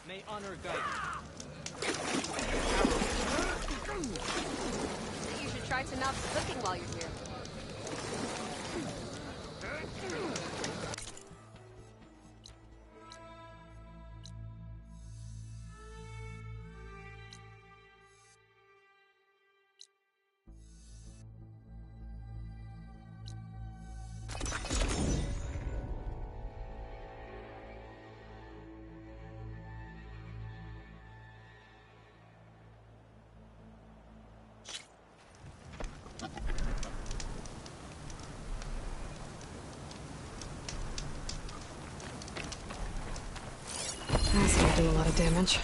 May honor guide You should try to not be cooking while you're here. Acid will do a lot of damage.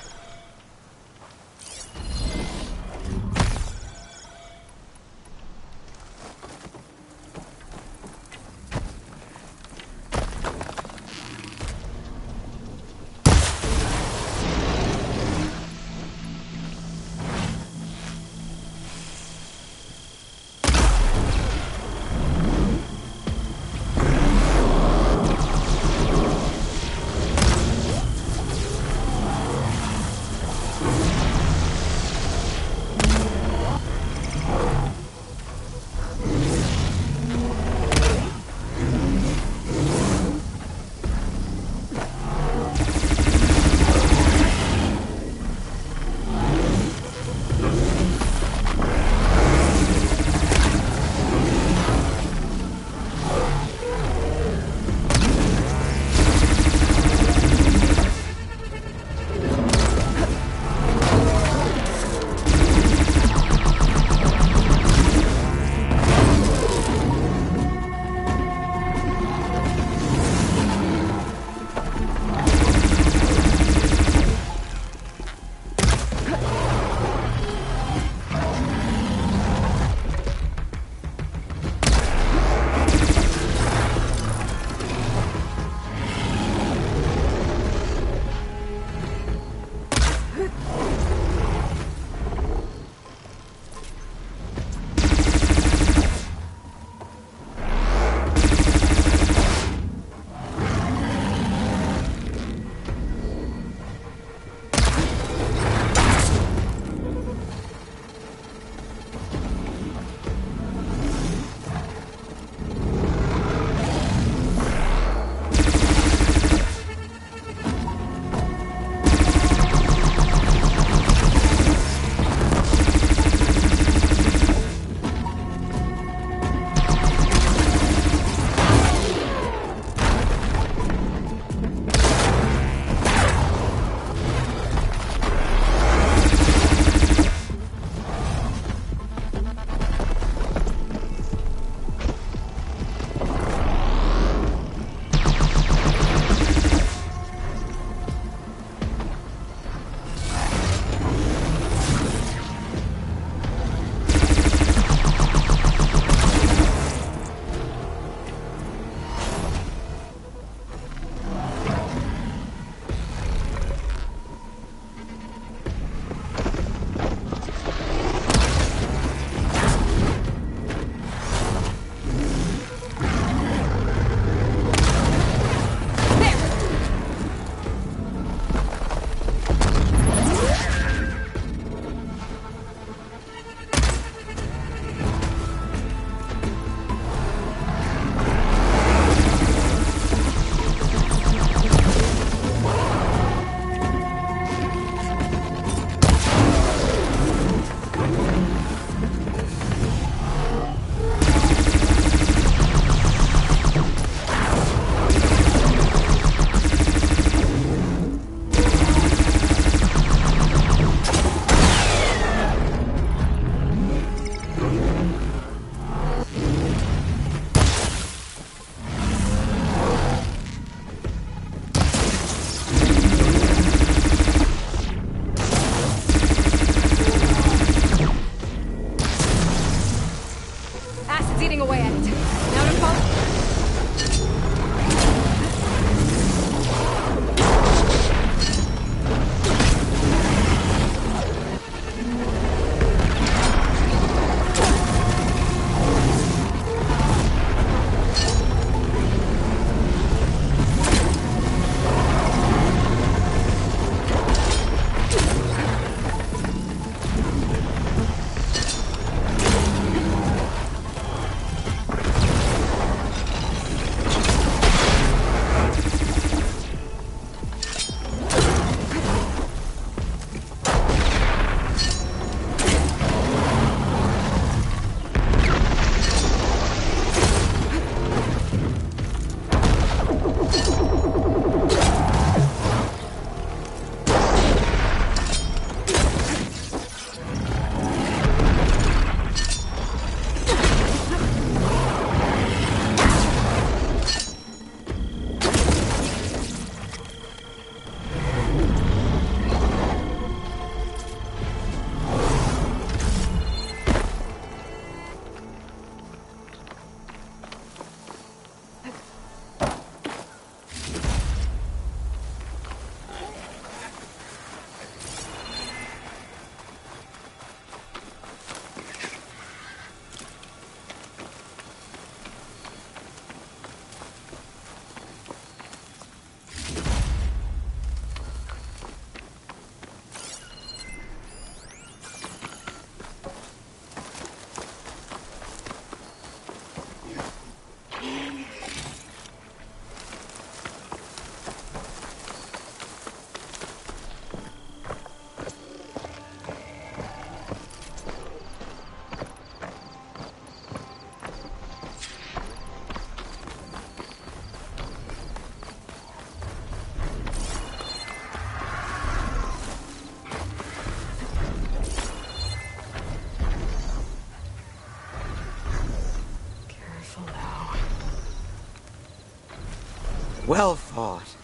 Well fought.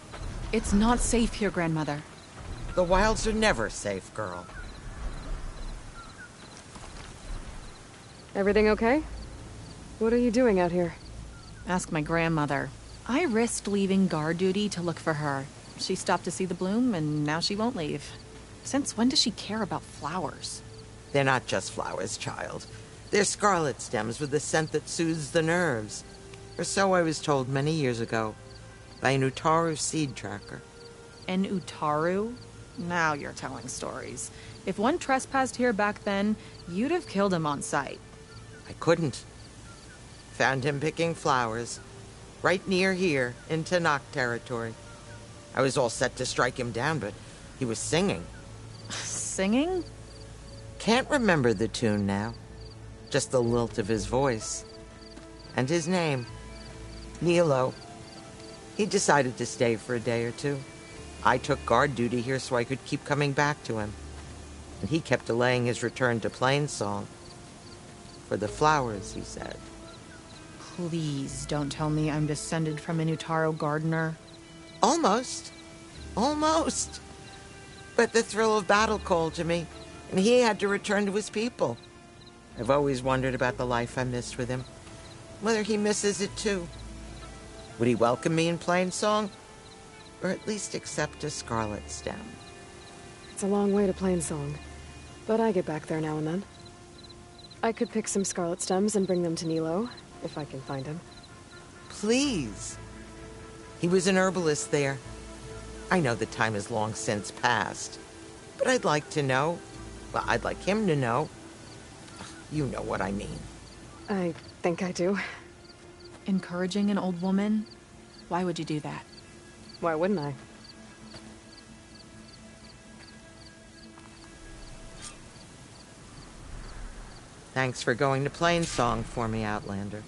It's not safe here, Grandmother. The wilds are never safe, girl. Everything okay? What are you doing out here? Ask my grandmother. I risked leaving guard duty to look for her. She stopped to see the bloom, and now she won't leave. Since when does she care about flowers? They're not just flowers, child. They're scarlet stems with a scent that soothes the nerves. Or so I was told many years ago by an Utaru seed tracker. An Utaru? Now you're telling stories. If one trespassed here back then, you'd have killed him on sight. I couldn't. Found him picking flowers, right near here, in Tanakh territory. I was all set to strike him down, but he was singing. Singing? Can't remember the tune now. Just the lilt of his voice. And his name. Nilo. He decided to stay for a day or two. I took guard duty here so I could keep coming back to him. And he kept delaying his return to Plainsong. For the flowers, he said. Please don't tell me I'm descended from an Utaru gardener. Almost. Almost. But the thrill of battle called to me, and he had to return to his people. I've always wondered about the life I missed with him. Whether he misses it too. Would he welcome me in Plainsong? Or at least accept a scarlet stem? It's a long way to Plainsong, but I get back there now and then. I could pick some scarlet stems and bring them to Nilo, if I can find him. Please. He was an herbalist there. I know the time has long since passed, but I'd like to know. Well, I'd like him to know. You know what I mean. I think I do. Encouraging an old woman? Why would you do that? Why wouldn't I? Thanks for going to Plainsong for me, Outlander.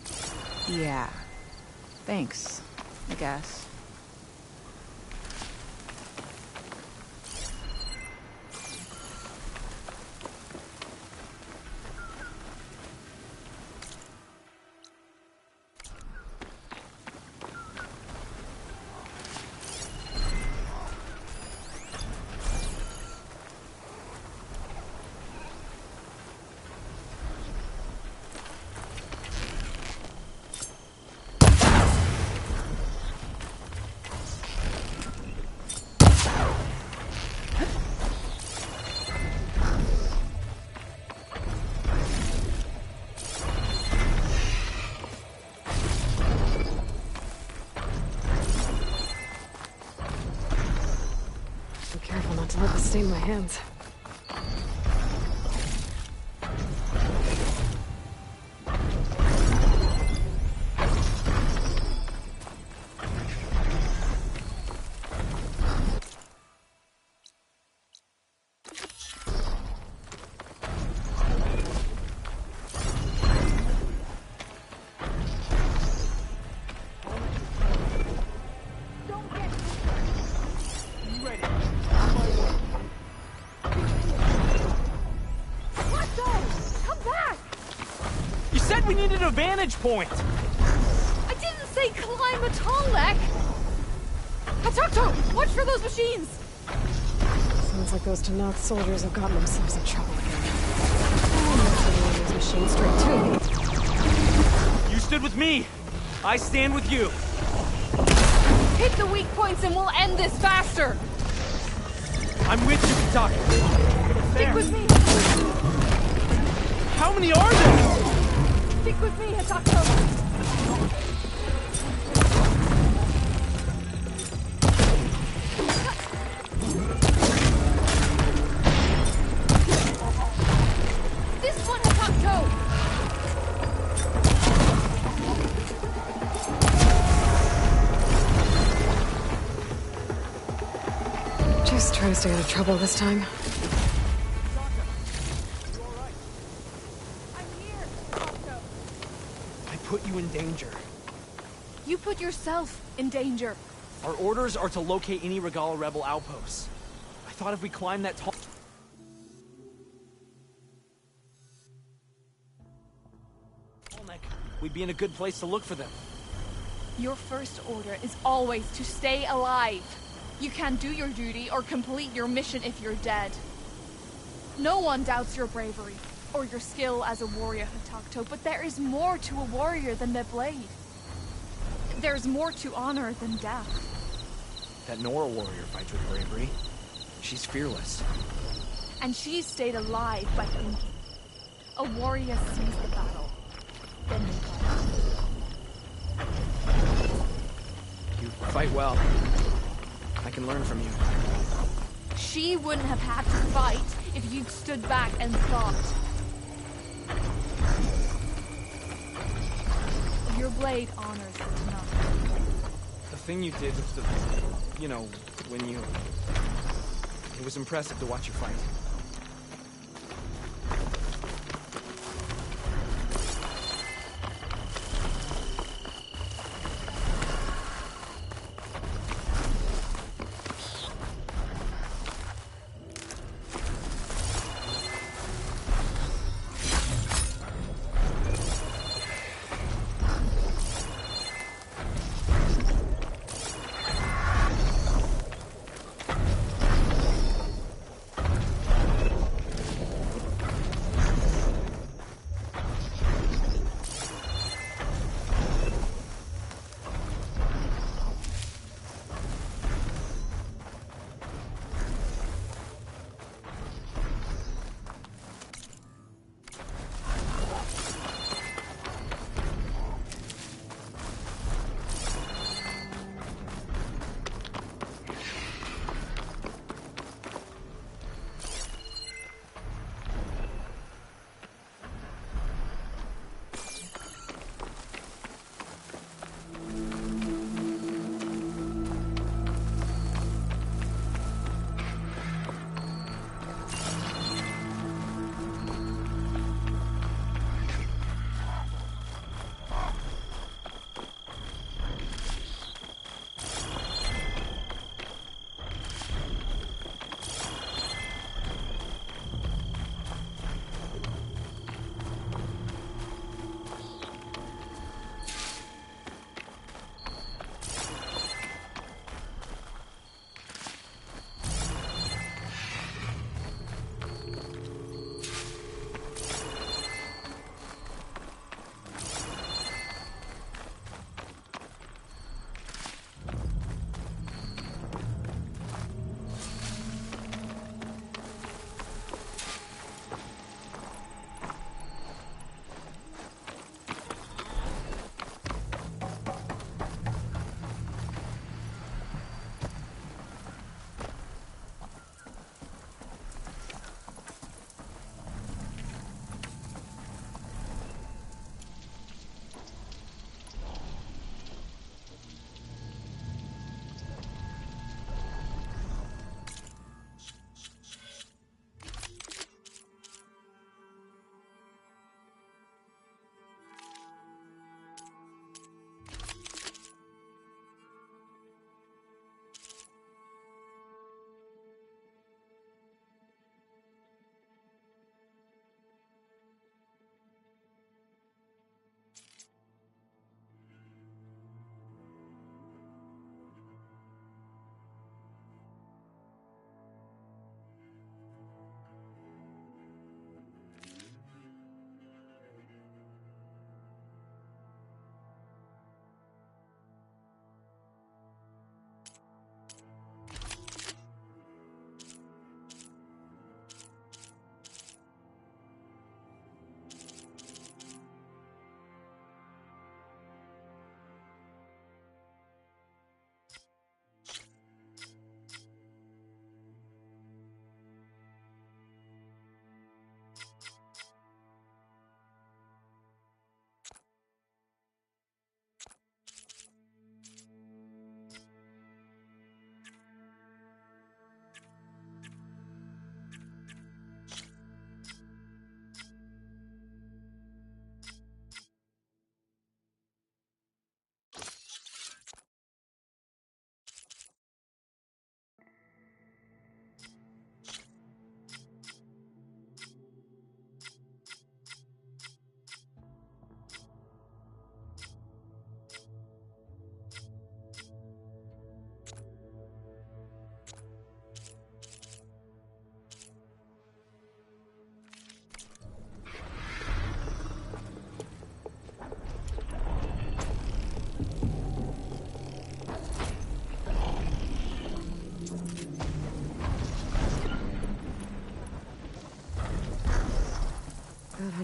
Yeah. Thanks, I guess. Be careful not to let this stain my hands. We needed a vantage point! I didn't say climb a tall neck! Hatakto, watch for those machines! Sounds like those Tanakh soldiers have gotten themselves in trouble again. I'm these machines straight too. You stood with me! I stand with you! Hit the weak points and we'll end this faster! I'm with you, Hatakto! Stick with me! How many are there? Stick with me, Hatakto! This one, Hatakto! Just try to stay out of trouble this time. Put you in danger. You put yourself in danger. Our orders are to locate any Regala rebel outposts. I thought if we climbed that tall neck, we'd be in a good place to look for them. Your first order is always to stay alive. You can't do your duty or complete your mission if you're dead. No one doubts your bravery or your skill as a warrior, Hatakto, but there is more to a warrior than the blade. There's more to honor than death. That Nora warrior fights with bravery. She's fearless. And she's stayed alive by thinking. A warrior sees the battle, then they fight. You fight well. I can learn from you. She wouldn't have had to fight if you'd stood back and thought. Your blade honors it enough. The thing you did with the... you know, when you... It was impressive to watch you fight.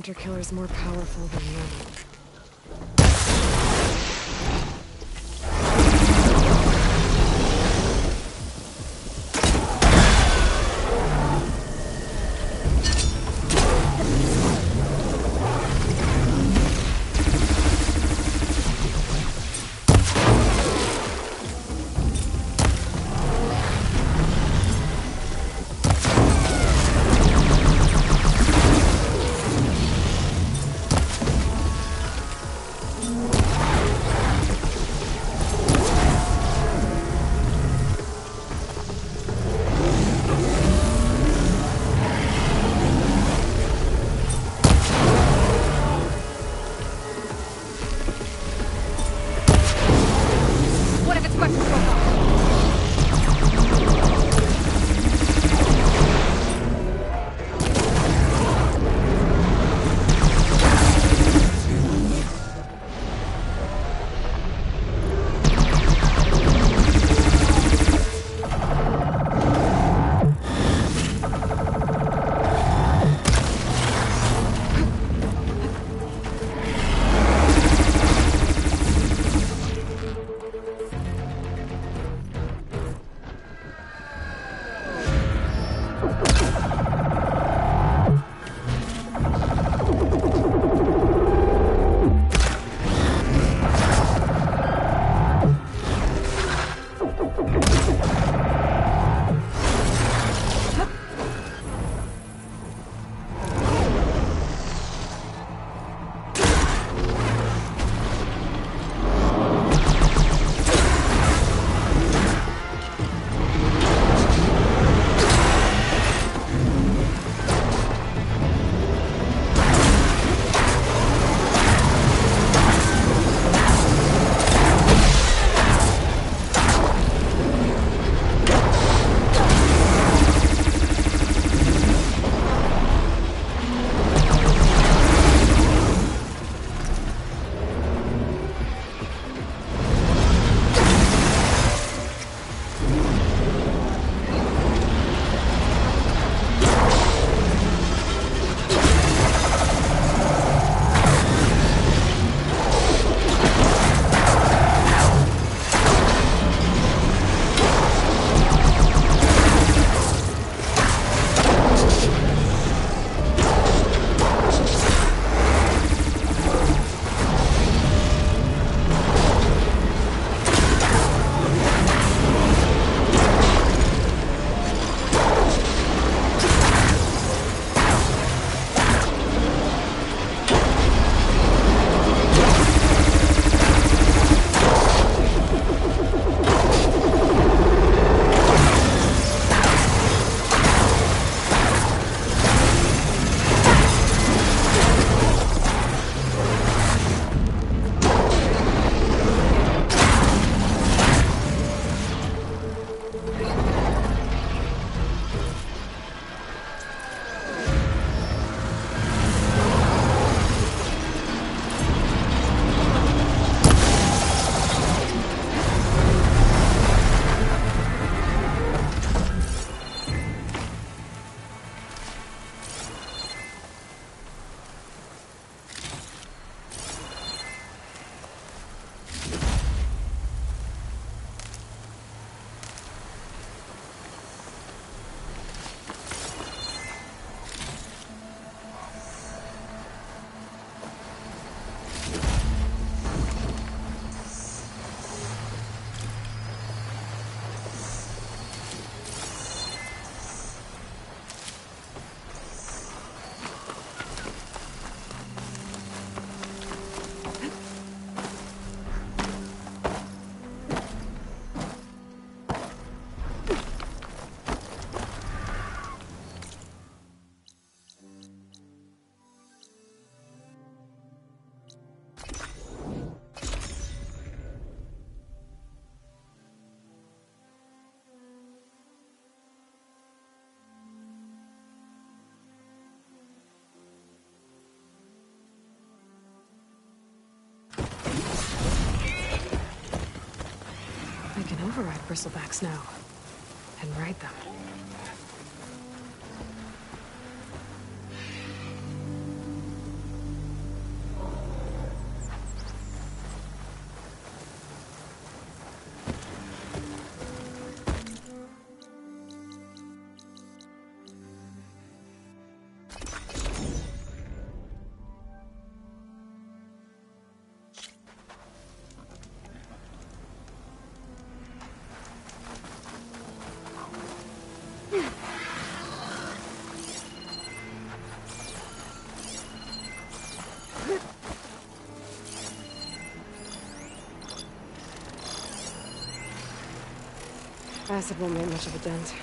hunter killer's more powerful than normal. Override bristlebacks now, and ride them. Acid won't make much of a dent.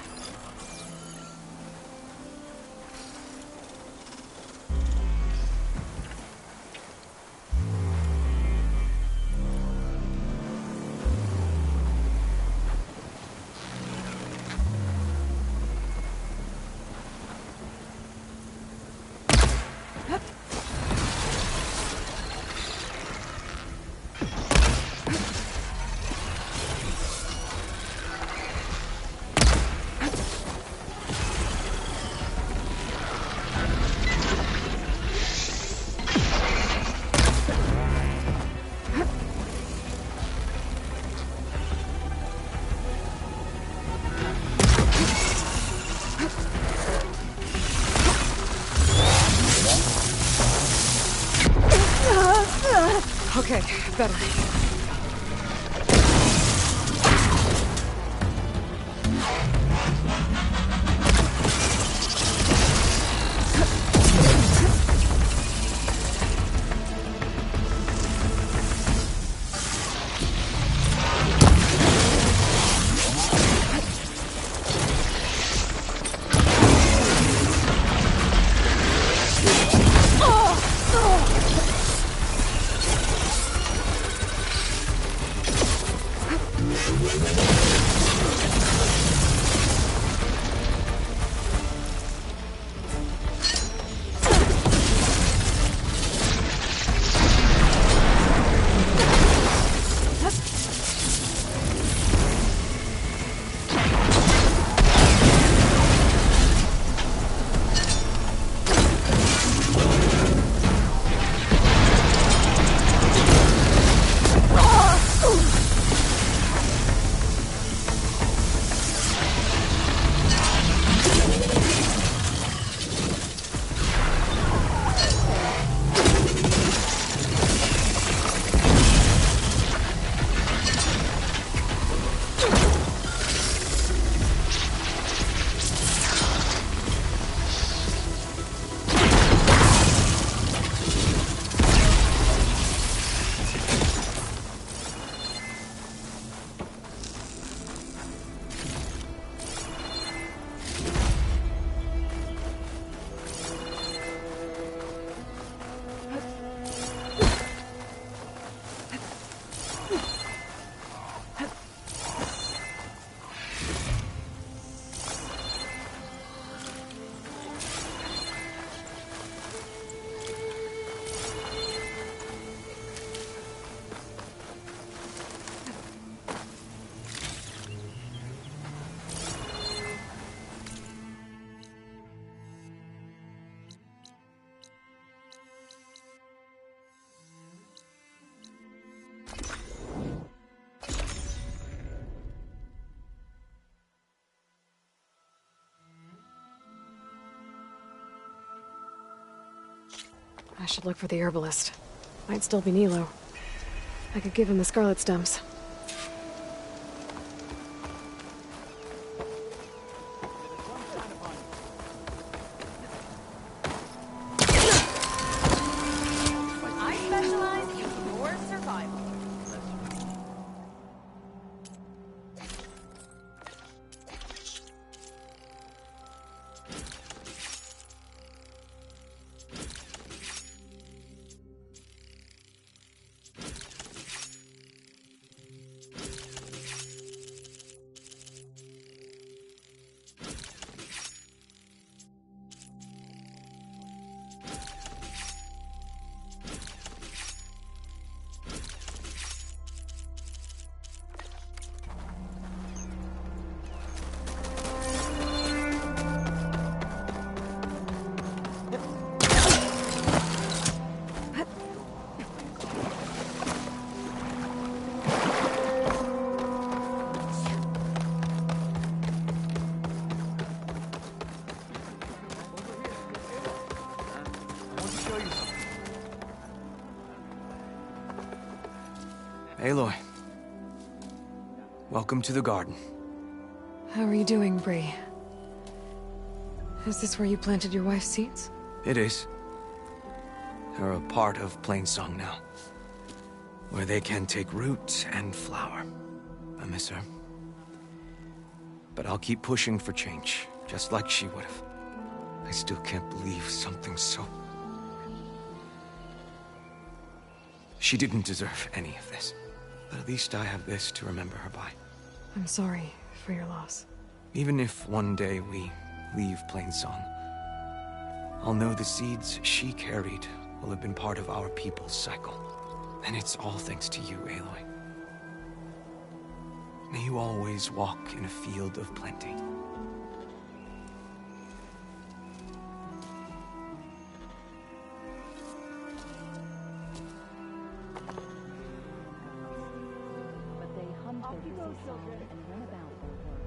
Okay, better. I should look for the herbalist. Might still be Nilo. I could give him the scarlet stems. I specialize in your survival. Aloy. Welcome to the garden. How are you doing, Bree? Is this where you planted your wife's seeds? It is. They're a part of Plainsong now, where they can take root and flower. I miss her. But I'll keep pushing for change, just like she would have. I still can't believe something so... She didn't deserve any of this. But at least I have this to remember her by. I'm sorry for your loss. Even if one day we leave Plainsong, I'll know the seeds she carried will have been part of our people's cycle. And it's all thanks to you, Aloy. May you always walk in a field of plenty. But they hummed their busy song and went about their work.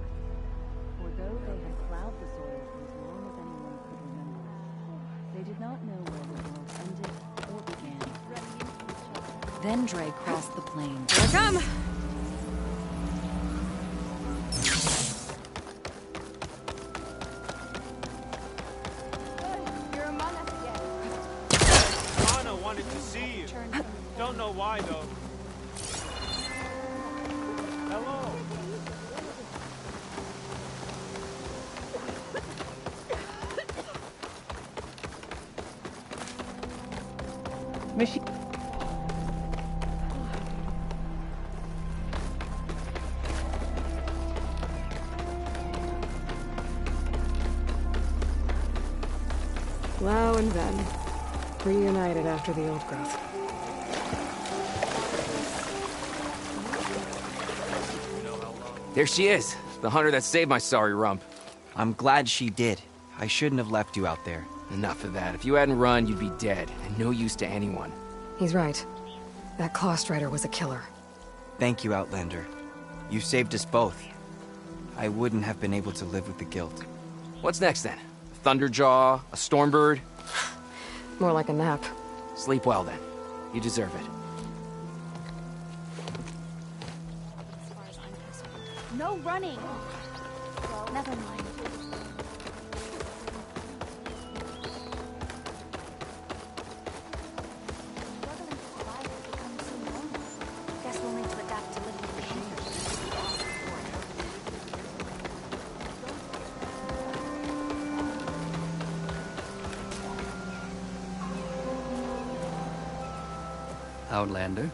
For though they had plowed the soil for as long as anyone could remember, they did not know where the world ended or began. Then Dre crossed the plain. Here I come! You're among us again. Anna wanted to see you. Don't know why, though. Hello. Lau and Ven, reunited after the old growth. There she is, the hunter that saved my sorry rump. I'm glad she did. I shouldn't have left you out there. Enough of that. If you hadn't run, you'd be dead, and no use to anyone. He's right. That Claw Strider was a killer. Thank you, Outlander. You saved us both. I wouldn't have been able to live with the guilt. What's next then? Thunderjaw? A Stormbird? More like a nap. Sleep well then. You deserve it. As far as I'm concerned. No running! Well, never mind. Struggling to survive has become so normal. Guess we'll need to adapt to living with Outlander,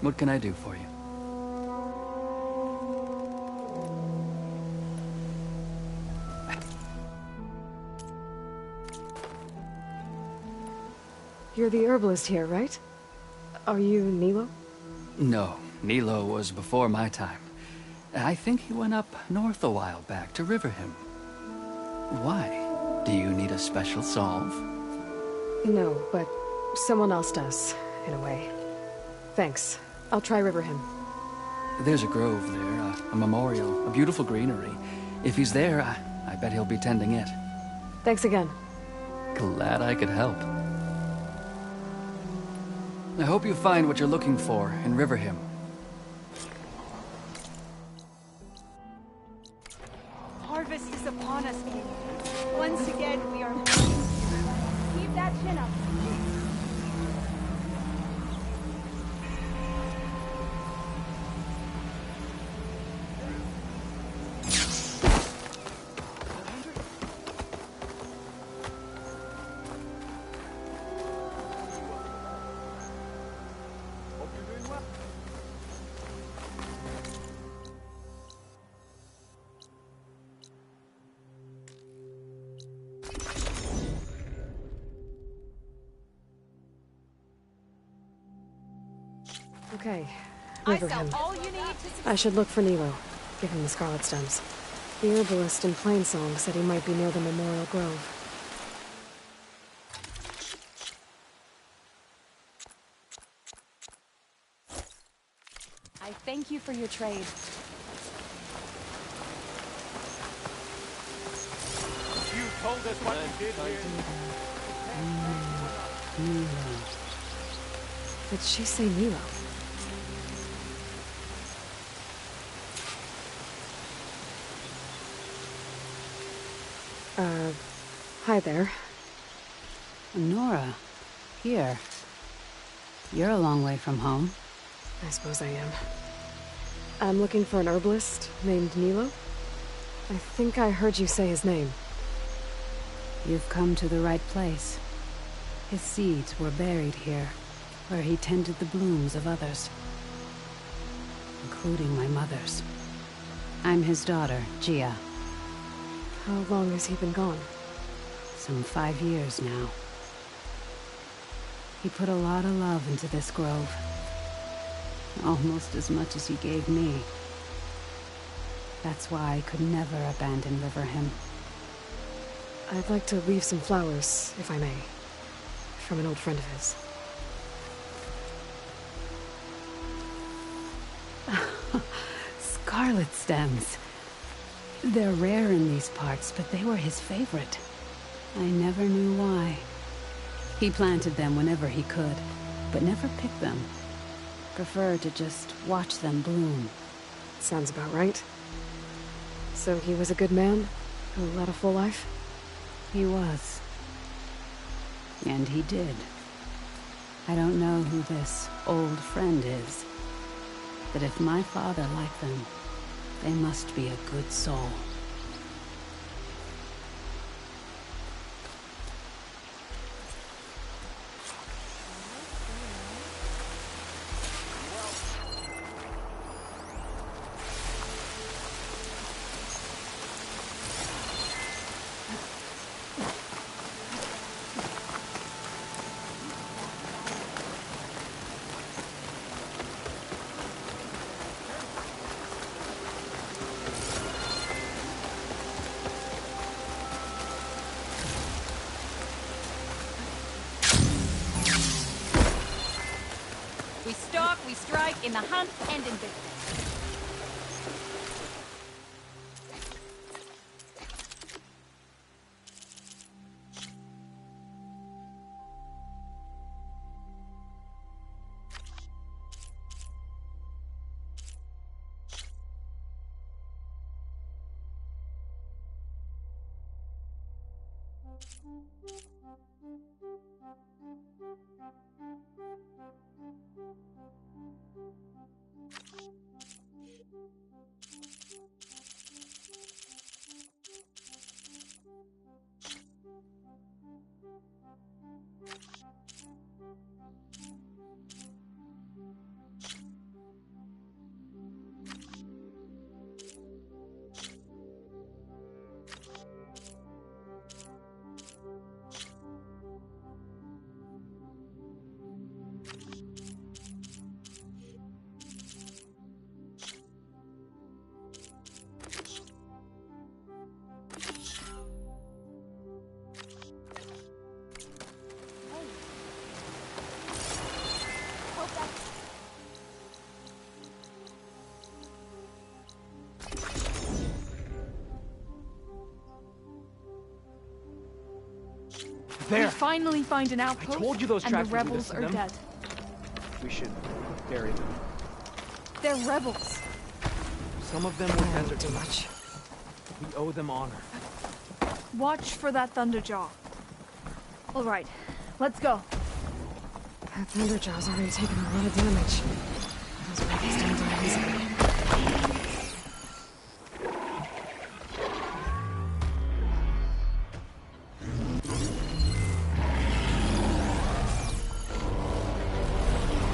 what can I do for you? You're the herbalist here, right? Are you Nilo? No, Nilo was before my time. I think he went up north a while back to Riverhim. Why? Do you need a special solve? No, but someone else does, in a way. Thanks. I'll try Riverhim. There's a grove there, a memorial, a beautiful greenery. If he's there, I bet he'll be tending it. Thanks again. Glad I could help. I hope you find what you're looking for in Riverhim. Harvest is upon us, King. Once again, we are... Keep that chin up. Okay, I sell Riverhim. all you need to I should look for Nilo. Give him the scarlet stems. The herbalist in Plainsong said he might be near the Memorial Grove. I thank you for your trade. You told us what you did here. Did she say Nilo? Hi there. Nora, here. You're a long way from home. I suppose I am. I'm looking for an herbalist named Nilo. I think I heard you say his name. You've come to the right place. His seeds were buried here, where he tended the blooms of others, including my mother's. I'm his daughter, Gia. How long has he been gone? Some 5 years now. He put a lot of love into this grove. Almost as much as he gave me. That's why I could never abandon Riverhim. I'd like to leave some flowers, if I may. From an old friend of his. Scarlet stems. They're rare in these parts, but they were his favorite. I never knew why. He planted them whenever he could, but never picked them. Preferred to just watch them bloom. Sounds about right. So he was a good man, who led a full life? He was. And he did. I don't know who this old friend is, but if my father liked them, they must be a good soul. We stalk, we strike, in the hunt, and in victory. We finally find an outpost, I told you those and the tracks would lead rebels us to are them. dead. We should bury them. They're rebels. Some of them were desert too much. We owe them honor. Watch for that Thunderjaw. All right, let's go. That Thunderjaw's already taken a lot of damage. Those rebels don't die easily.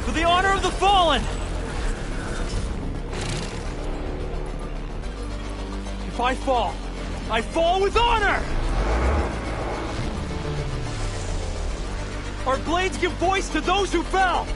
For the honor of the fallen! If I fall with honor! Our blades give voice to those who fell!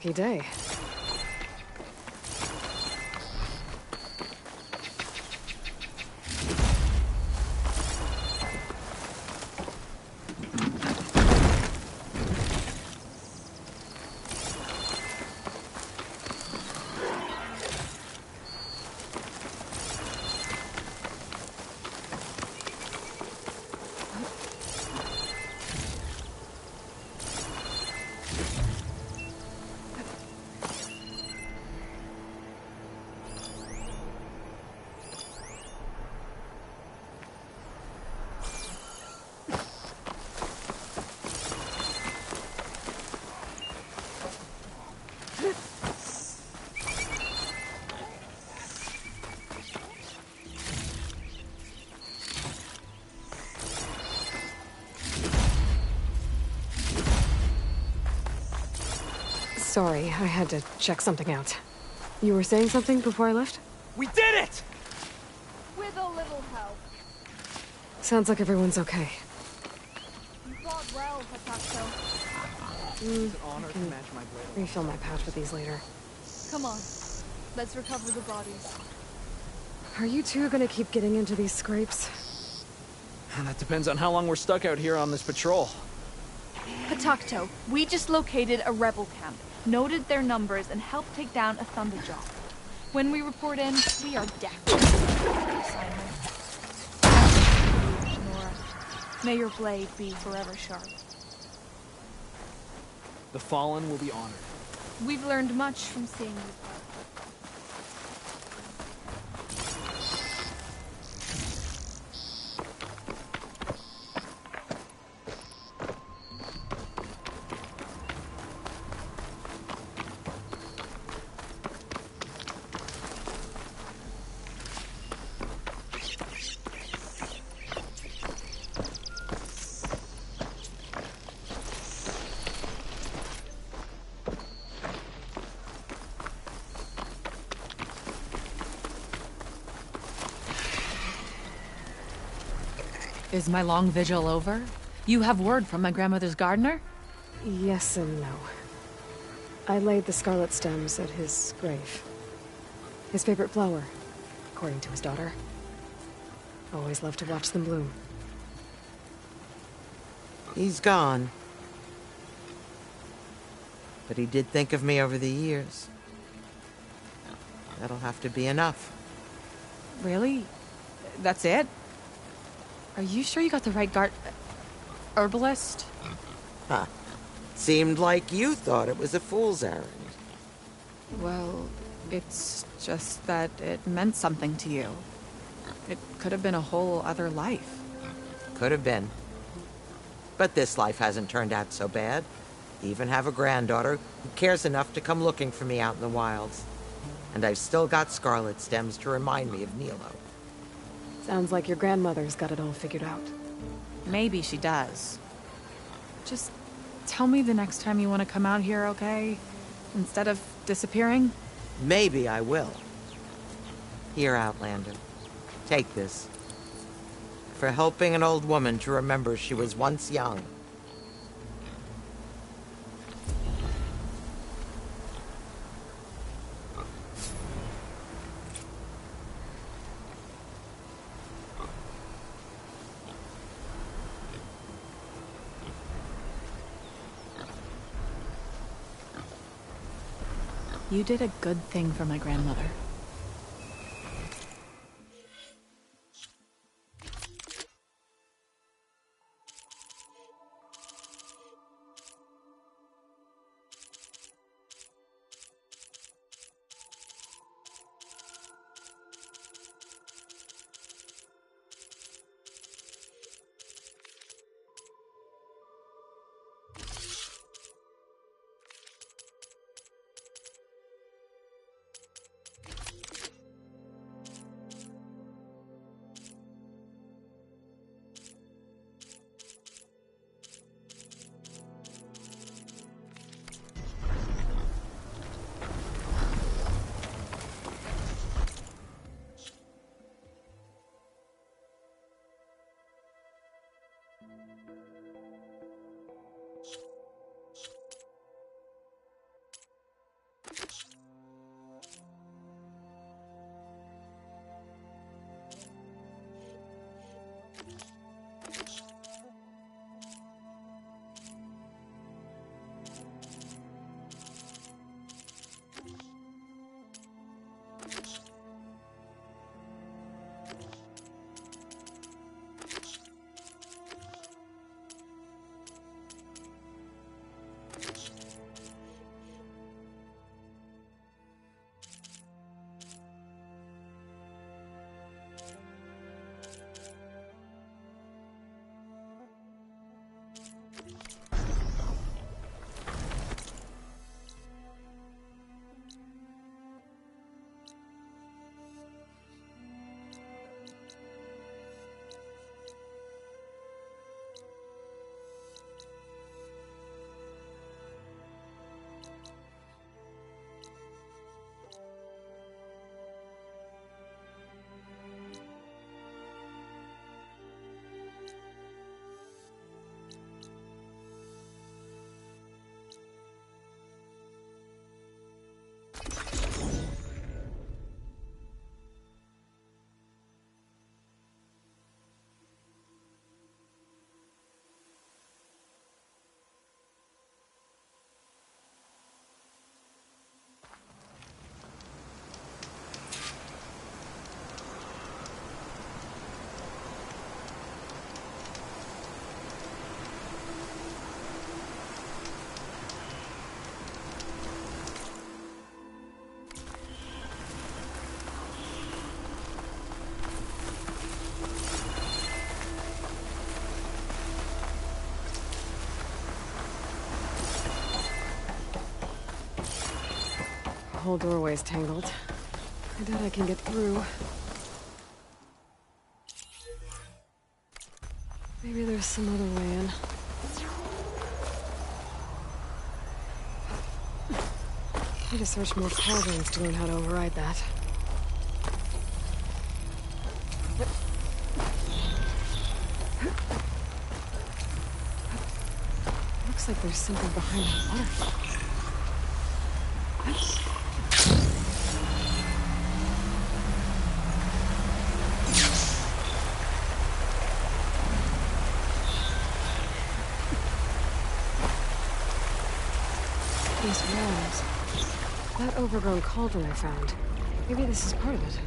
lucky day. Sorry, I had to check something out. You were saying something before I left? We did it! With a little help. Sounds like everyone's okay. You fought well, Pataxo. It's an honor to match my blade. Refill my pouch with these later. Come on. Let's recover the bodies. Are you two gonna keep getting into these scrapes? That depends on how long we're stuck out here on this patrol. Patacto, we just located a rebel camp, noted their numbers, and helped take down a Thunderjaw. When we report in, we are definitely assignment. Nora, may your blade be forever sharp. The Fallen will be honored. We've learned much from seeing you. Is my long vigil over? You have word from my grandmother's gardener? Yes and no. I laid the scarlet stems at his grave. His favorite flower, according to his daughter. Always loved to watch them bloom. He's gone. But he did think of me over the years. That'll have to be enough. Really? That's it? Are you sure you got the right herbalist? Huh. Seemed like you thought it was a fool's errand. Well, it's just that it meant something to you. It could have been a whole other life. Could have been. But this life hasn't turned out so bad. Even have a granddaughter who cares enough to come looking for me out in the wilds. And I've still got scarlet stems to remind me of Nilo. Sounds like your grandmother's got it all figured out. Maybe she does. Just tell me the next time you want to come out here, okay? Instead of disappearing? Maybe I will. Here, Outlander. Take this. For helping an old woman to remember she was once young. You did a good thing for my grandmother. whole doorway's tangled. I doubt I can get through. Maybe there's some other way in. I need to search more cauldrons to learn how to override that. Looks like there's something behind that waterfall. These walls. That overgrown cauldron I found. Maybe this is part of it.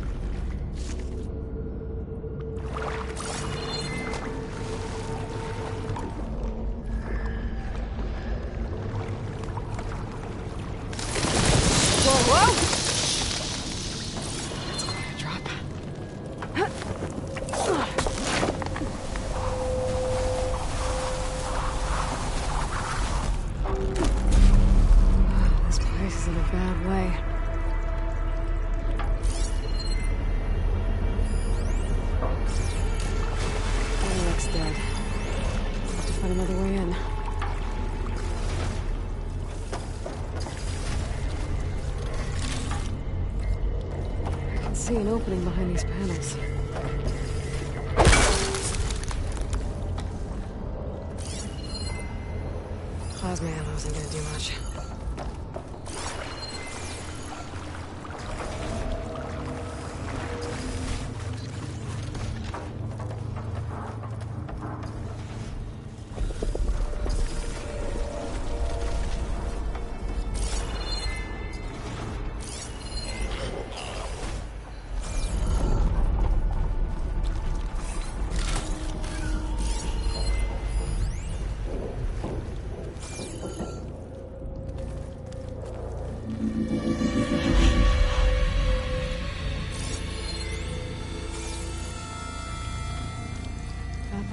See an opening behind these panels. Plasma ammo isn't gonna do much.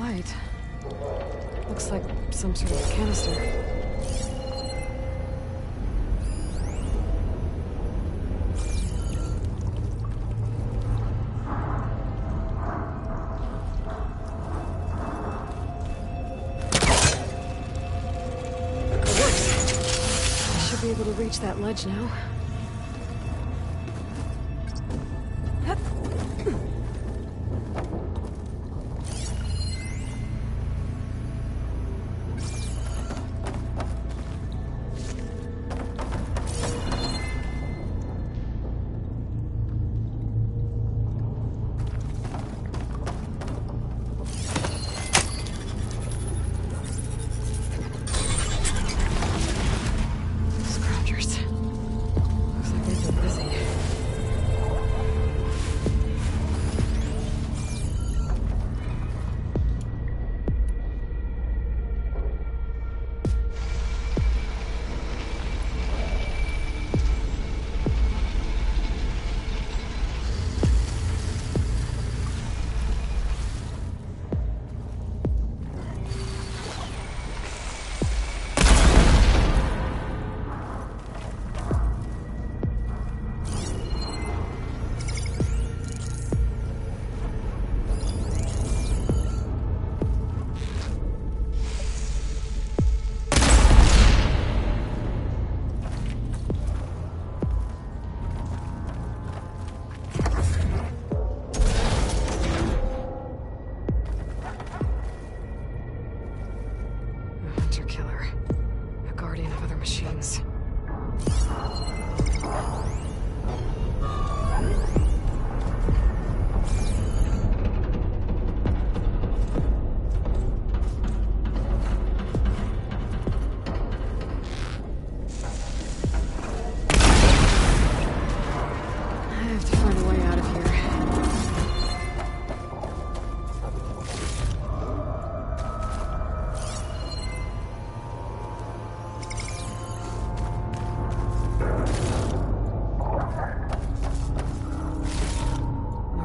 Light. Looks like some sort of canister. It works. I should be able to reach that ledge now.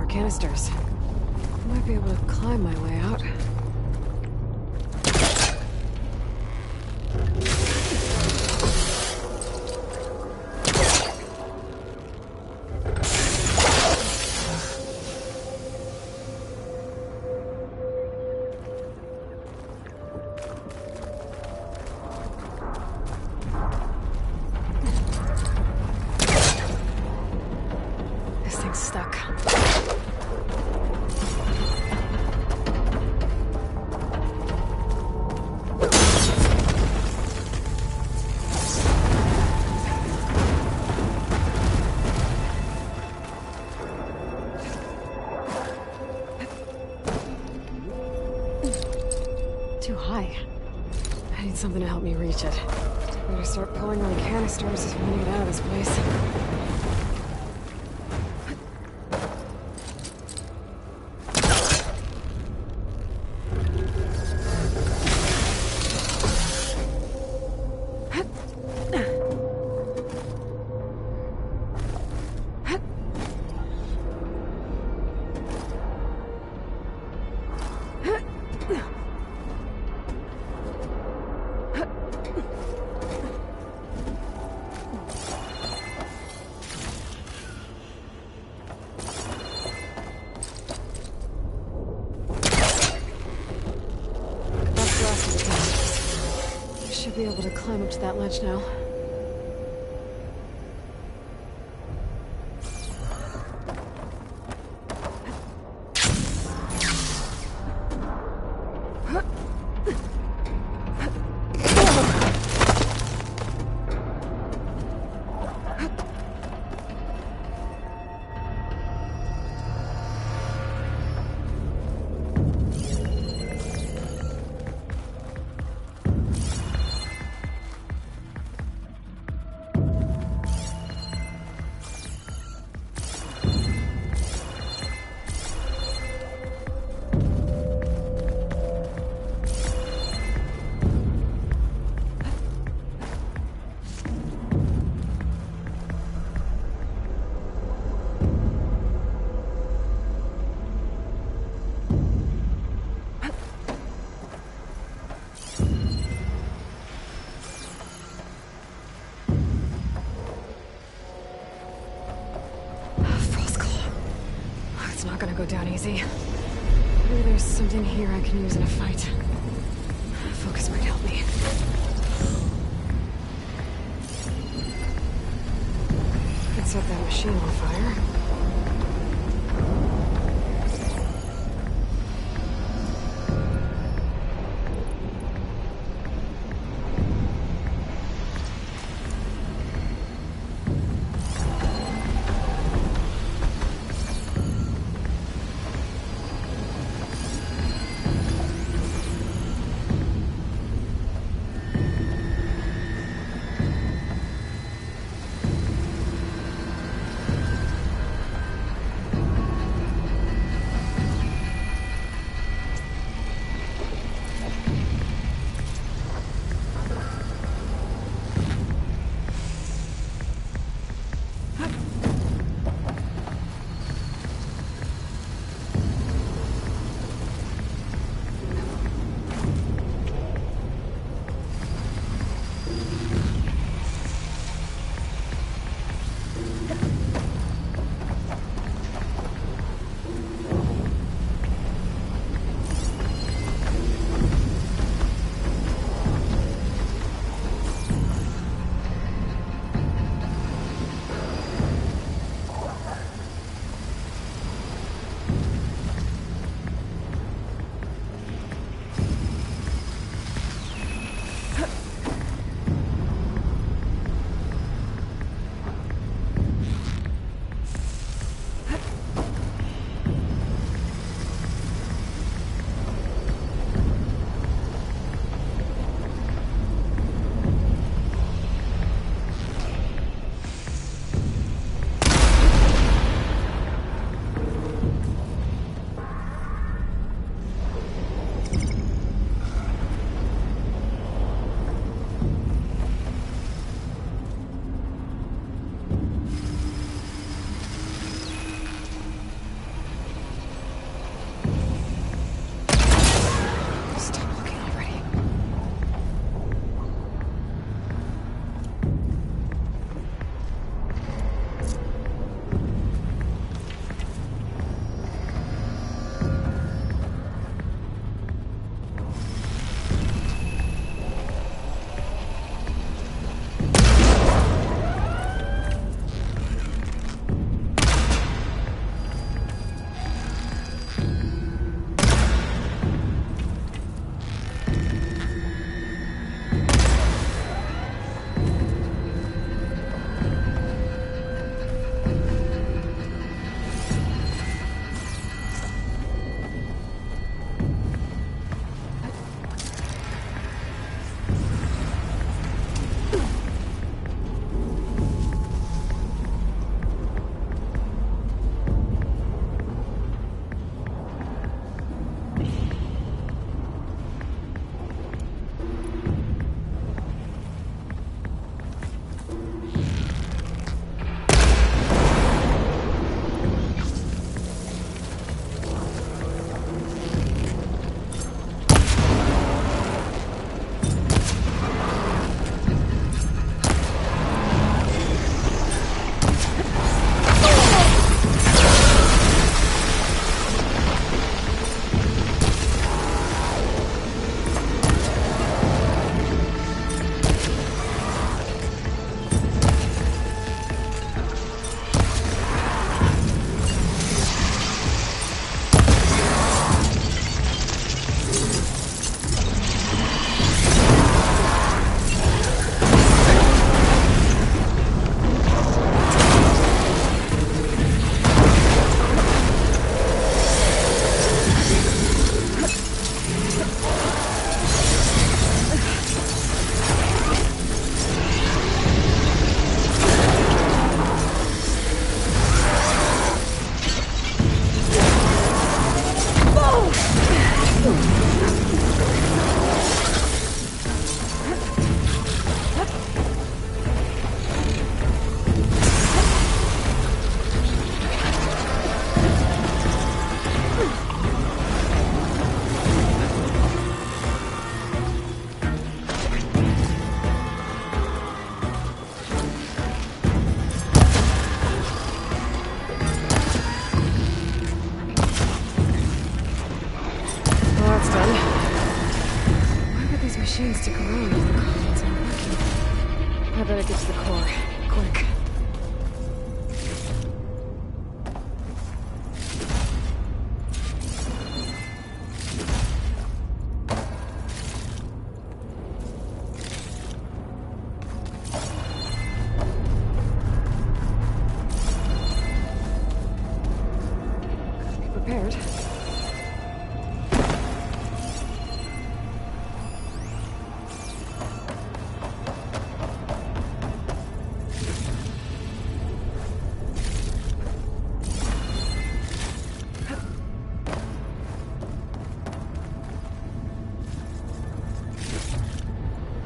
Canisters. I might be able to climb my way out. Everything's stuck. Too high. I need something to help me reach it. Better start pulling on canisters if we want to get out of this place. Should be able to climb up to that ledge now. It's not gonna go down easy. Maybe there's something here I can use in a fight. Focus might help me. Could set that machine on fire. better get to the core. Quick. Be prepared.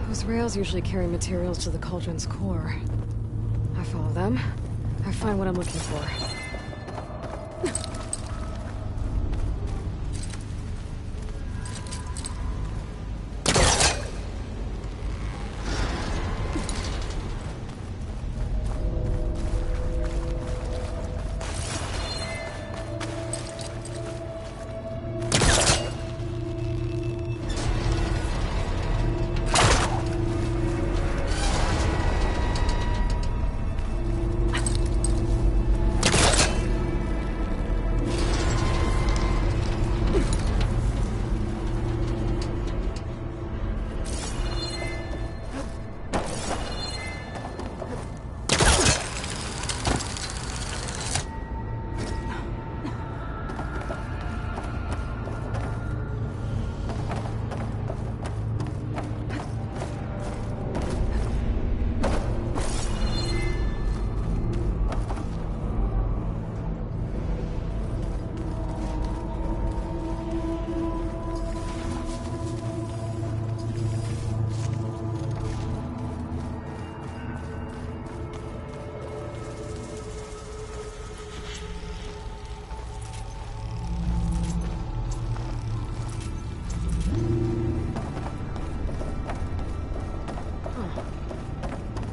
Those rails usually carry materials to the cauldron's core. I follow them. I find what I'm looking for.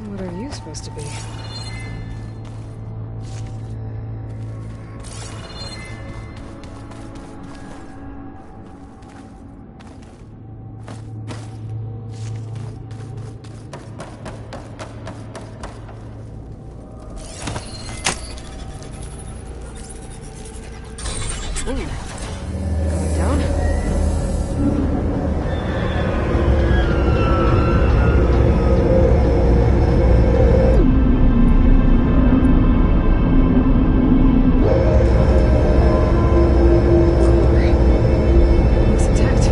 What are you supposed to be? Going down? Looks intact.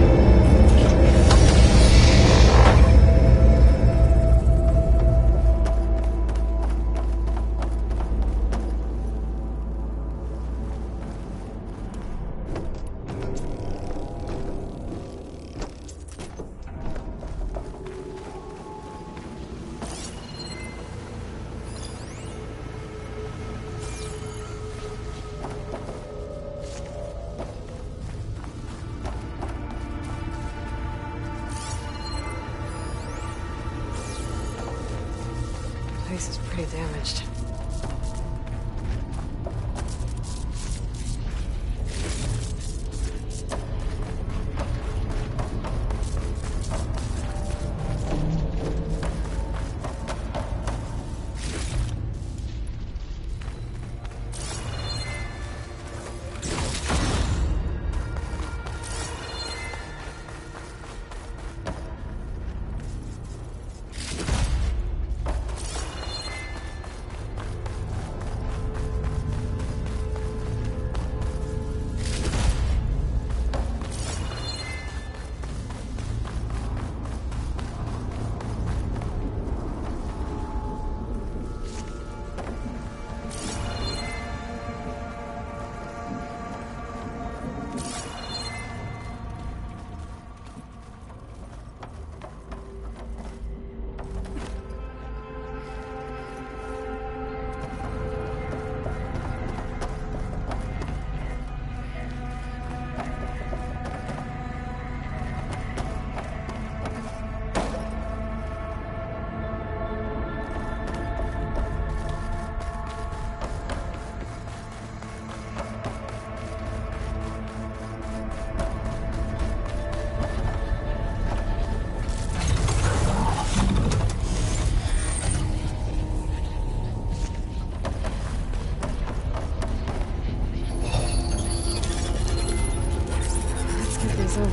Place is pretty damaged.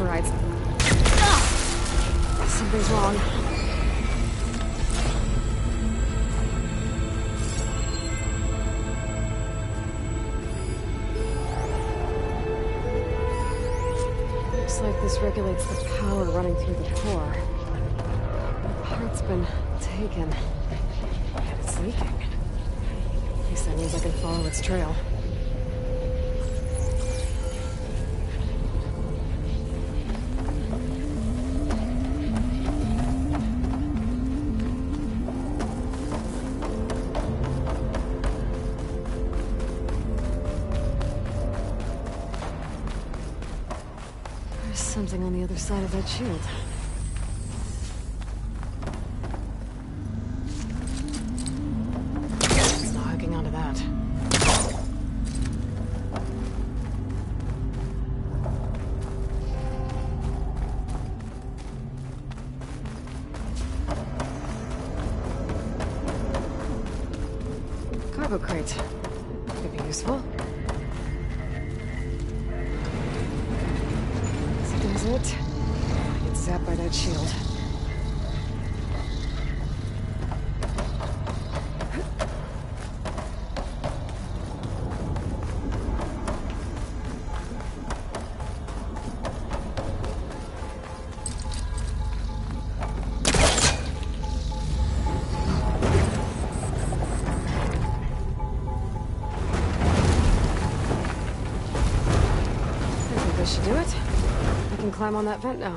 overrides. Something's wrong. Looks like this regulates the power running through the core. The part's been taken. And it's leaking. At least that means I can follow its trail. There's something on the other side of that shield. It's not hooking onto that. Cargo crate. Could be useful. This is it. I get zapped by that shield. I think this should do it. I can climb on that vent now.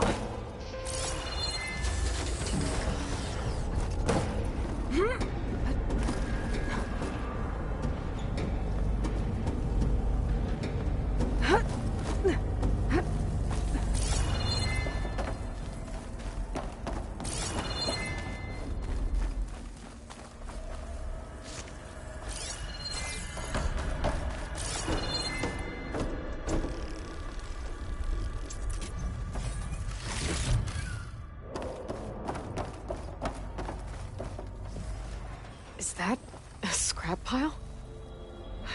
Is that a scrap pile?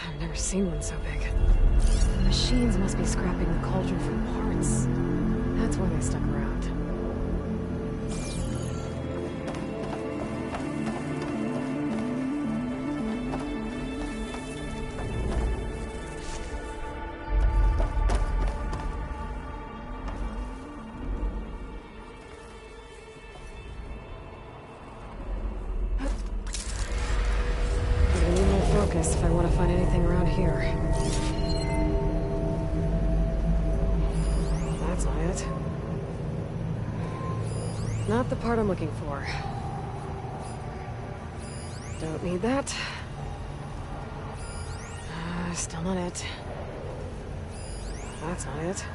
I've never seen one so big. The machines must be scrapping the cauldron for parts. That's why they stuck around. If I want to find anything around here. That's not it. Not the part I'm looking for. Don't need that. Still not it. That's not it.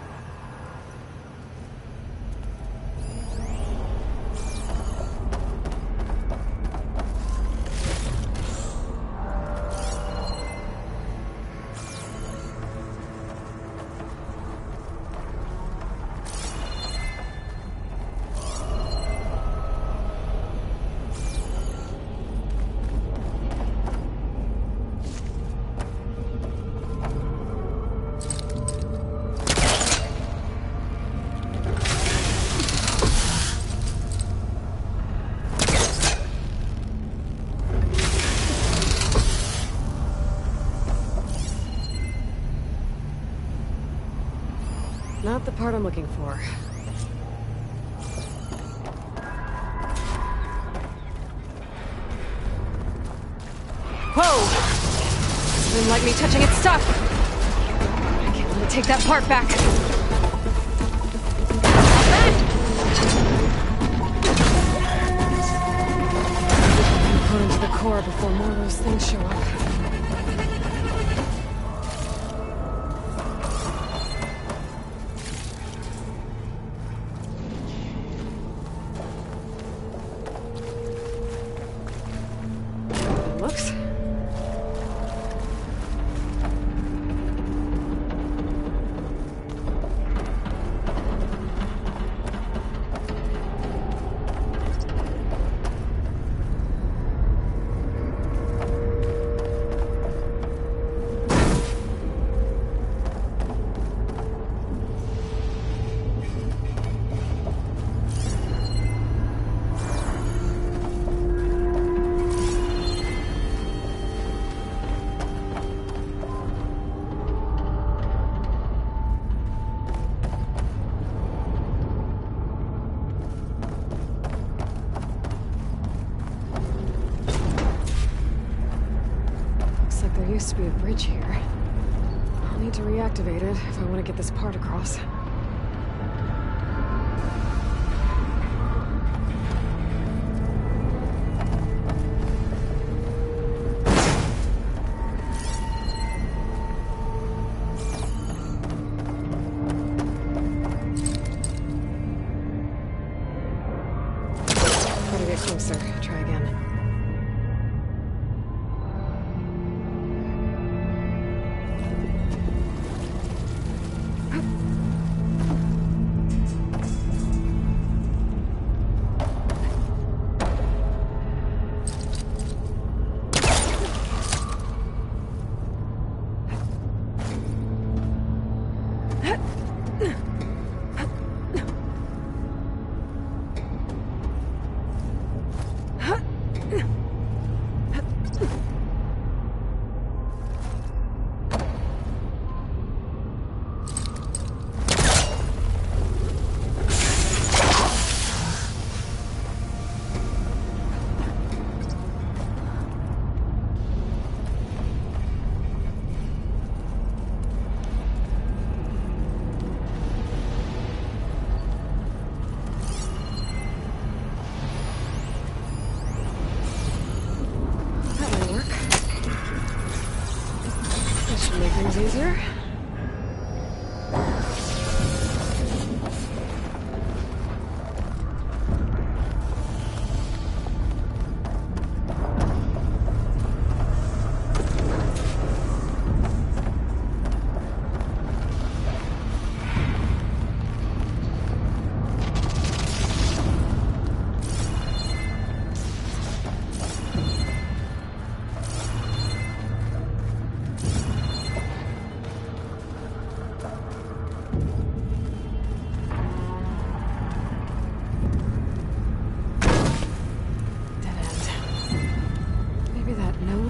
Not the part I'm looking for. Whoa! Didn't like me touching its stuff! I can't let it take that part back! I'm put into the core before more of those things show up. Looks. used to be a bridge here. I'll need to reactivate it if I want to get this part across. Gotta get closer. Try again. Make things easier.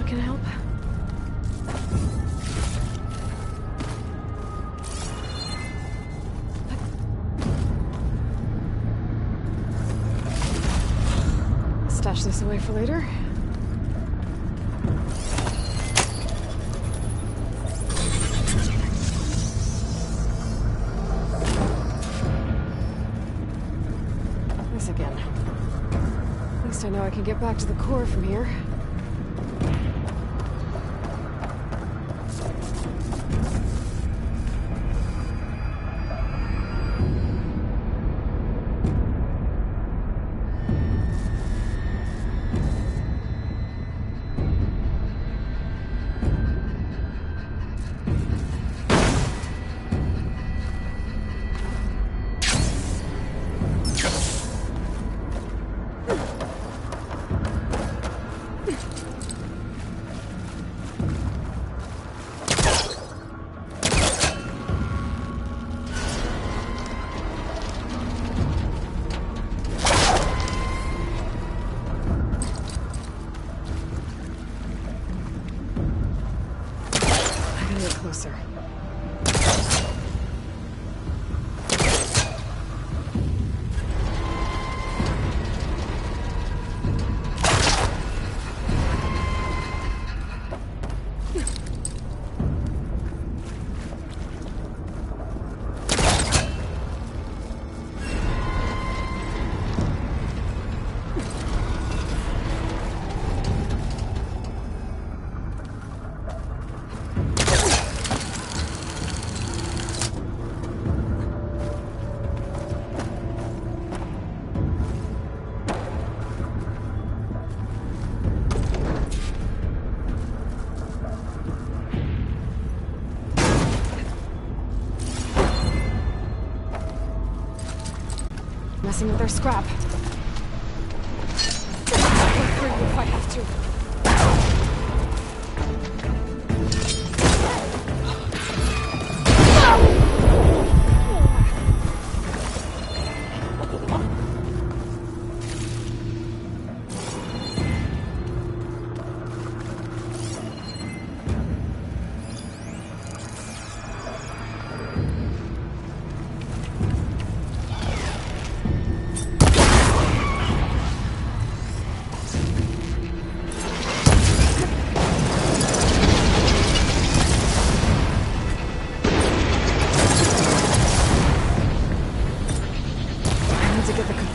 Can help? Stash this away for later. This again. At least I know I can get back to the core from here. Closer. Messing with their scrap. I'll free you if I have to.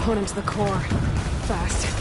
opponent to the core. Fast.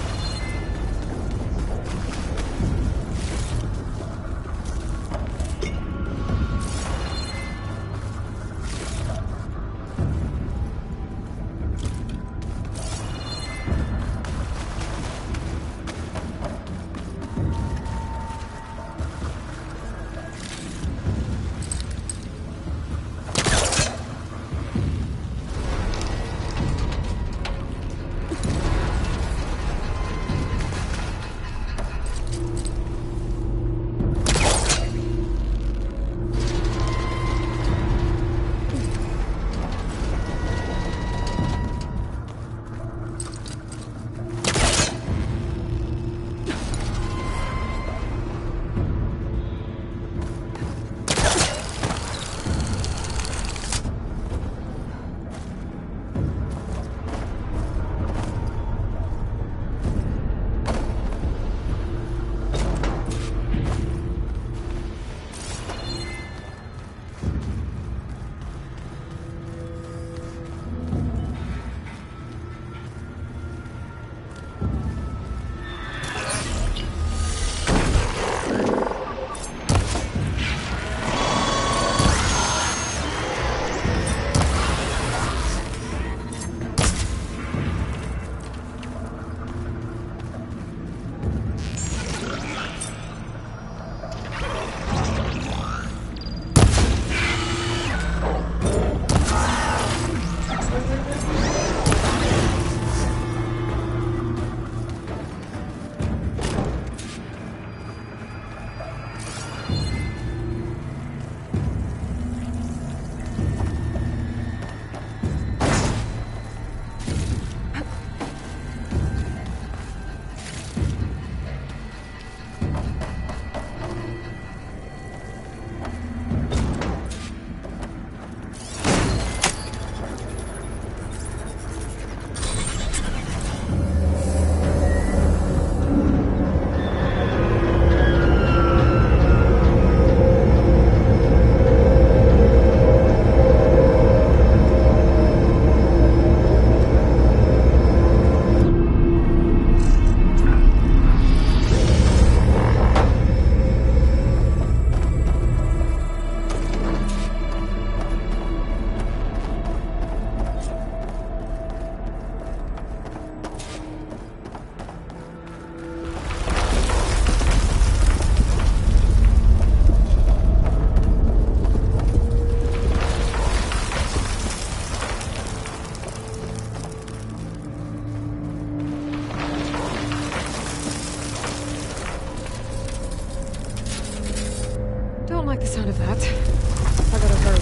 Don't like the sound of that. I gotta hurry.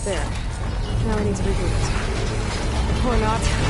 There. Now I need to reboot it. Or not.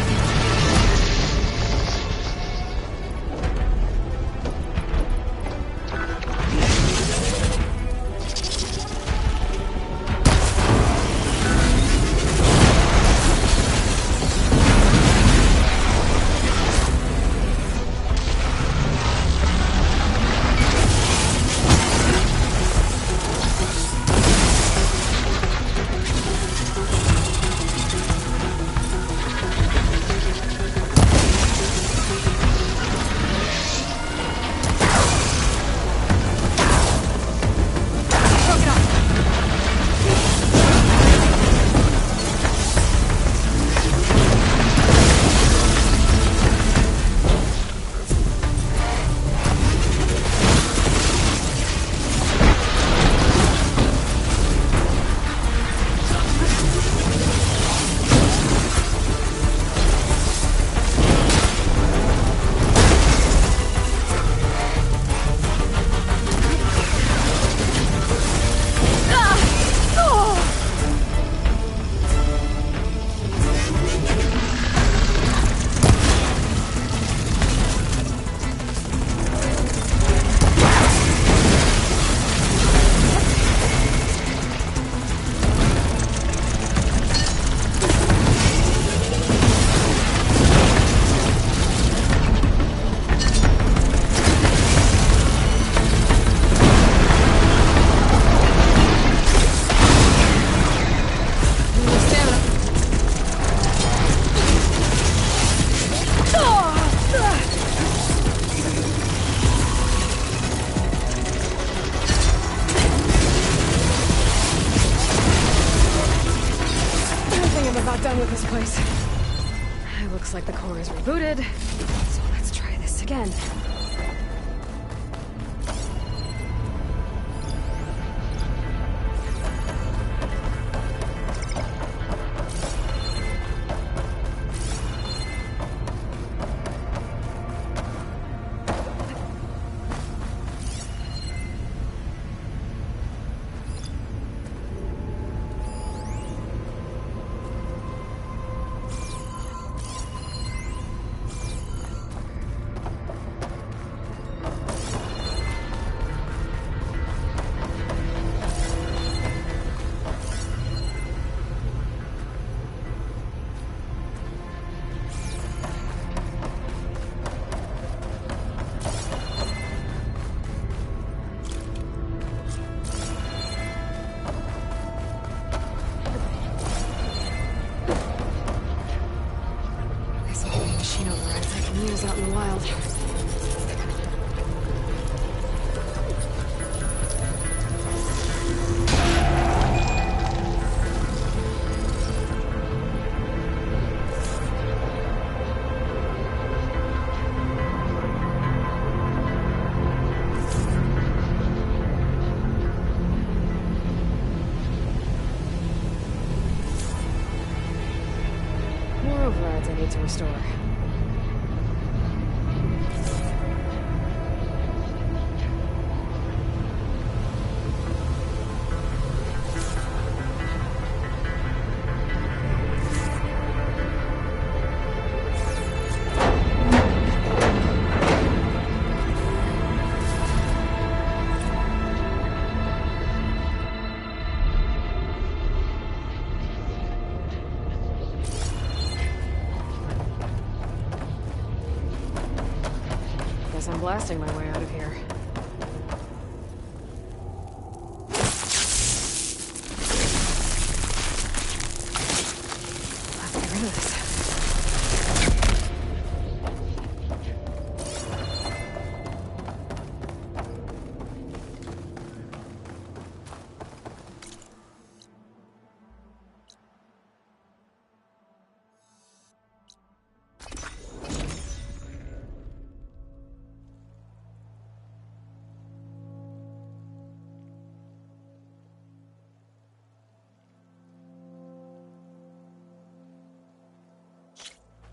done with this place. It looks like the core is rebooted, so let's try this again. Out in the wild. More overrides I need to restore. I'm blasting my way out of here. Let's get rid of this.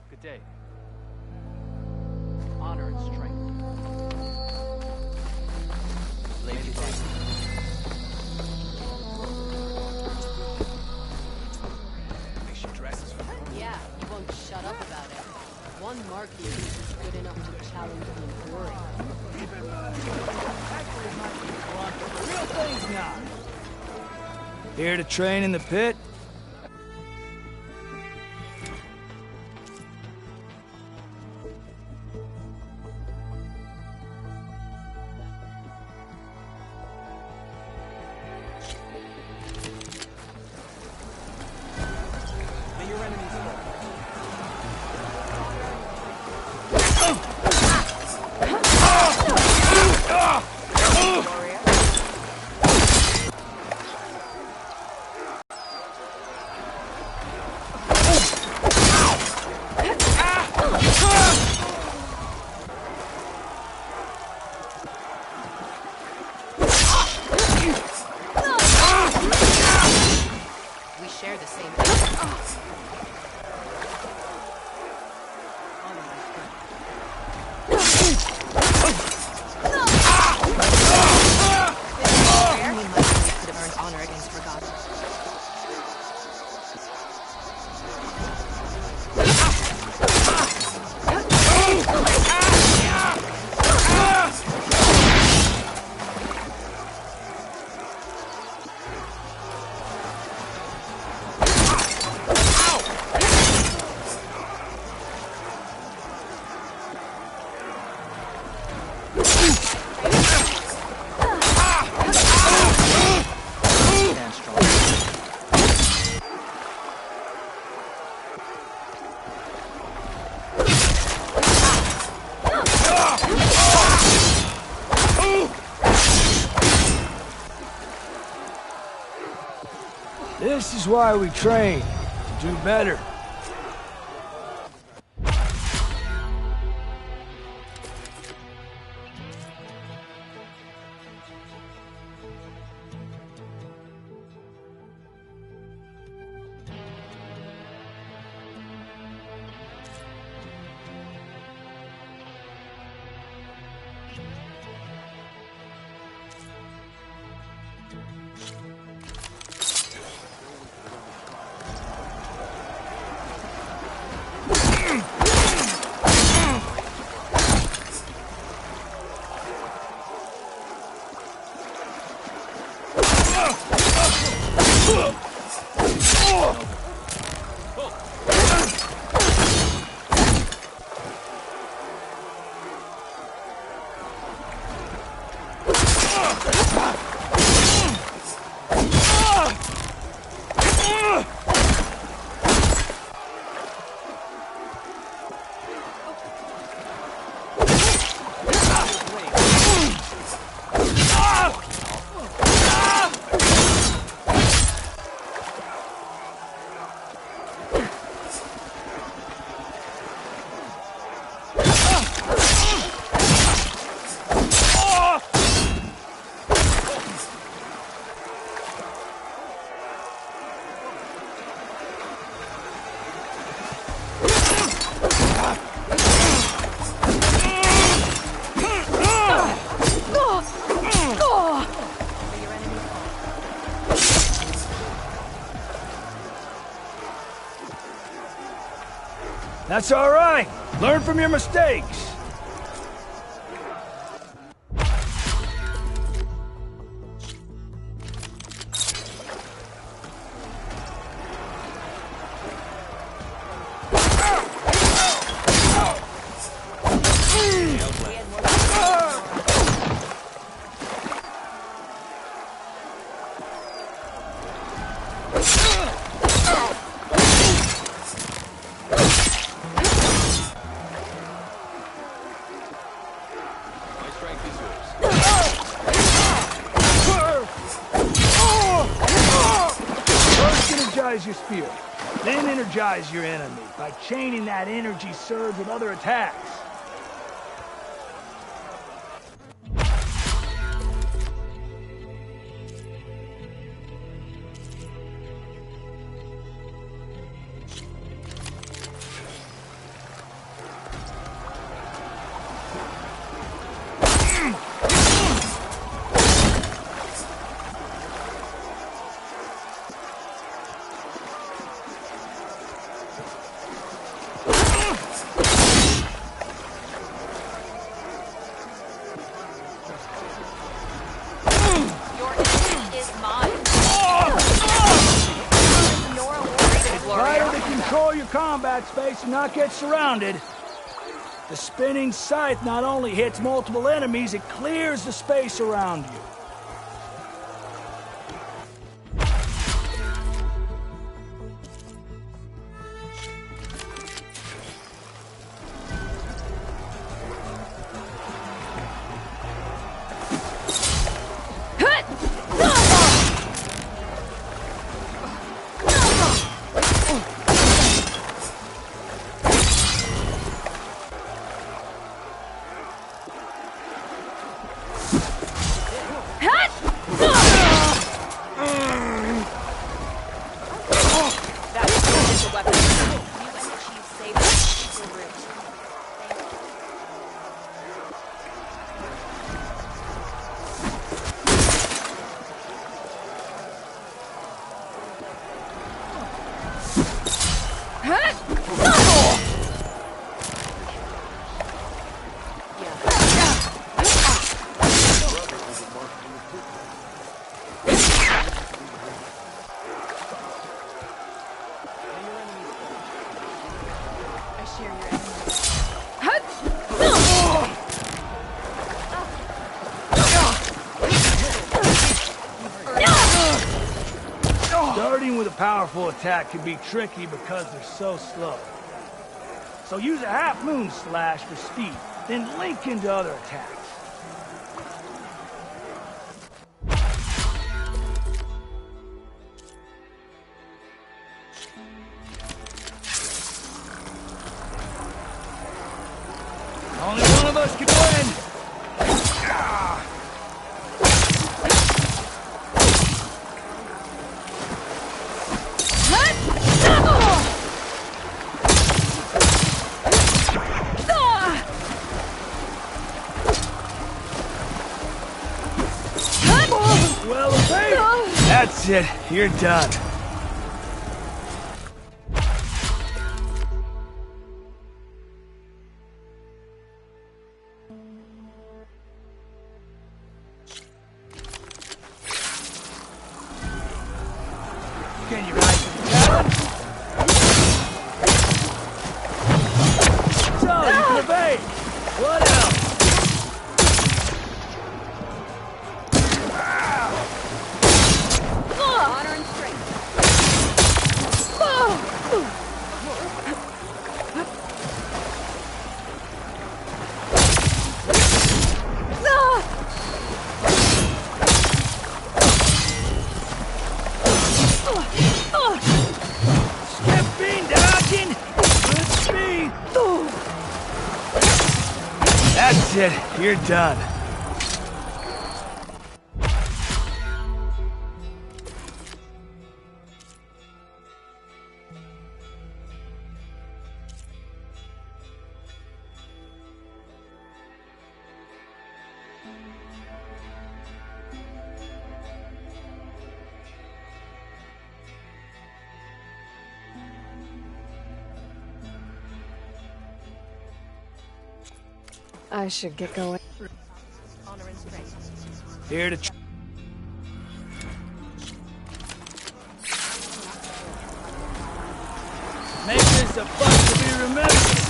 Good day. Honor and strength. Lady Bug. Think she dresses for her? Yeah, he won't shut up about it. One mark he thinks is good enough to challenge the Emporium. Real things now. Here to train in the pit? This is why we train, to do better. That's all right. Learn from your mistakes. Your spear, then energize your enemy by chaining that energy surge with other attacks. Combat space and not get surrounded. The spinning scythe not only hits multiple enemies, it clears the space around you. Starting with a powerful attack can be tricky because they're so slow. So use a half moon slash for speed, then link into other attacks. Only one of us can win! Well, okay. That's it. You're done. Can you rise to the challenge? So, you can evade. What else? Honor and strength. Skipping, dodging, good speed. That's it. You're done. I should get going. Honor and strength. Here to... Make this a fight to be remembered.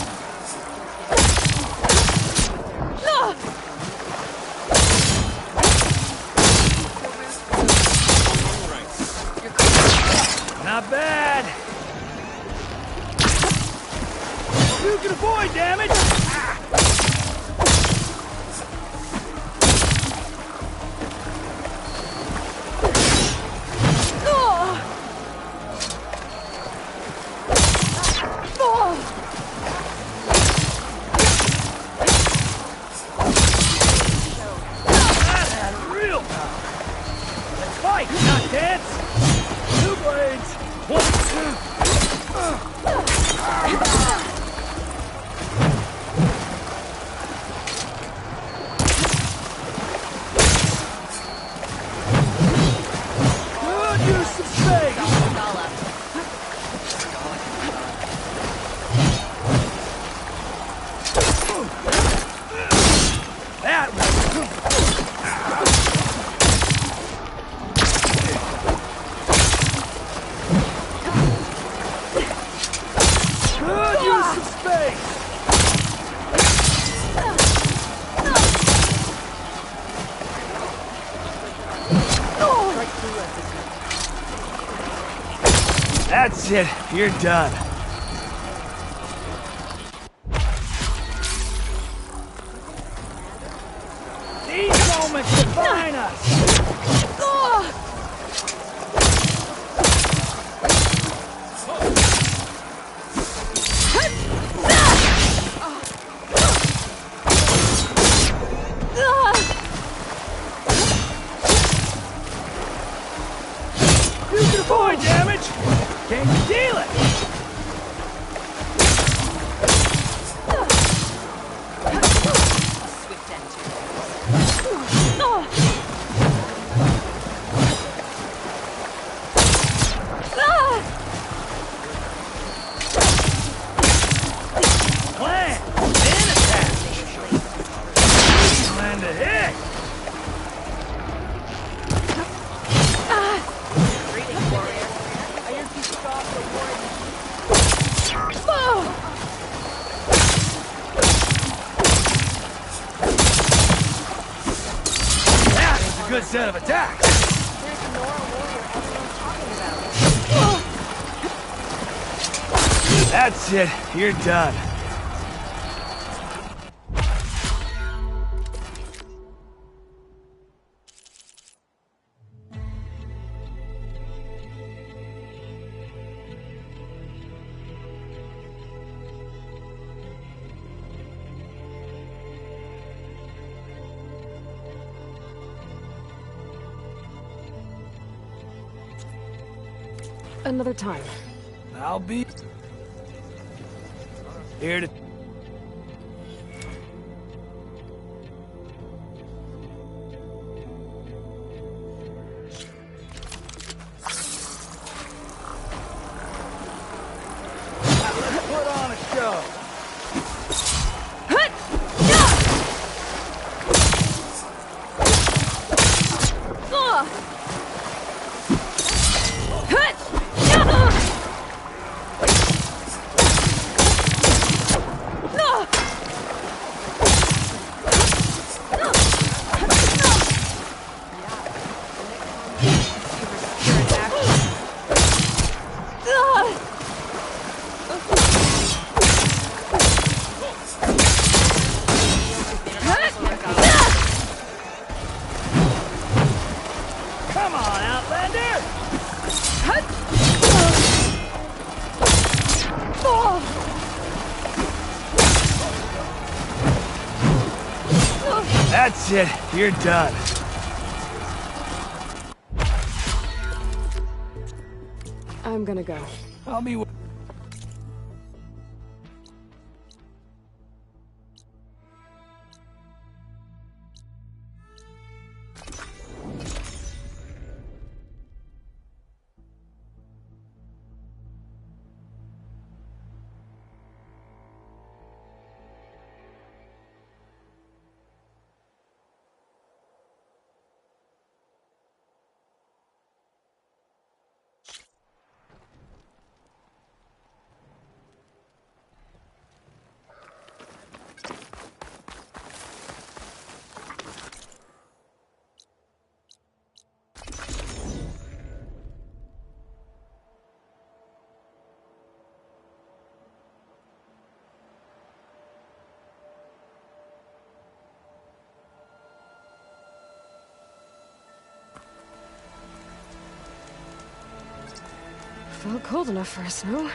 Not bad. You can avoid damage. That had real power. Let's fight, not dance. Two blades. One, two. Good use of space. That good use of space. That's it. You're done. These moments define us. You can avoid damage. Can you deal it? Swift entry. Plan, then attack. Plan to hit. Greetings, warrior. I hear you stopped the war. That is a good set of attacks. There's the Nora warrior everyone's talking about. That's it. You're done. Another time. I'll be here to... Let's put on a show. Come on, Outlander! That's it. You're done. I'm gonna go. I'll be... Felt cold enough for a snow.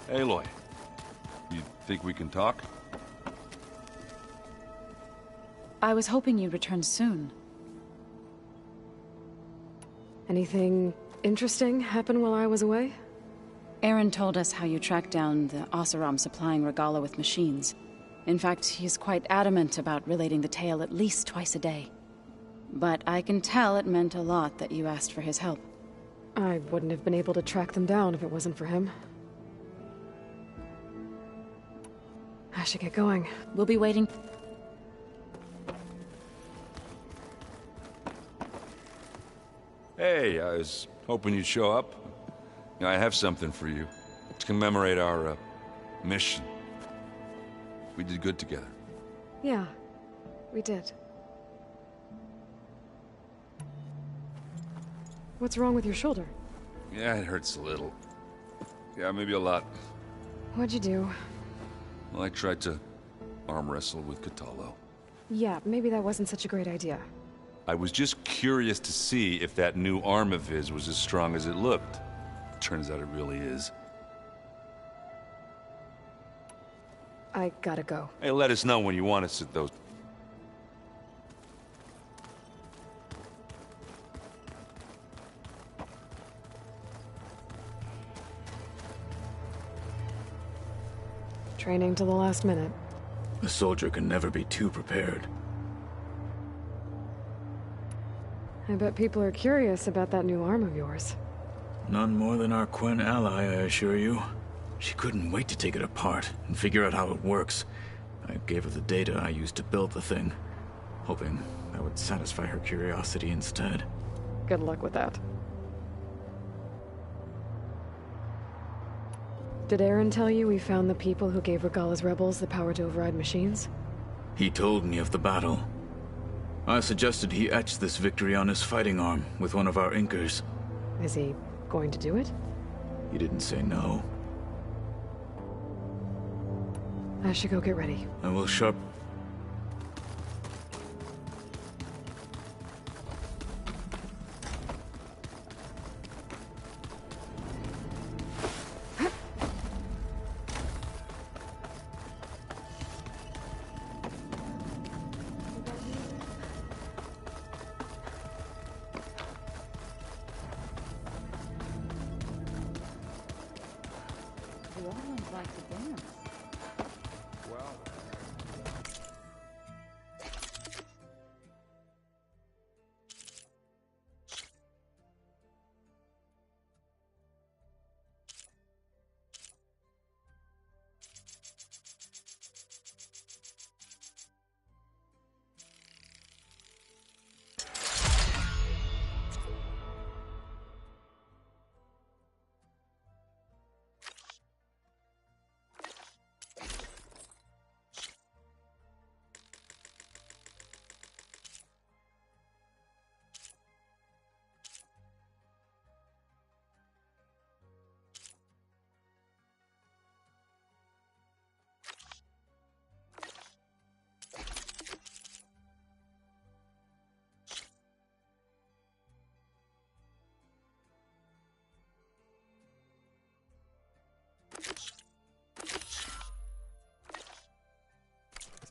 Aloy, you think we can talk? I was hoping you'd return soon. Anything interesting happen while I was away? Aaron told us how you tracked down the Oseram supplying Regala with machines. In fact, he's quite adamant about relating the tale at least twice a day. But I can tell it meant a lot that you asked for his help. I wouldn't have been able to track them down if it wasn't for him. I should get going. We'll be waiting. Hey, I was hoping you'd show up. I have something for you to commemorate our mission. We did good together. Yeah, we did. What's wrong with your shoulder? Yeah, it hurts a little. Yeah, maybe a lot. What'd you do? Well, I tried to arm wrestle with Catallo. Yeah, maybe that wasn't such a great idea. I was just curious to see if that new arm of his was as strong as it looked. Turns out it really is. I gotta go. Hey, let us know when you want us at those. Training till the last minute. A soldier can never be too prepared. I bet people are curious about that new arm of yours. None more than our Quen ally, I assure you. She couldn't wait to take it apart and figure out how it works. I gave her the data I used to build the thing, hoping that would satisfy her curiosity instead. Good luck with that. Did Aaron tell you we found the people who gave Regala's rebels the power to override machines? He told me of the battle. I suggested he etch this victory on his fighting arm with one of our Inkers. Is he going to do it? He didn't say no. I should go get ready. I will sharp... The other ones like to dance.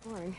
exploring.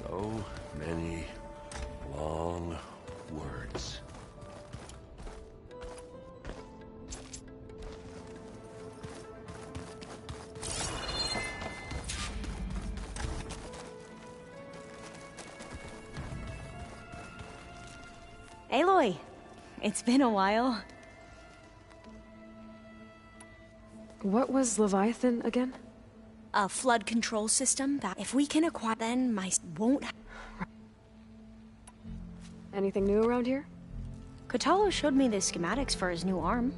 So many long words. Aloy, it's been a while. What was Leviathan again? A flood control system that if we can acquire, then my won't. Anything new around here? Kotallo showed me the schematics for his new arm.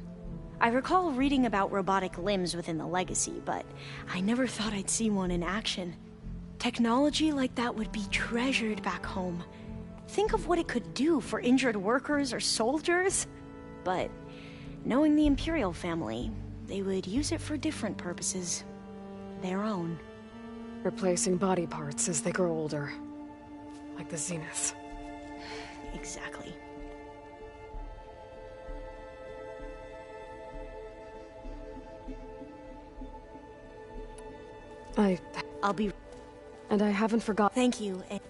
I recall reading about robotic limbs within the Legacy, but I never thought I'd see one in action. Technology like that would be treasured back home. Think of what it could do for injured workers or soldiers. But knowing the Imperial family, they would use it for different purposes. Their own. Replacing body parts as they grow older. Like the Zenith. Exactly. I'll be... And I haven't forgot... Thank you, and...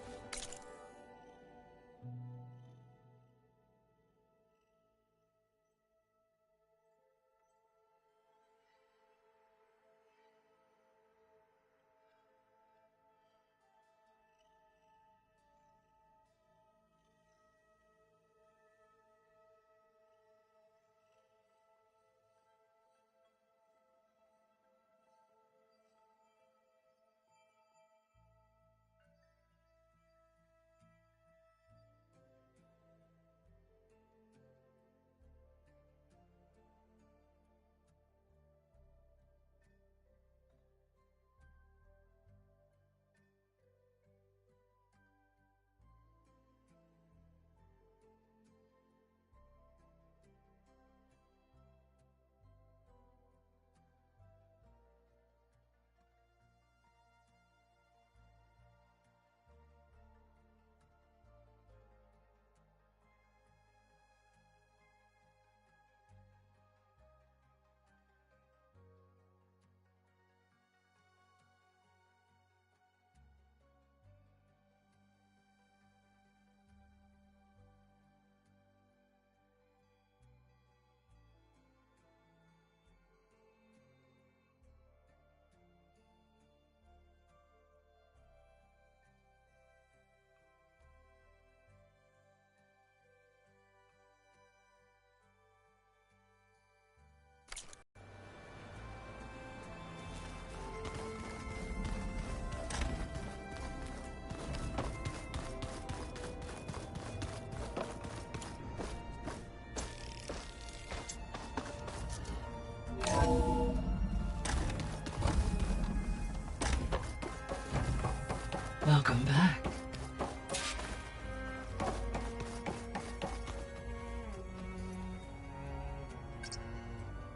Welcome back.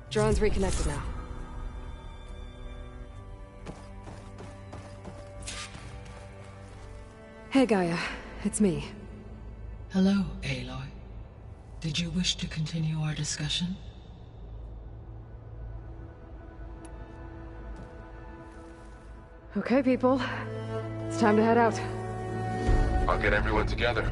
Drone's reconnected now. Hey, Gaia. It's me. Hello, Aloy. Did you wish to continue our discussion? Okay, people. It's time to head out. I'll get everyone together.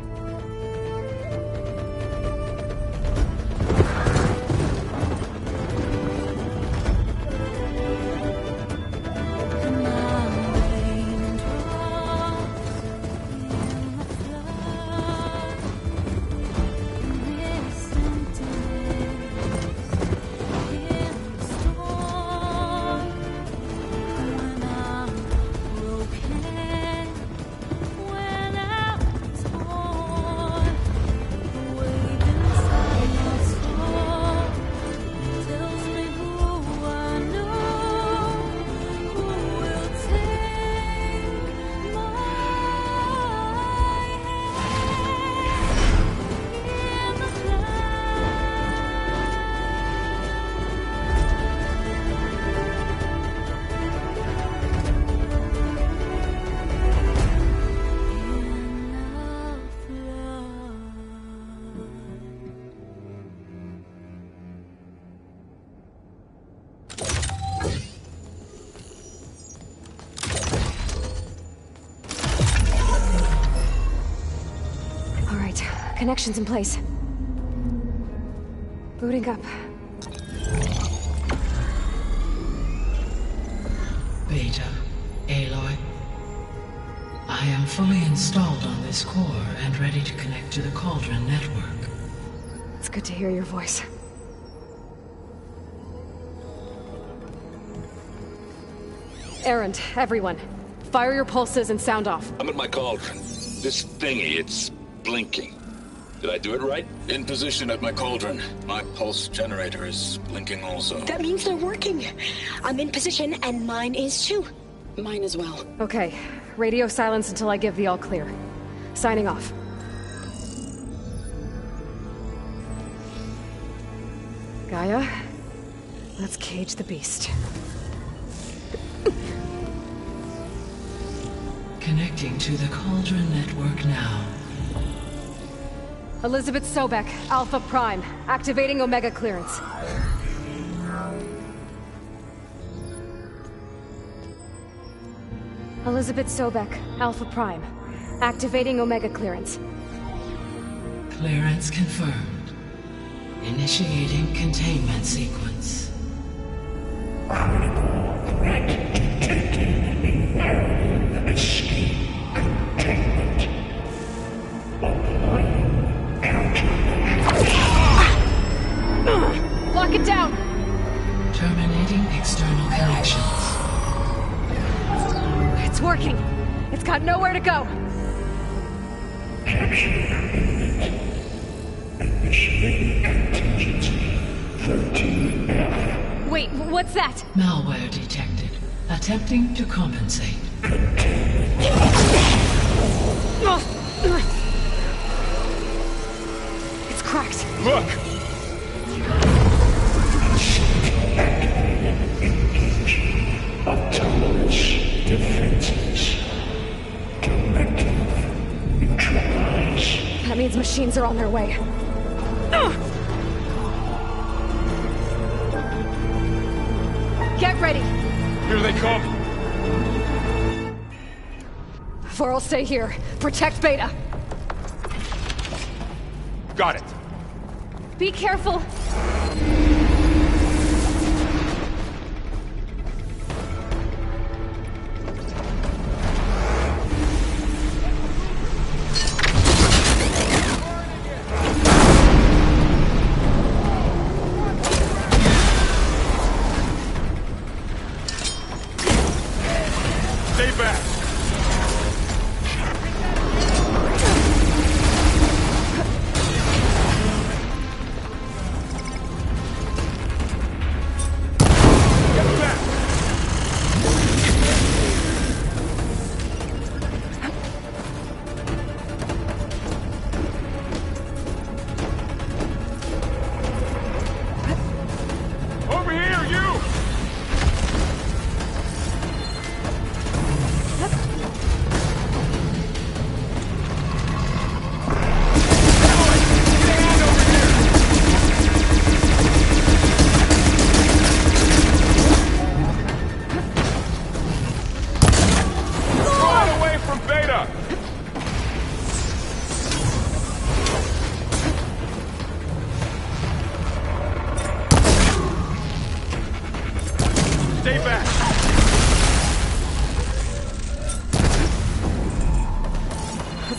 Connections in place. Booting up. Beta, Aloy. I am fully installed on this core and ready to connect to the Cauldron network. It's good to hear your voice. Errand, everyone. Fire your pulses and sound off. I'm at my cauldron. This thingy, it's blinking. Did I do it right? In position at my cauldron. My pulse generator is blinking also. That means they're working. I'm in position, and mine is too. Mine as well. Okay. Radio silence until I give the all clear. Signing off. Gaia, let's cage the beast. Connecting to the Cauldron network now. Elizabeth Sobek, Alpha Prime, activating Omega clearance. Elizabeth Sobek, Alpha Prime, activating Omega clearance. Clearance confirmed. Initiating containment sequence. Escape containment. Lock it down! Terminating external connections. It's working. It's got nowhere to go. Initiating contingency 13F. Wait, what's that? Malware detected. Attempting to compensate. It's cracked. Look! Autonomous defenses. Directive neutralize. That means machines are on their way. Get ready. Here they come. Vor'll stay here. Protect Beta. Got it. Be careful. Stay back. Over here, you!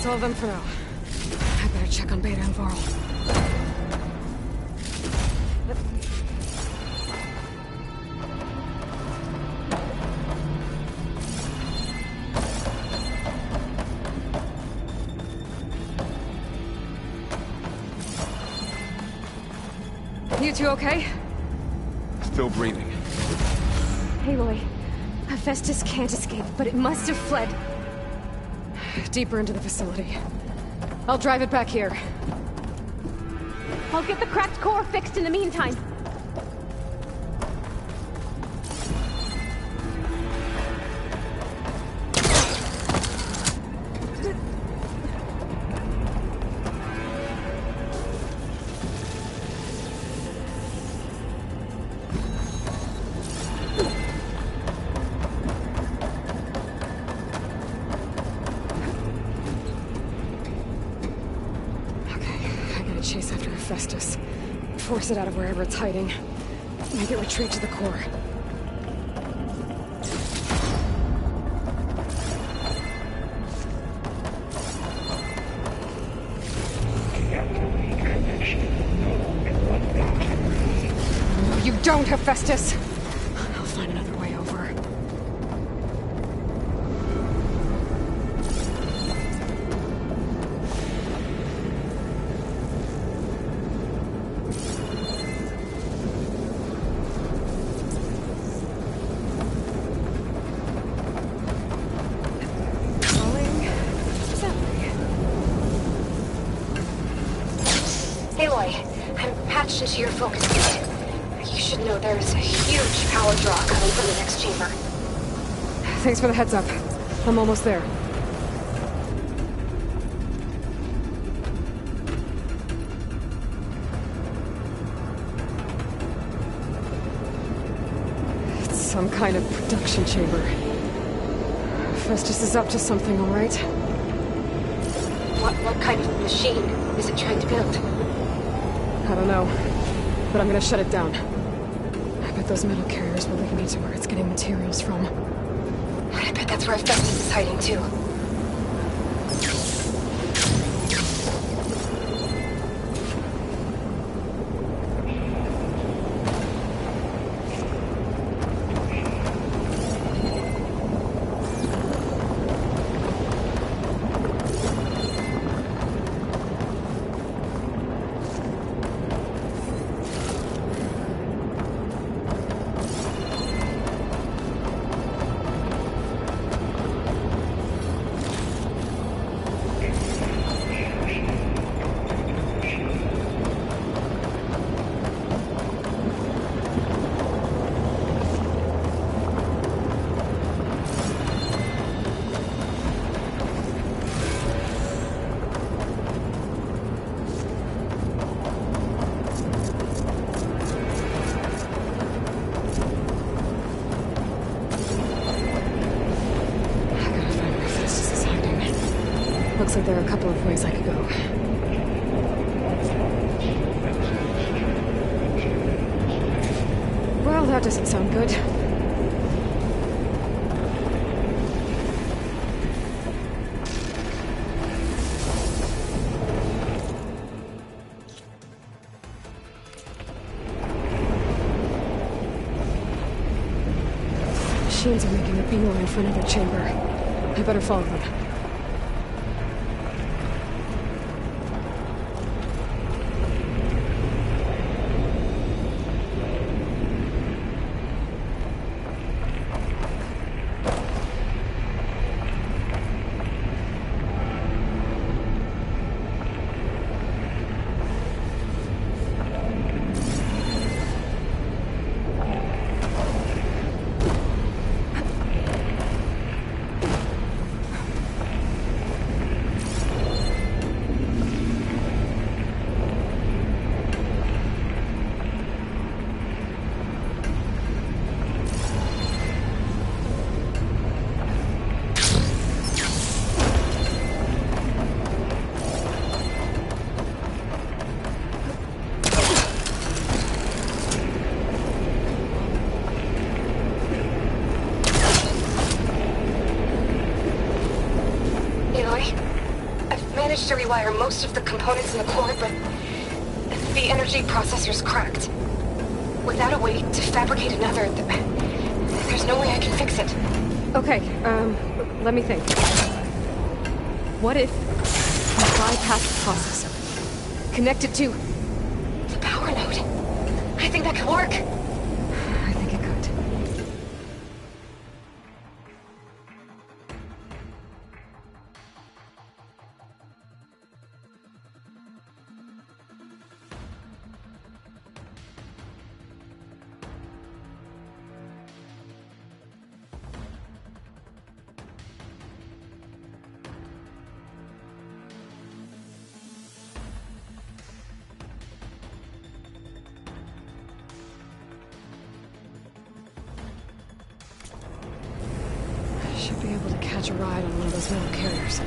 That's all of them for now. I better check on Beta and Varl. You two okay? Still breathing. Aloy, Hephaestus can't escape, but it must have fled. Deeper into the facility. I'll drive it back here. I'll get the cracked core fixed in the meantime. Chase after Hephaestus. Force it out of wherever it's hiding. Make it retreat to the core. No, you don't, Hephaestus! I'll find another way over. Aloy, I'm patched into your focus gate. You should know there's a huge power draw coming from the next chamber. Thanks for the heads up. I'm almost there. It's some kind of production chamber. Festus is up to something, all right? What kind of machine is it trying to build? I don't know, but I'm gonna shut it down. I bet those metal carriers will lead me to where it's getting materials from. I bet that's where Festus is hiding too. Looks like there are a couple of ways I could go. Well, that doesn't sound good. Machines are making a beeline for another chamber. I better follow them. managed to rewire most of the components in the core, but the energy processor's cracked. Without a way to fabricate another, there's no way I can fix it. Okay, let me think. What if you bypass the processor? Connect it to... the power node. I think that could work. I think it could. Should be able to catch a ride on one of those metal carriers.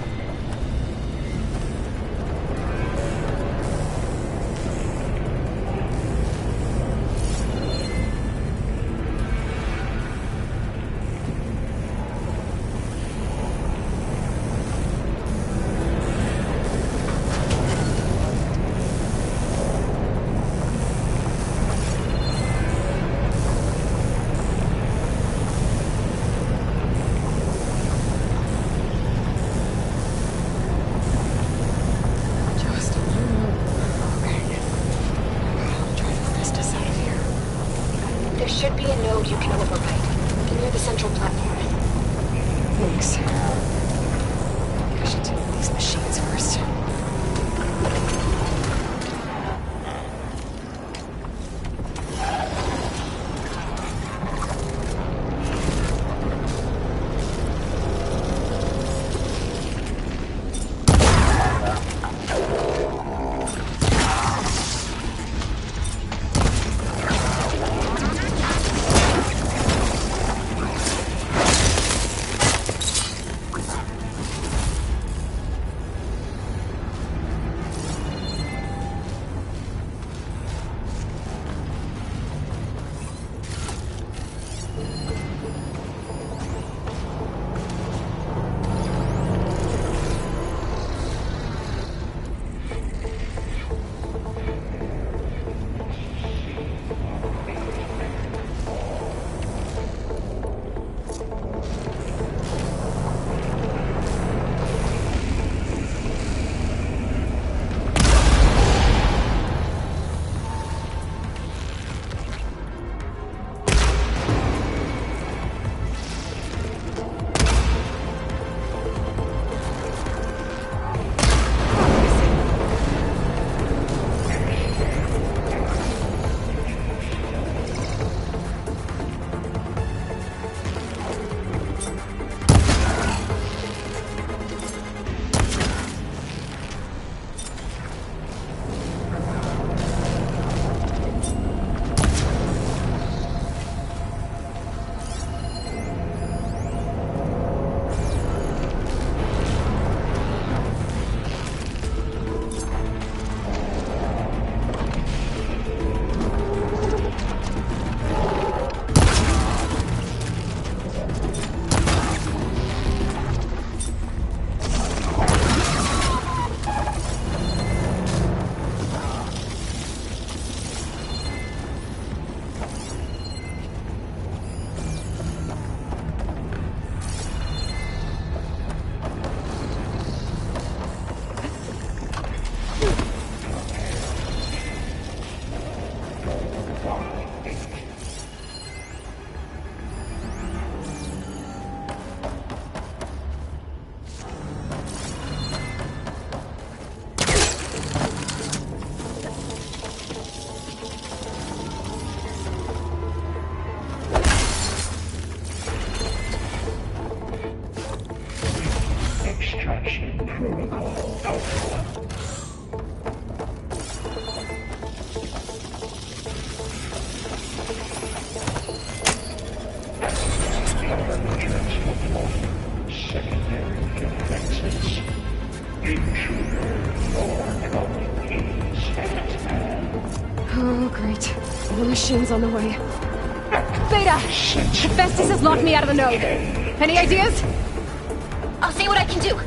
There should be a node you can override, near the central platform. Thanks. I should deal with these machines first. Oh, great. More machines on the way. Beta! Hephaestus has locked me out of the node. Any ideas? I'll see what I can do.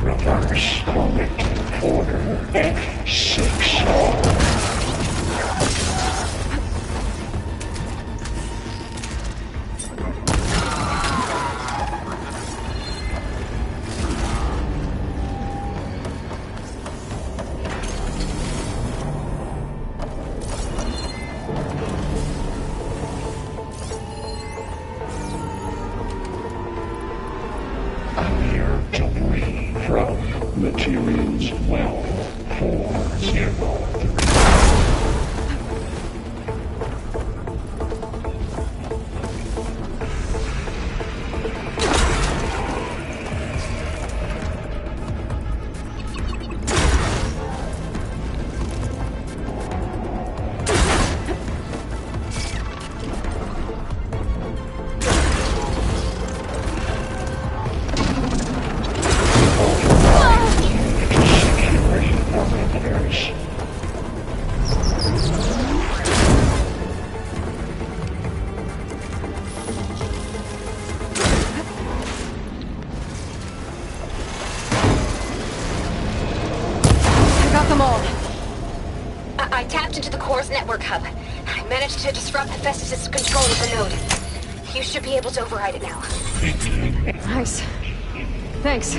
Reverse orbit order F6. Materials well 403. I tapped into the core's network hub. I managed to disrupt Hephaestus' control of the node. You should be able to override it now. Nice. Thanks.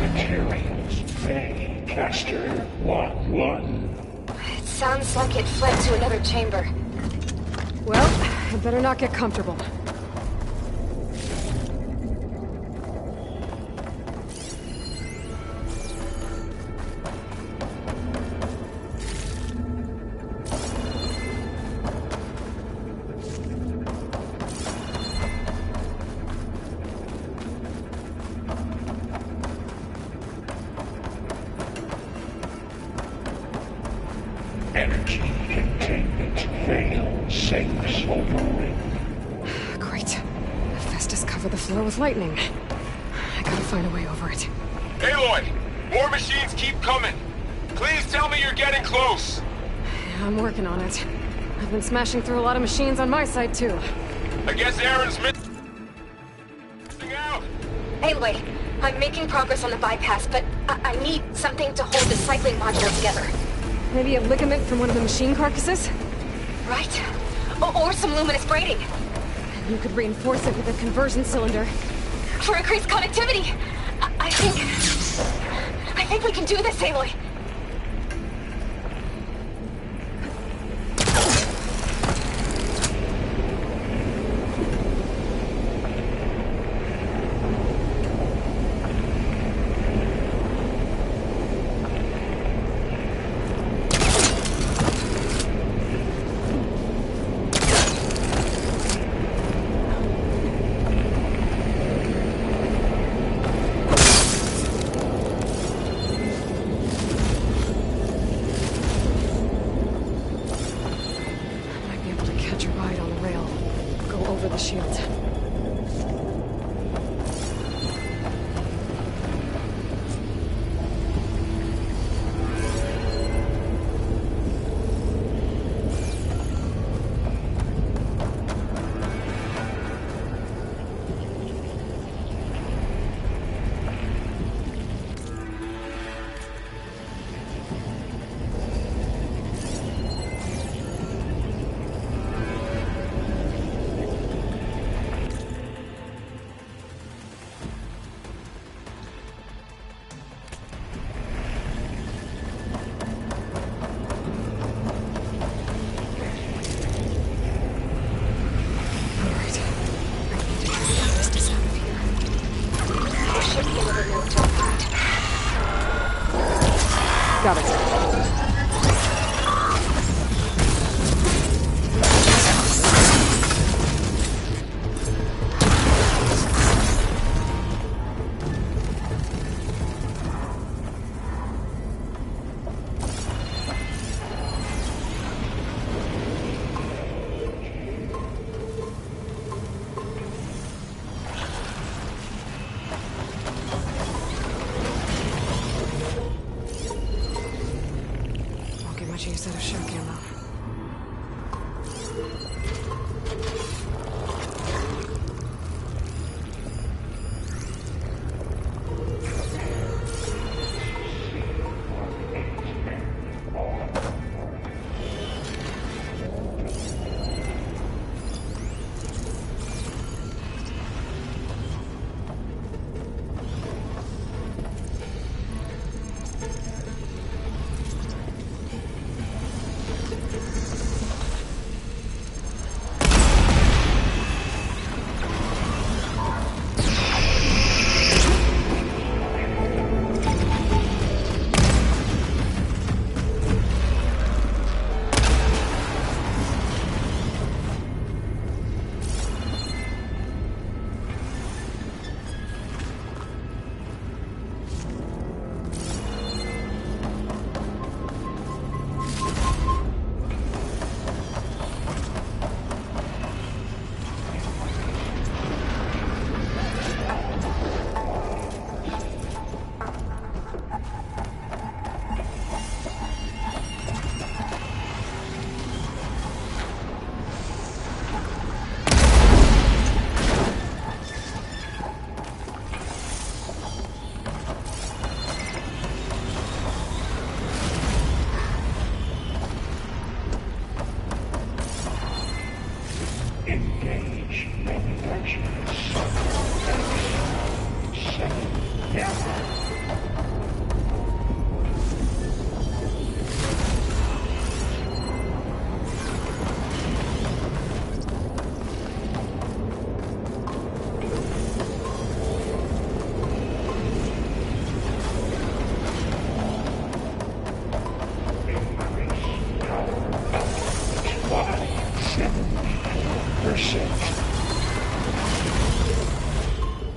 Materials Bay Caster 1-1. It sounds like it fled to another chamber. Well, I better not get comfortable. Energy containment veil saves overring. Great. Hephaestus covered the floor with lightning. I gotta find a way over it. Aloy! More machines keep coming! Please tell me you're getting close! Yeah, I'm working on it. I've been smashing through a lot of machines on my side, too. I guess Aaron's missing out! Aloy, I'm making progress on the bypass, but I need something to hold the cycling module together. Maybe a ligament from one of the machine carcasses? Right. Or some luminous braiding. You could reinforce it with a conversion cylinder. For increased connectivity! I think we can do this, Aloy. Shield.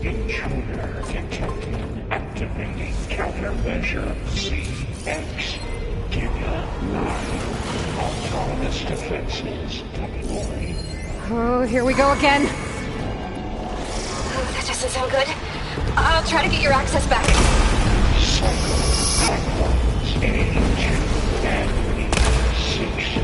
Intruder detected. Activating countermeasure CX. Giga 9. Autonomous defenses deployed. Oh, here we go again. That doesn't sound good. I'll try to get your access back. Cycle backwards. A2 and 6.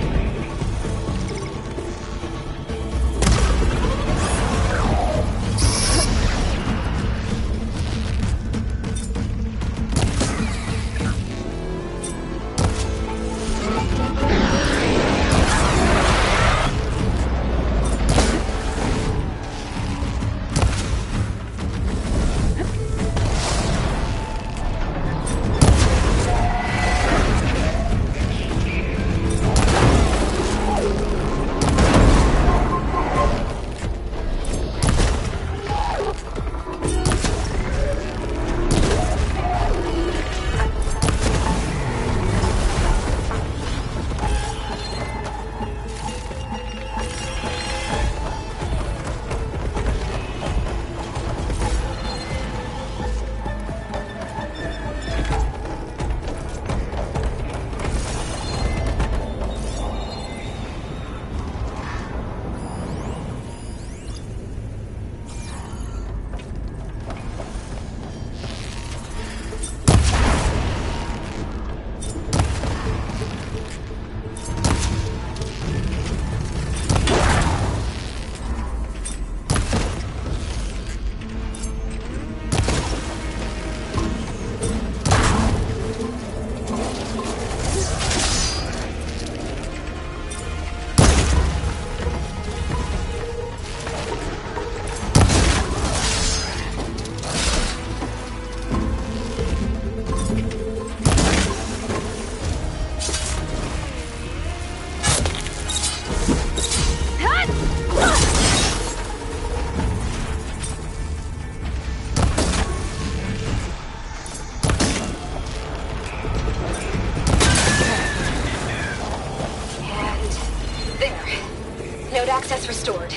Access restored.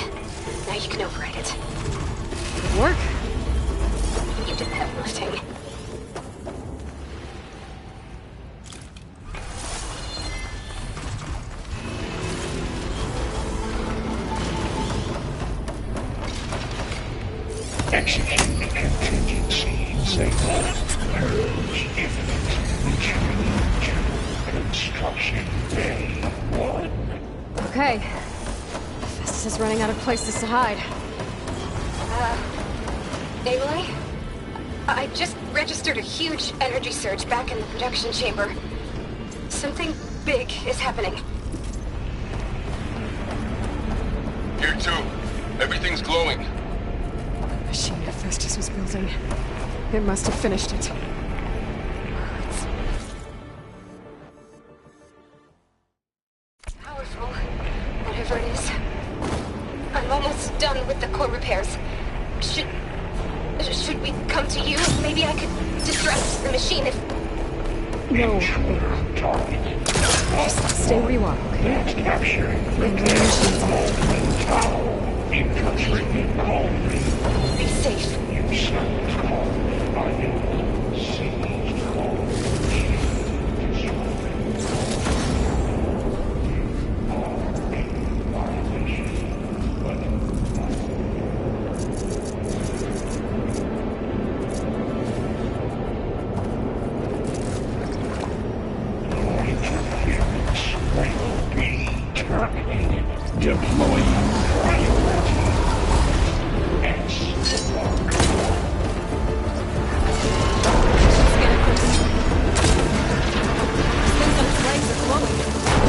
Now you can override it. Good work. You did the heavy lifting. Execute contingency signal. Purge imminent retreat to construction bay 1. Okay. Is running out of places to hide. Aloy? I just registered a huge energy surge back in the production chamber. Something big is happening. Here too. Everything's glowing. The machine Hephaestus was building. It must have finished it. Powerful. Whatever it is. I'm almost done with the core repairs. Should we come to you? Maybe I could distract the machine if... No. Just stay where you are, okay? Capturing the machine's tower. Infiltrating colony. Be safe. You sound called by you. Seized colony. Deploying priority.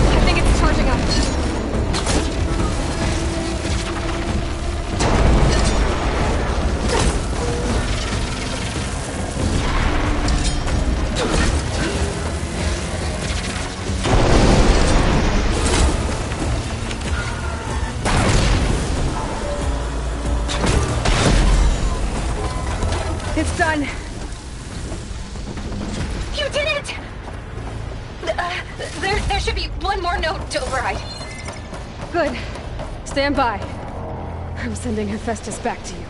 I think it's charging up. It's done. You did it! There should be one more note to override. Good. Stand by. I'm sending Hephaestus back to you.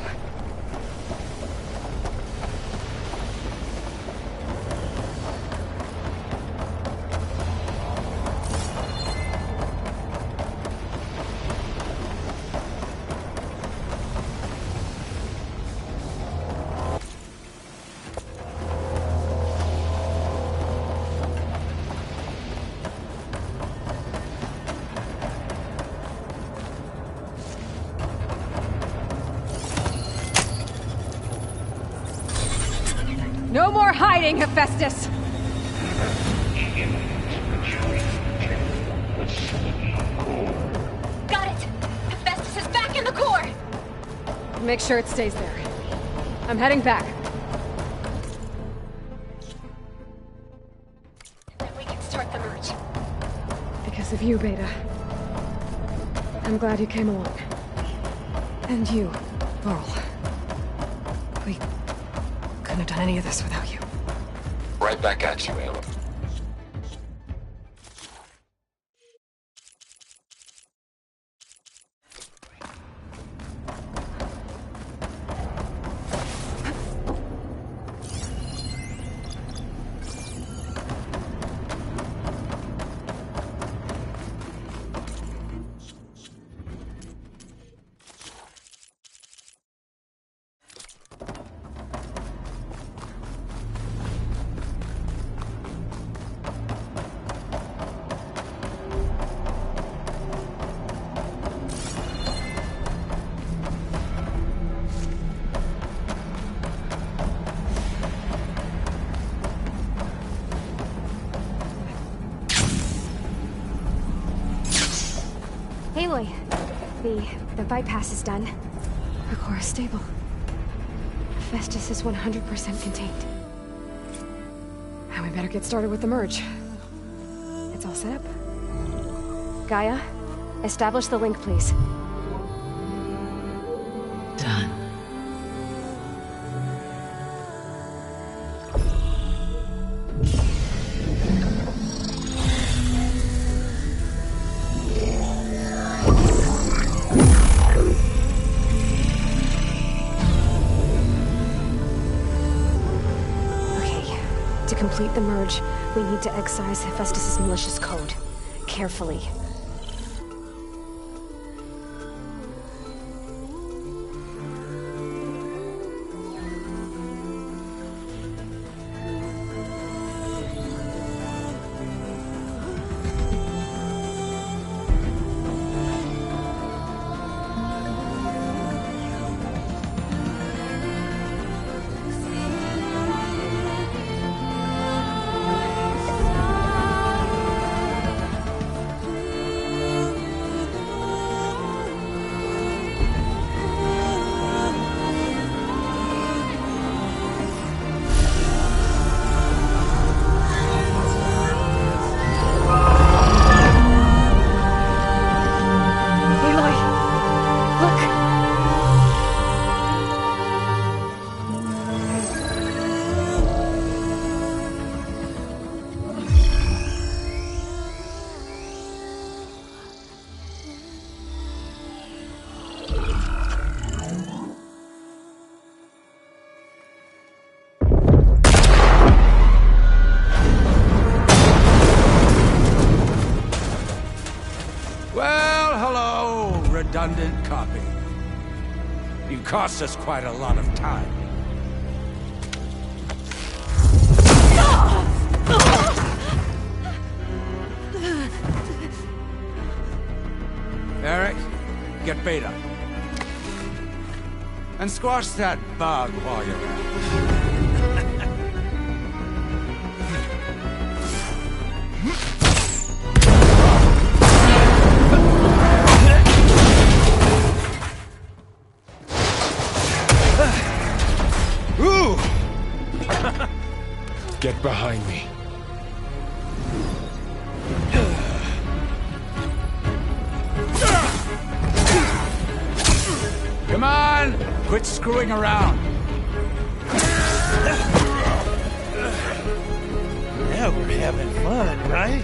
No more hiding, Hephaestus! Got it! Hephaestus is back in the core! Make sure it stays there. I'm heading back. Then we can start the merge. Because of you, Beta. I'm glad you came along. And you, Laurel. We couldn't have done any of this without you. Right back at you, Aloy. Aloy, the bypass is done. The core is stable. Hephaestus is 100% contained. Now we better get started with the merge. It's all set up. Gaia, establish the link, please. Done. To complete the merge, we need to excise Hephaestus' malicious code. Carefully. Redundant copy. You cost us quite a lot of time. Eric, get Beta. And squash that bug while you're at it. Get behind me. Come on! Quit screwing around. Yeah, we're having fun, right?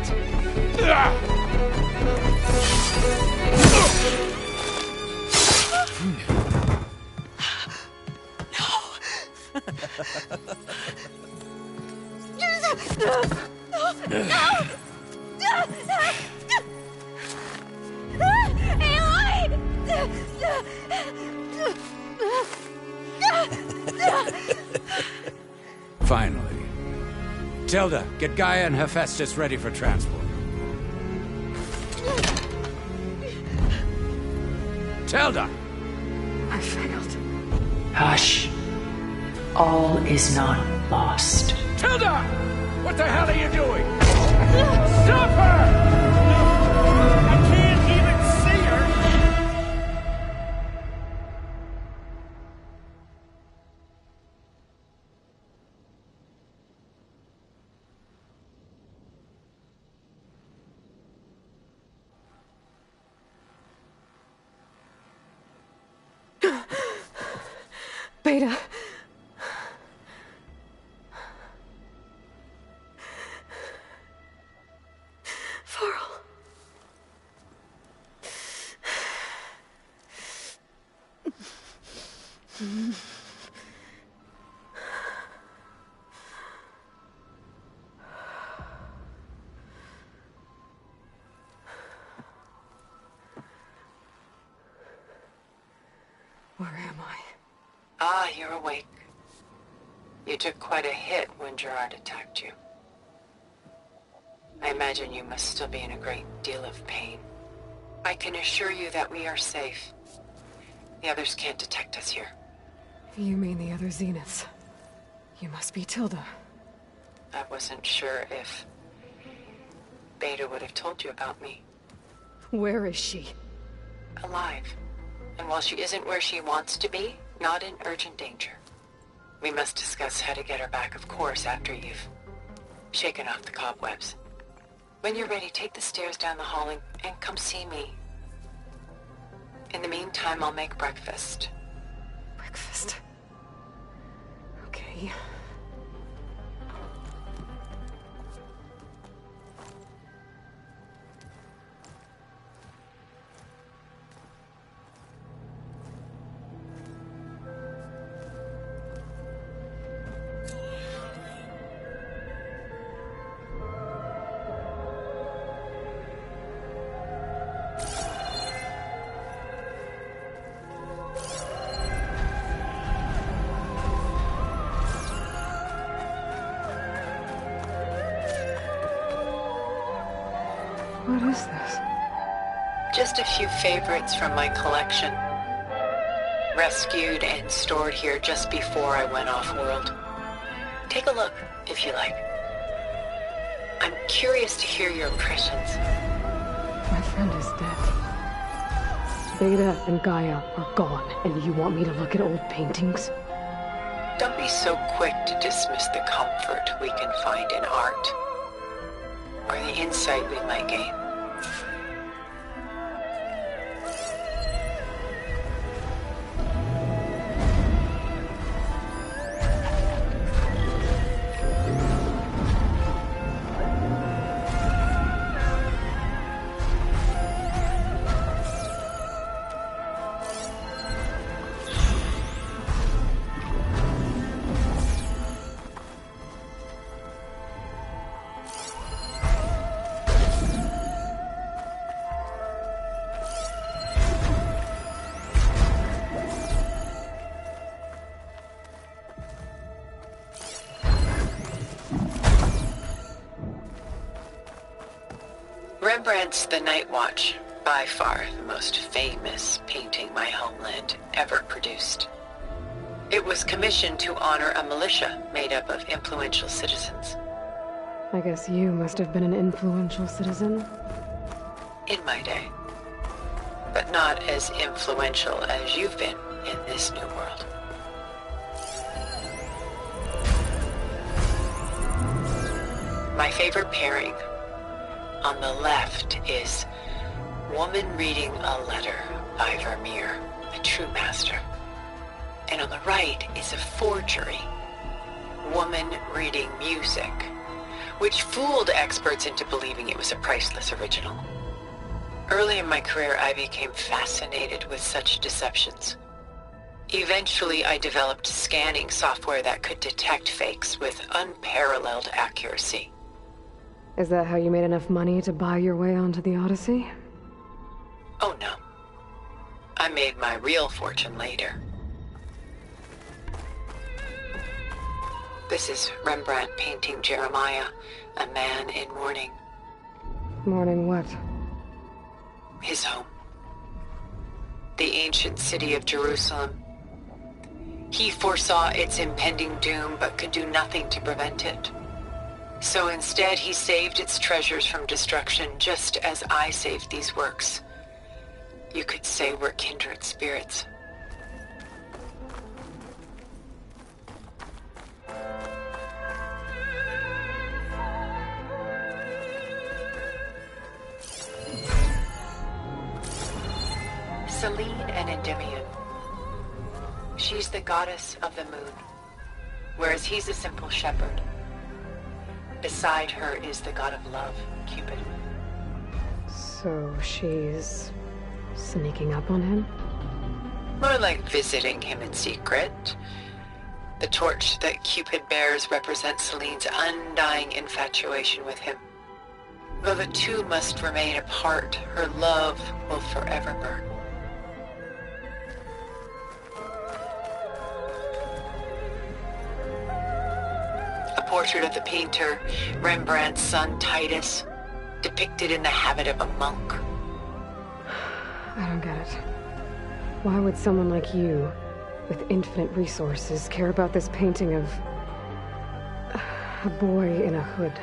Finally. Tilda, get Gaia and Hephaestus ready for transport. Tilda! I failed. Hush. All is not lost. Tilda! What the hell are you doing? Stop her! I can't even see her! Beta. Farrell. Where am I? Ah, you're awake. You took quite a hit when Gerard attacked you. I imagine you must still be in a great deal of pain. I can assure you that we are safe. The others can't detect us here. You mean the other Zeniths? You must be Tilda. I wasn't sure if Beta would have told you about me. Where is she? Alive. And while she isn't where she wants to be, not in urgent danger. We must discuss how to get her back, of course, after you've shaken off the cobwebs. When you're ready, take the stairs down the hall and come see me. In the meantime, I'll make breakfast. Breakfast? Okay. What is this? Just a few favorites from my collection. Rescued and stored here just before I went off-world. Take a look, if you like. I'm curious to hear your impressions. My friend is dead. Beta and Gaia are gone, and you want me to look at old paintings? Don't be so quick to dismiss the comfort we can find in art, or the insight we might gain. Rembrandt's The Night Watch, by far the most famous painting my homeland ever produced. It was commissioned to honor a militia made up of influential citizens. I guess you must have been an influential citizen. In my day. But not as influential as you've been in this new world. My favorite pairing. On the left is Woman Reading a Letter by Vermeer, a true master. And on the right is a forgery, Woman Reading Music, which fooled experts into believing it was a priceless original. Early in my career, I became fascinated with such deceptions. Eventually, I developed scanning software that could detect fakes with unparalleled accuracy. Is that how you made enough money to buy your way onto the Odyssey? Oh no. I made my real fortune later. This is Rembrandt painting Jeremiah, a man in mourning. Mourning what? His home. The ancient city of Jerusalem. He foresaw its impending doom, but could do nothing to prevent it. So instead, he saved its treasures from destruction, just as I saved these works. You could say we're kindred spirits. Selene and Endymion. She's the goddess of the moon, whereas he's a simple shepherd. Beside her is the god of love, Cupid. So she's sneaking up on him? More like visiting him in secret. The torch that Cupid bears represents Selene's undying infatuation with him. Though the two must remain apart, her love will forever burn. A portrait of the painter, Rembrandt's son Titus, depicted in the habit of a monk. I don't get it. Why would someone like you, with infinite resources, care about this painting of a boy in a hood?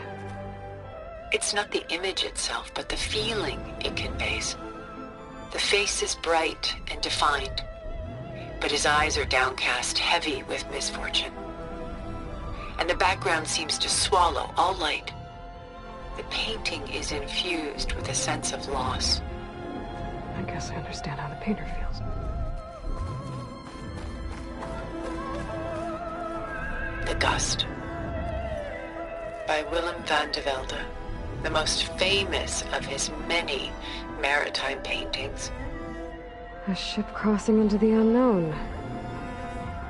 It's not the image itself, but the feeling it conveys. The face is bright and defined, but his eyes are downcast, heavy with misfortune. And the background seems to swallow all light. The painting is infused with a sense of loss. I guess I understand how the painter feels. The Gust, by Willem van de Velde, the most famous of his many maritime paintings. A ship crossing into the unknown.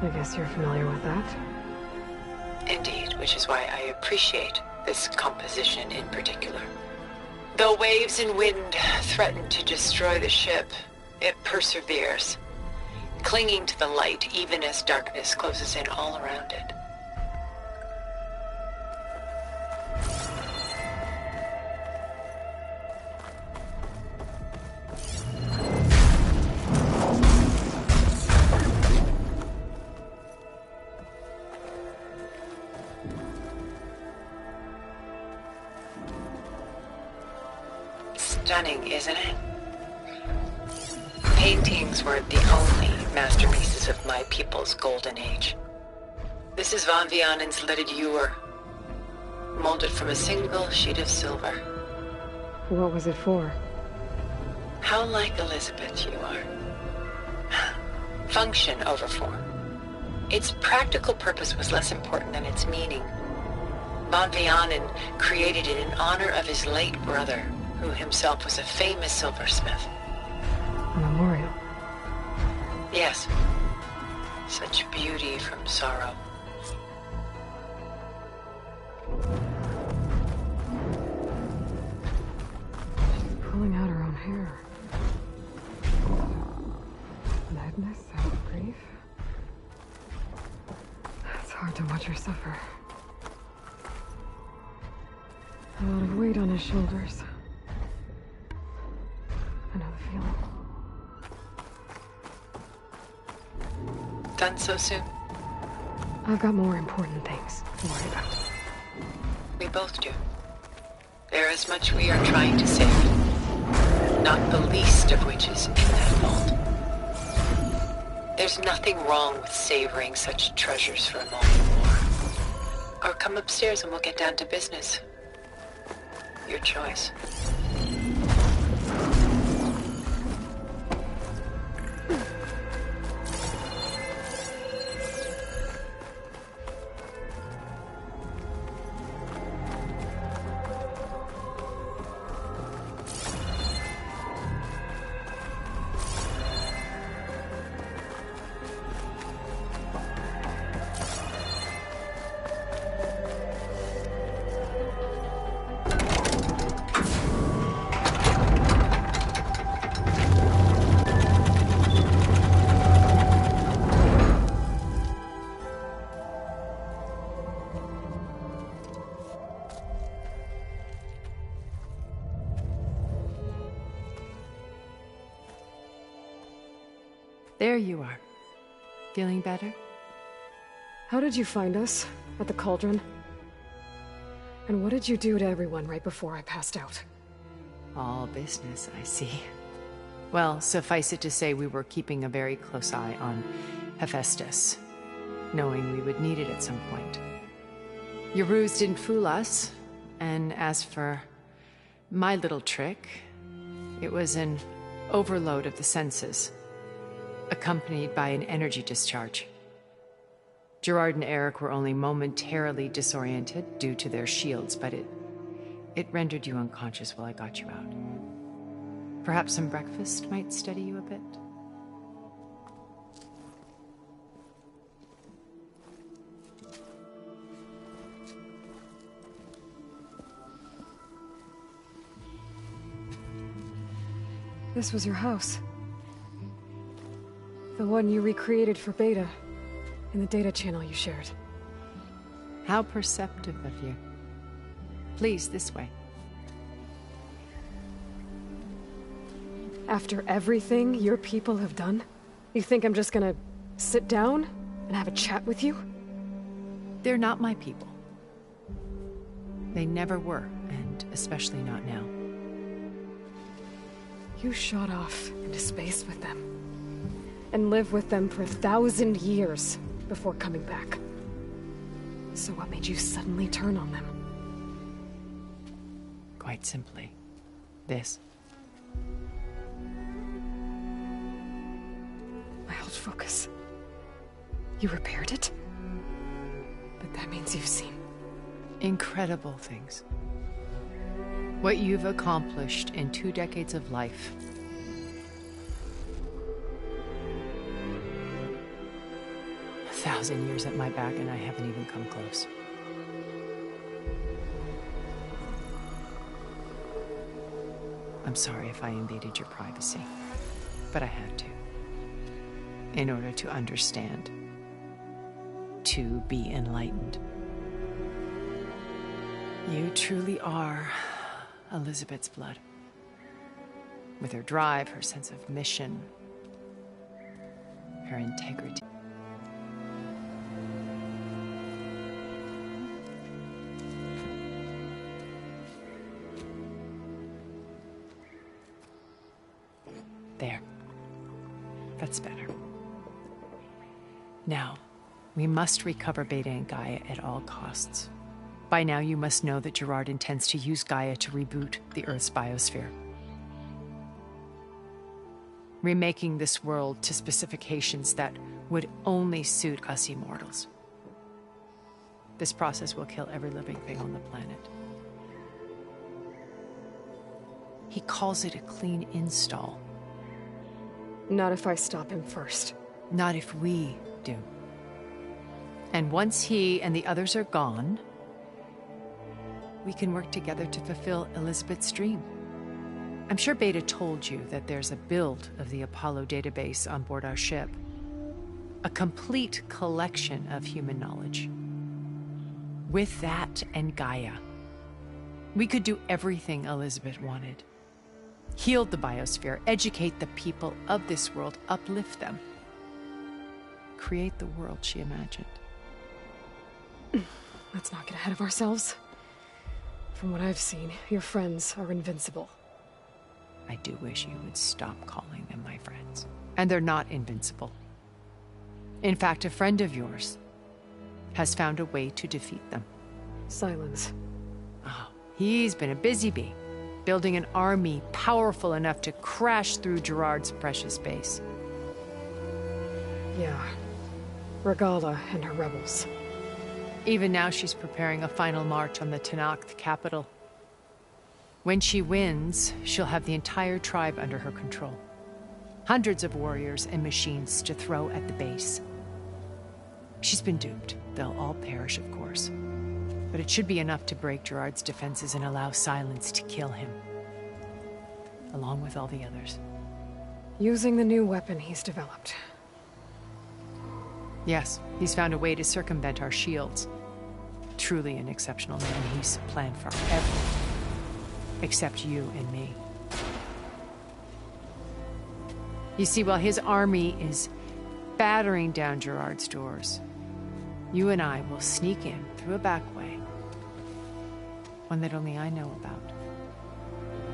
I guess you're familiar with that. Indeed, which is why I appreciate this composition in particular. Though waves and wind threaten to destroy the ship, it perseveres, clinging to the light even as darkness closes in all around it. Stunning, isn't it? Paintings weren't the only masterpieces of my people's golden age. This is Van Vianen's leaded ewer, molded from a single sheet of silver. What was it for? How like Elizabeth you are. Function over form. Its practical purpose was less important than its meaning. Van Vianen created it in honor of his late brother, who himself was a famous silversmith. A memorial? Yes. Such beauty from sorrow. She's pulling out her own hair. Madness out of grief. It's hard to watch her suffer. A lot of weight on his shoulders. I know the feeling. Done so soon? I've got more important things to worry about. We both do. There is much we are trying to save, not the least of which is in that vault. There's nothing wrong with savoring such treasures for a moment more. Or come upstairs and we'll get down to business. Your choice. There you are. Feeling better? How did you find us? At the cauldron? And what did you do to everyone right before I passed out? All business, I see. Well, suffice it to say we were keeping a very close eye on Hephaestus, knowing we would need it at some point. Your ruse didn't fool us, and as for my little trick, it was an overload of the senses, accompanied by an energy discharge. Gerard and Eric were only momentarily disoriented due to their shields, but it rendered you unconscious while I got you out. Perhaps some breakfast might steady you a bit? This was your house. The one you recreated for Beta, in the data channel you shared. How perceptive of you. Please, this way. After everything your people have done, you think I'm just gonna sit down and have a chat with you? They're not my people. They never were, and especially not now. You shot off into space with them, and lived with them for 1,000 years before coming back. So what made you suddenly turn on them? Quite simply, this. My old focus. You repaired it? But that means you've seen incredible things. What you've accomplished in 2 decades of life. A 1,000 years at my back and I haven't even come close. I'm sorry if I invaded your privacy, but I had to. In order to understand. To be enlightened. You truly are Elizabeth's blood. With her drive, her sense of mission, her integrity. There. That's better. Now, we must recover Beta and Gaia at all costs. By now, you must know that Gerard intends to use Gaia to reboot the Earth's biosphere. Remaking this world to specifications that would only suit us immortals. This process will kill every living thing on the planet. He calls it a clean install. Not if I stop him first. Not if we do. And once he and the others are gone, we can work together to fulfill Elizabeth's dream. I'm sure Beta told you that there's a build of the Apollo database on board our ship. A complete collection of human knowledge. With that and Gaia, we could do everything Elizabeth wanted. Heal the biosphere, educate the people of this world, uplift them. Create the world she imagined. Let's not get ahead of ourselves. From what I've seen, your friends are invincible. I do wish you would stop calling them my friends. And they're not invincible. In fact, a friend of yours has found a way to defeat them. Silence. Oh, he's been a busy bee, building an army powerful enough to crash through Gerard's precious base. Yeah. Regala and her rebels. Even now, she's preparing a final march on the Tenakth capital. When she wins, she'll have the entire tribe under her control. Hundreds of warriors and machines to throw at the base. She's been duped. They'll all perish, of course. But it should be enough to break Gerard's defenses and allow Silence to kill him. Along with all the others. Using the new weapon he's developed. Yes, he's found a way to circumvent our shields. Truly an exceptional man. He's planned for everything. Except you and me. You see, while his army is battering down Gerard's doors, you and I will sneak in through a back way, one that only I know about,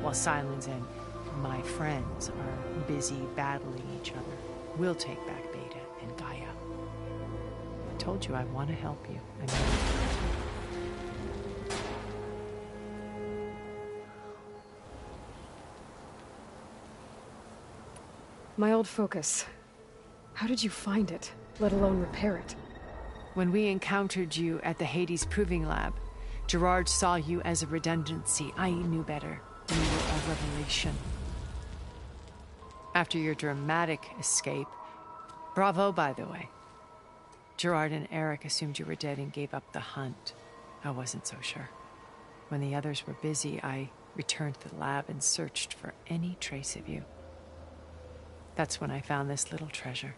while Silence and my friends are busy battling each other. We'll take back Beta and Gaia. I told you I want to help you. I mean, my old focus. How did you find it, let alone repair it? when we encountered you at the Hades Proving Lab, Gerard saw you as a redundancy. I knew better. You were a revelation. After your dramatic escape, bravo, by the way. Gerard and Eric assumed you were dead and gave up the hunt. I wasn't so sure. When the others were busy, I returned to the lab and searched for any trace of you. That's when I found this little treasure.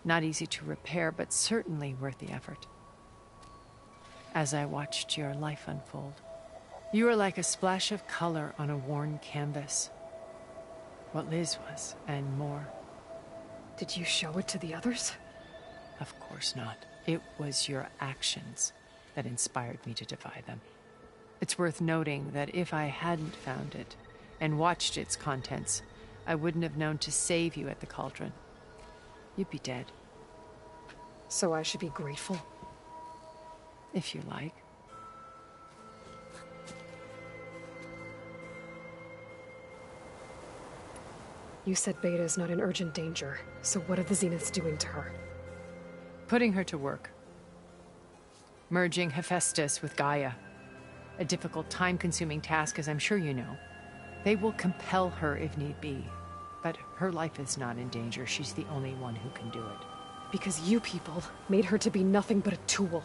Not easy to repair, but certainly worth the effort. As I watched your life unfold, you were like a splash of color on a worn canvas. What Liz was, and more. Did you show it to the others? Of course not. It was your actions that inspired me to defy them. It's worth noting that if I hadn't found it and watched its contents, I wouldn't have known to save you at the cauldron. You'd be dead. So I should be grateful? If you like. You said Beta is not in urgent danger, so what are the Zeniths doing to her? Putting her to work. Merging Hephaestus with Gaia. A difficult, time-consuming task, as I'm sure you know. They will compel her if need be. But her life is not in danger. She's the only one who can do it. Because you people made her to be nothing but a tool.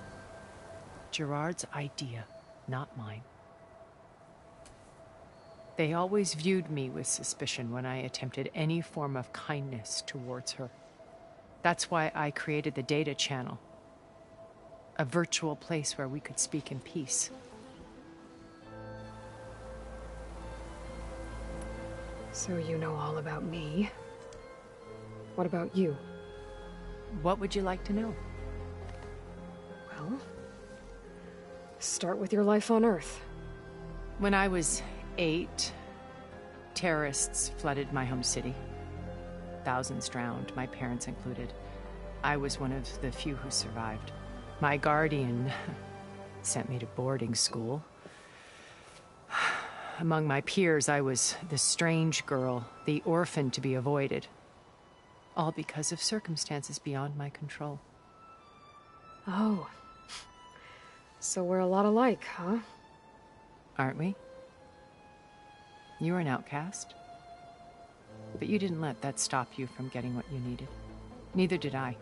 Gerard's idea, not mine. They always viewed me with suspicion when I attempted any form of kindness towards her. That's why I created the data channel. A virtual place where we could speak in peace. So you know all about me. What about you? What would you like to know? Well, start with your life on Earth. When I was 8, terrorists flooded my home city. Thousands drowned, my parents included. I was one of the few who survived. My guardian sent me to boarding school. Among my peers, I was the strange girl, the orphan to be avoided. All because of circumstances beyond my control. Oh. So we're a lot alike, huh? Aren't we? You were an outcast. But you didn't let that stop you from getting what you needed. Neither did I.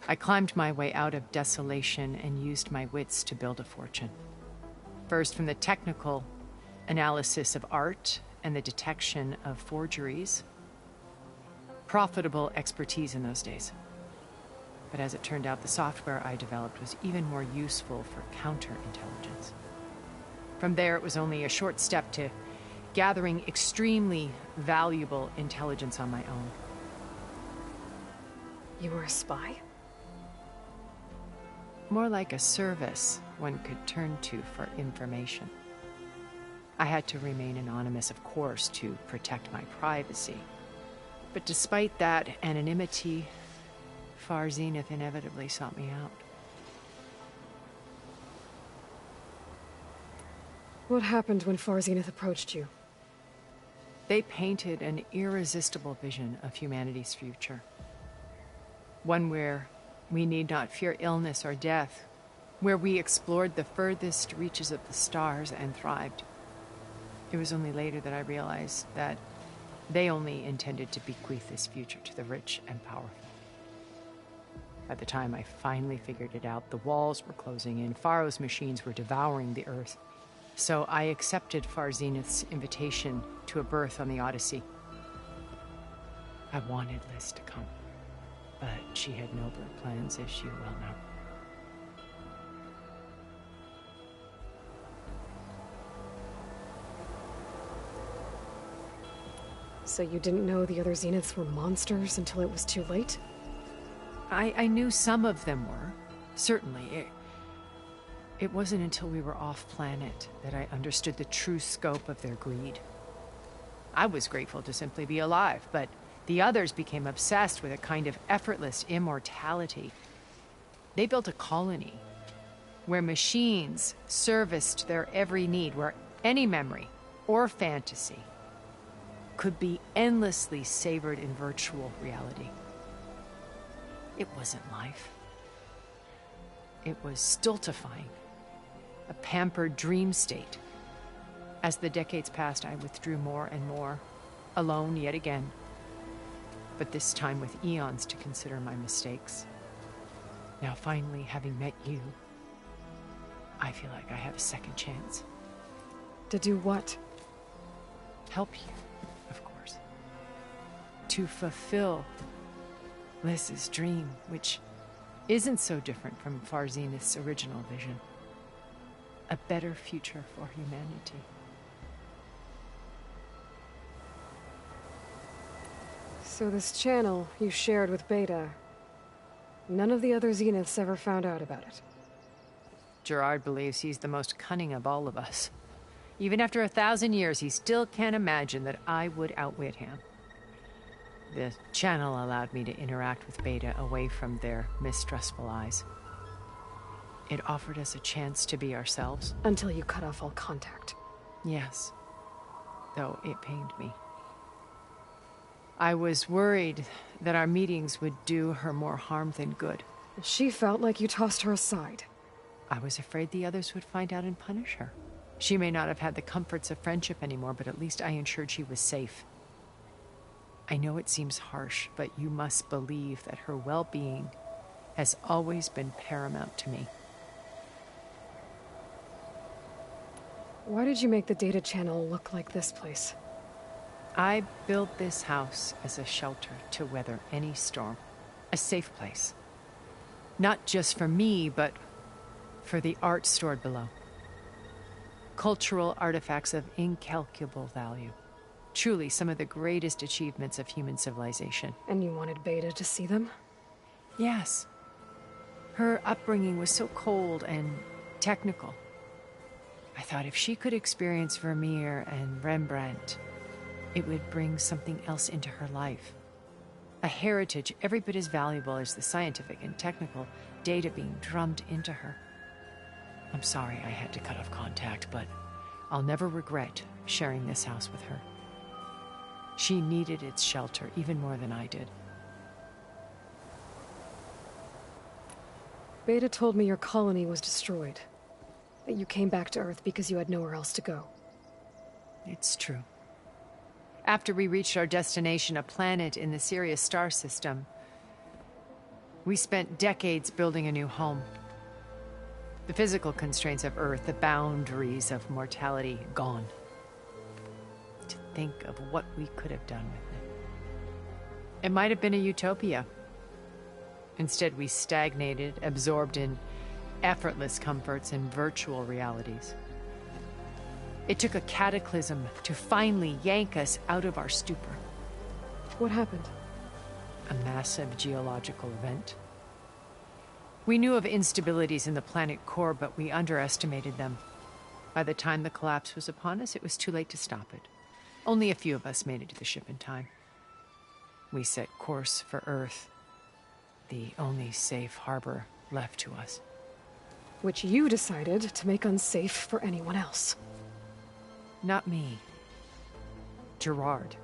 I climbed my way out of desolation and used my wits to build a fortune. First, from the technical analysis of art and the detection of forgeries. Profitable expertise in those days. But as it turned out, the software I developed was even more useful for counterintelligence. From there, it was only a short step to gathering extremely valuable intelligence on my own. You were a spy? More like a service one could turn to for information. I had to remain anonymous, of course, to protect my privacy. But despite that anonymity, Far Zenith inevitably sought me out. What happened when Far Zenith approached you? They painted an irresistible vision of humanity's future. One where we need not fear illness or death, where we explored the furthest reaches of the stars and thrived. It was only later that I realized that they only intended to bequeath this future to the rich and powerful. By the time I finally figured it out, the walls were closing in, Pharaoh's machines were devouring the earth. So I accepted Far Zenith's invitation to a birth on the Odyssey. I wanted Liz to come, but she had nobler plans, as you well know. So you didn't know the other Zeniths were monsters until it was too late? I knew some of them were. Certainly. It wasn't until we were off-planet that I understood the true scope of their greed. I was grateful to simply be alive, but the others became obsessed with a kind of effortless immortality. They built a colony where machines serviced their every need, where any memory or fantasy could be endlessly savored in virtual reality. It wasn't life. It was stultifying, a pampered dream state. As the decades passed, I withdrew more and more, alone yet again, but this time with eons to consider my mistakes. Now finally, having met you, I feel like I have a second chance. To do what? Help you, of course. To fulfill Liz's dream, which isn't so different from Farzenith's original vision. A better future for humanity. So this channel you shared with Beta, none of the other Zeniths ever found out about it? Gerard believes he's the most cunning of all of us. Even after 1,000 years, he still can't imagine that I would outwit him. The channel allowed me to interact with Beta away from their mistrustful eyes. It offered us a chance to be ourselves. Until you cut off all contact. Yes. Though it pained me. I was worried that our meetings would do her more harm than good. She felt like you tossed her aside. I was afraid the others would find out and punish her. She may not have had the comforts of friendship anymore, but at least I ensured she was safe. I know it seems harsh, but you must believe that her well-being has always been paramount to me. Why did you make the data channel look like this place? I built this house as a shelter to weather any storm. A safe place. Not just for me, but for the art stored below. Cultural artifacts of incalculable value. Truly some of the greatest achievements of human civilization. And you wanted Beta to see them? Yes. Her upbringing was so cold and technical. I thought if she could experience Vermeer and Rembrandt, it would bring something else into her life. A heritage every bit as valuable as the scientific and technical data being drummed into her. I'm sorry I had to cut off contact, but I'll never regret sharing this house with her. She needed its shelter even more than I did. Beta told me your colony was destroyed. That you came back to Earth because you had nowhere else to go. It's true. After we reached our destination, a planet in the Sirius star system, we spent decades building a new home. The physical constraints of Earth, the boundaries of mortality, gone. To think of what we could have done with it. It might have been a utopia. Instead, we stagnated, absorbed in effortless comforts and virtual realities. It took a cataclysm to finally yank us out of our stupor. What happened? A massive geological event. We knew of instabilities in the planet core, but we underestimated them. By the time the collapse was upon us, it was too late to stop it. Only a few of us made it to the ship in time. We set course for Earth, the only safe harbor left to us. Which you decided to make unsafe for anyone else. Not me. Gerard.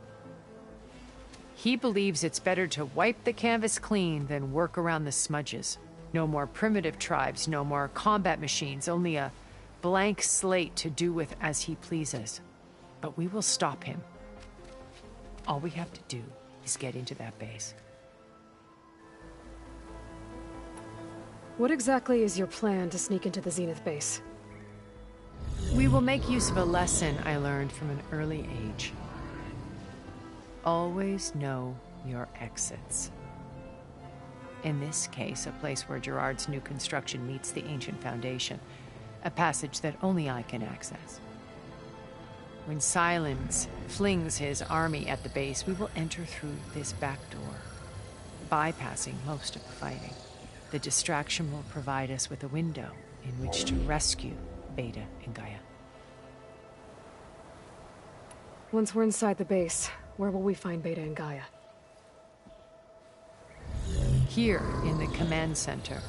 He believes it's better to wipe the canvas clean than work around the smudges. No more primitive tribes, no more combat machines, only a blank slate to do with as he pleases. But we will stop him. All we have to do is get into that base. What exactly is your plan to sneak into the Zenith base? We will make use of a lesson I learned from an early age. Always know your exits. In this case, a place where Gerard's new construction meets the ancient foundation, a passage that only I can access. When Silence flings his army at the base, we will enter through this back door, bypassing most of the fighting. The distraction will provide us with a window in which to rescue Beta and Gaia. Once we're inside the base, where will we find Beta and Gaia? Here in the command center.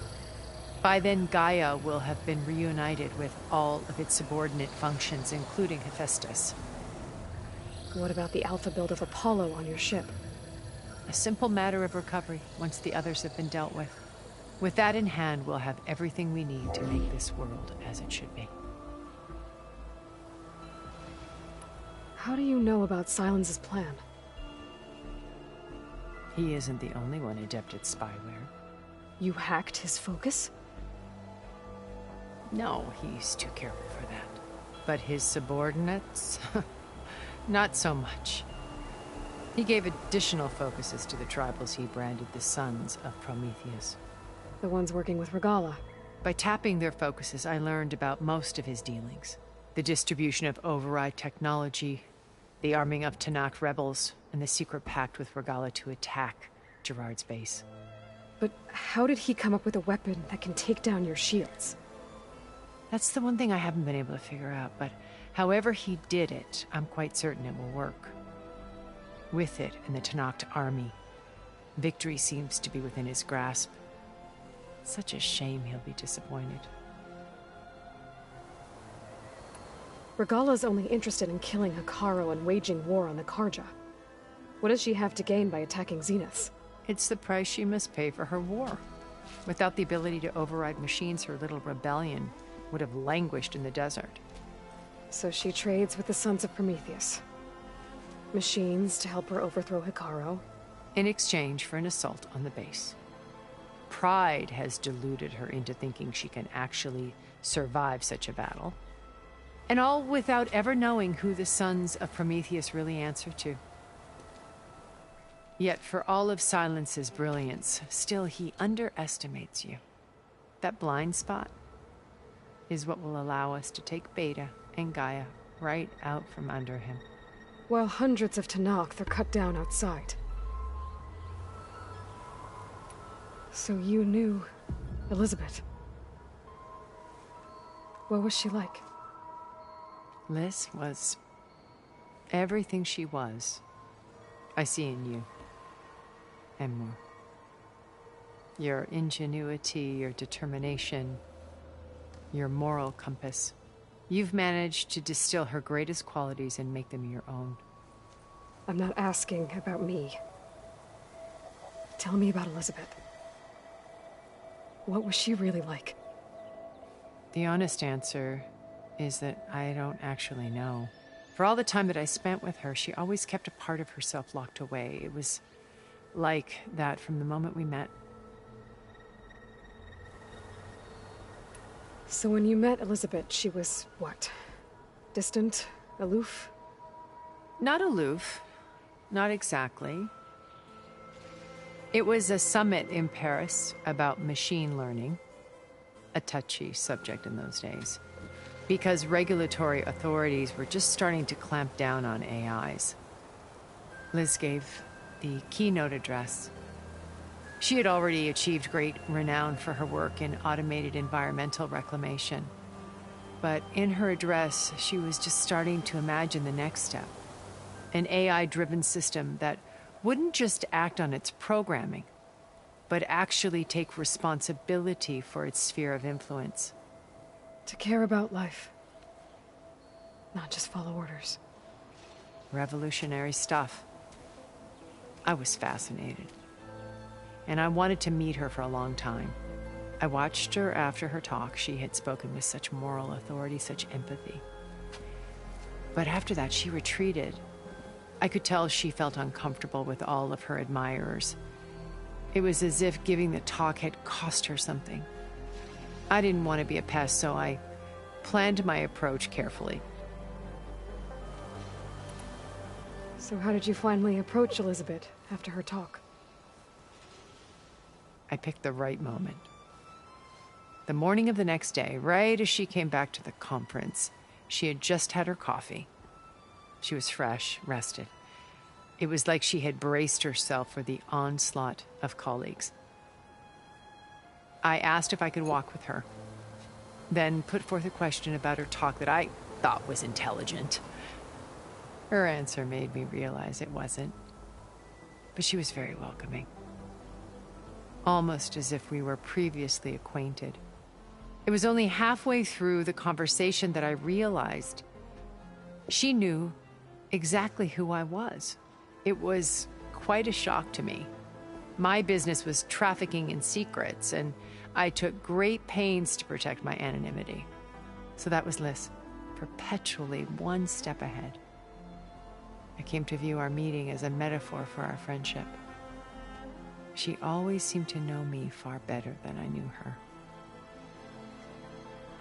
By then, Gaia will have been reunited with all of its subordinate functions, including Hephaestus. What about the alpha build of Apollo on your ship? A simple matter of recovery once the others have been dealt with. With that in hand, we'll have everything we need to make this world as it should be. How do you know about Silence's plan? He isn't the only one adept at spyware. You hacked his focus? No, he's too careful for that. But his subordinates? Not so much. He gave additional focuses to the tribals he branded the Sons of Prometheus. The ones working with Regala. By tapping their focuses, I learned about most of his dealings. The distribution of override technology, the arming of Tanakh rebels, and the secret pact with Regala to attack Gerard's base. But how did he come up with a weapon that can take down your shields? That's the one thing I haven't been able to figure out, but however he did it, I'm quite certain it will work. With it and the Tanakh army, victory seems to be within his grasp. Such a shame he'll be disappointed. Regala's only interested in killing Hekarro and waging war on the Karja. What does she have to gain by attacking Zeniths? It's the price she must pay for her war. Without the ability to override machines, her little rebellion would have languished in the desert. So she trades with the Sons of Prometheus. Machines to help her overthrow Hekarro. In exchange for an assault on the base. Pride has deluded her into thinking she can actually survive such a battle. And all without ever knowing who the Sons of Prometheus really answer to. Yet for all of Silence's brilliance, still he underestimates you. That blind spot is what will allow us to take Beta and Gaia right out from under him. While hundreds of Tanakh are cut down outside. So you knew Elizabeth. What was she like? Liz was everything she was. I see in you. And more. Your ingenuity, your determination, your moral compass. You've managed to distill her greatest qualities and make them your own. I'm not asking about me. Tell me about Elizabeth. What was she really like? The honest answer is that I don't actually know. For all the time that I spent with her, she always kept a part of herself locked away. It was like that from the moment we met. So when you met Elizabeth, she was what? Distant? Aloof? Not aloof. Not exactly. It was a summit in Paris about machine learning. A touchy subject in those days. Because regulatory authorities were just starting to clamp down on AIs. Liz gave the keynote address. She had already achieved great renown for her work in automated environmental reclamation. But in her address, she was just starting to imagine the next step. An AI-driven system that wouldn't just act on its programming, but actually take responsibility for its sphere of influence. To care about life. Not just follow orders. Revolutionary stuff. I was fascinated. And I wanted to meet her for a long time. I watched her after her talk. She had spoken with such moral authority, such empathy. But after that, she retreated. I could tell she felt uncomfortable with all of her admirers. It was as if giving the talk had cost her something. I didn't want to be a pest, so I planned my approach carefully. So how did you finally approach Elizabeth after her talk? I picked the right moment. The morning of the next day, right as she came back to the conference, she had just had her coffee. She was fresh, rested. It was like she had braced herself for the onslaught of colleagues. I asked if I could walk with her, then put forth a question about her talk that I thought was intelligent. Her answer made me realize it wasn't, but she was very welcoming. Almost as if we were previously acquainted. It was only halfway through the conversation that I realized she knew exactly who I was. It was quite a shock to me. My business was trafficking in secrets, and I took great pains to protect my anonymity. So that was Liz, perpetually one step ahead. I came to view our meeting as a metaphor for our friendship. She always seemed to know me far better than I knew her.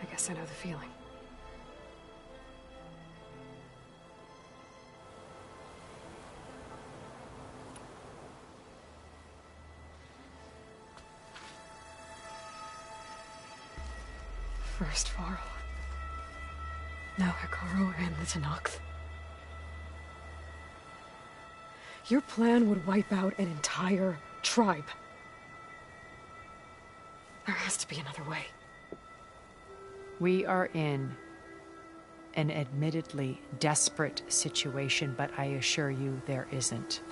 I guess I know the feeling. First Varl. Now Hikaru and the Tenakth. Your plan would wipe out an entire tribe. There has to be another way. We are in an admittedly desperate situation, but I assure you there isn't.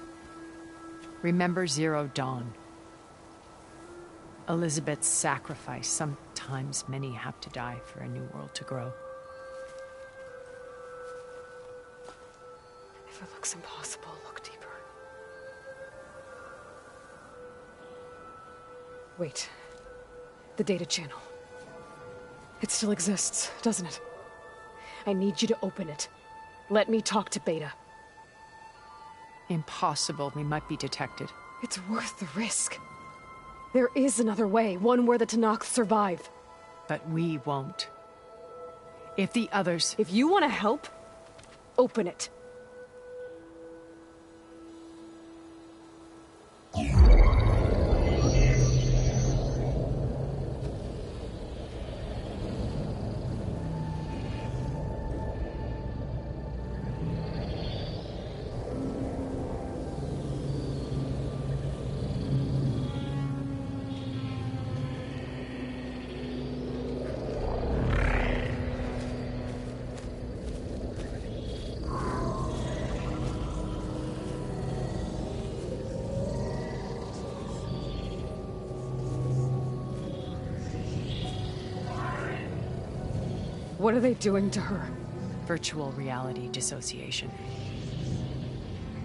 Remember Zero Dawn. Elizabeth's sacrifice. Sometimes many have to die for a new world to grow. If it looks impossible, look deeper. Wait. The data channel. It still exists, doesn't it? I need you to open it. Let me talk to Beta. Impossible. We might be detected. It's worth the risk. There is another way, one where the Tenakth survive. But we won't. If the others... If you want to help, open it. What are they doing to her? Virtual reality dissociation.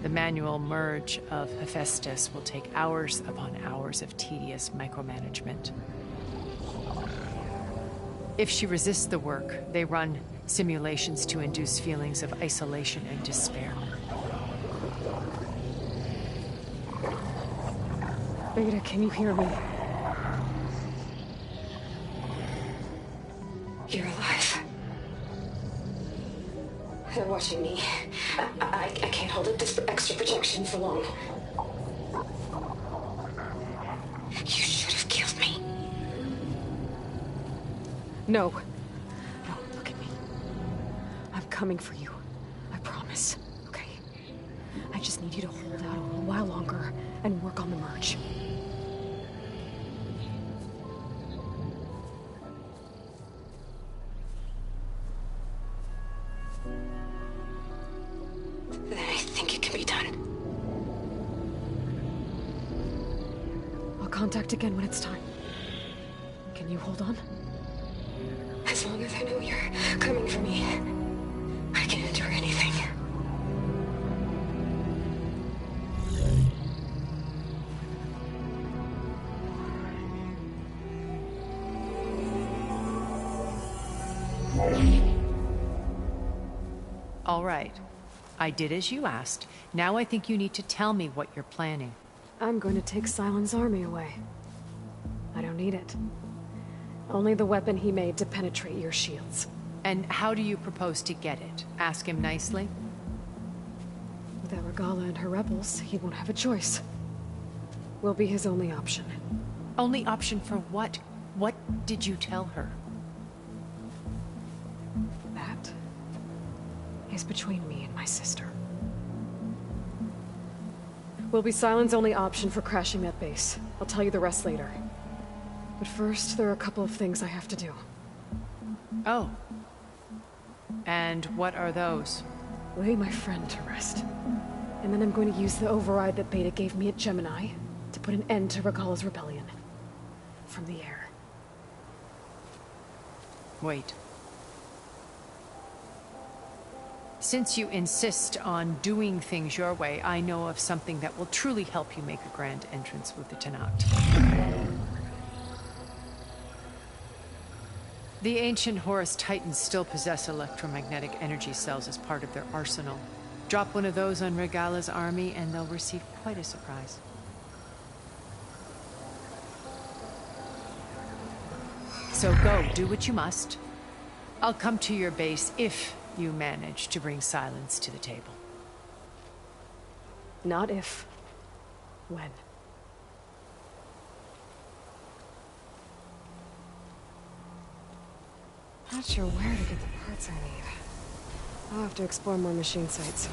The manual merge of Hephaestus will take hours upon hours of tedious micromanagement. If she resists the work, they run simulations to induce feelings of isolation and despair. Beta, can you hear me? You're alive. They're watching me. I can't hold up this extra protection for long. You should have killed me. No. No, look at me. I'm coming for you. I promise. Okay? I just need you to hold out a little while longer and work on the merge. Then I think it can be done. I'll contact again when it's time. Can you hold on? As long as I know you're coming for me, I can endure anything. All right. I did as you asked. Now I think you need to tell me what you're planning. I'm going to take Sylens' army away. I don't need it. Only the weapon he made to penetrate your shields. And how do you propose to get it? Ask him nicely? Without Regala and her rebels, he won't have a choice. We'll be his only option. Only option for what? What did you tell her? That is between me and my sister. Will be Sylens' only option for crashing that base. I'll tell you the rest later. But first, there are a couple of things I have to do. Oh. And what are those? Lay my friend to rest. And then I'm going to use the override that Beta gave me at Gemini to put an end to Regalla's rebellion. From the air. Wait. Since you insist on doing things your way, I know of something that will truly help you make a grand entrance with the Tenat. The ancient Horus Titans still possess electromagnetic energy cells as part of their arsenal. Drop one of those on Regalla's army and they'll receive quite a surprise. So go, do what you must. I'll come to your base if you manage to bring Sylens to the table. Not if. When. Not sure where to get the parts I need. I'll have to explore more machine sites.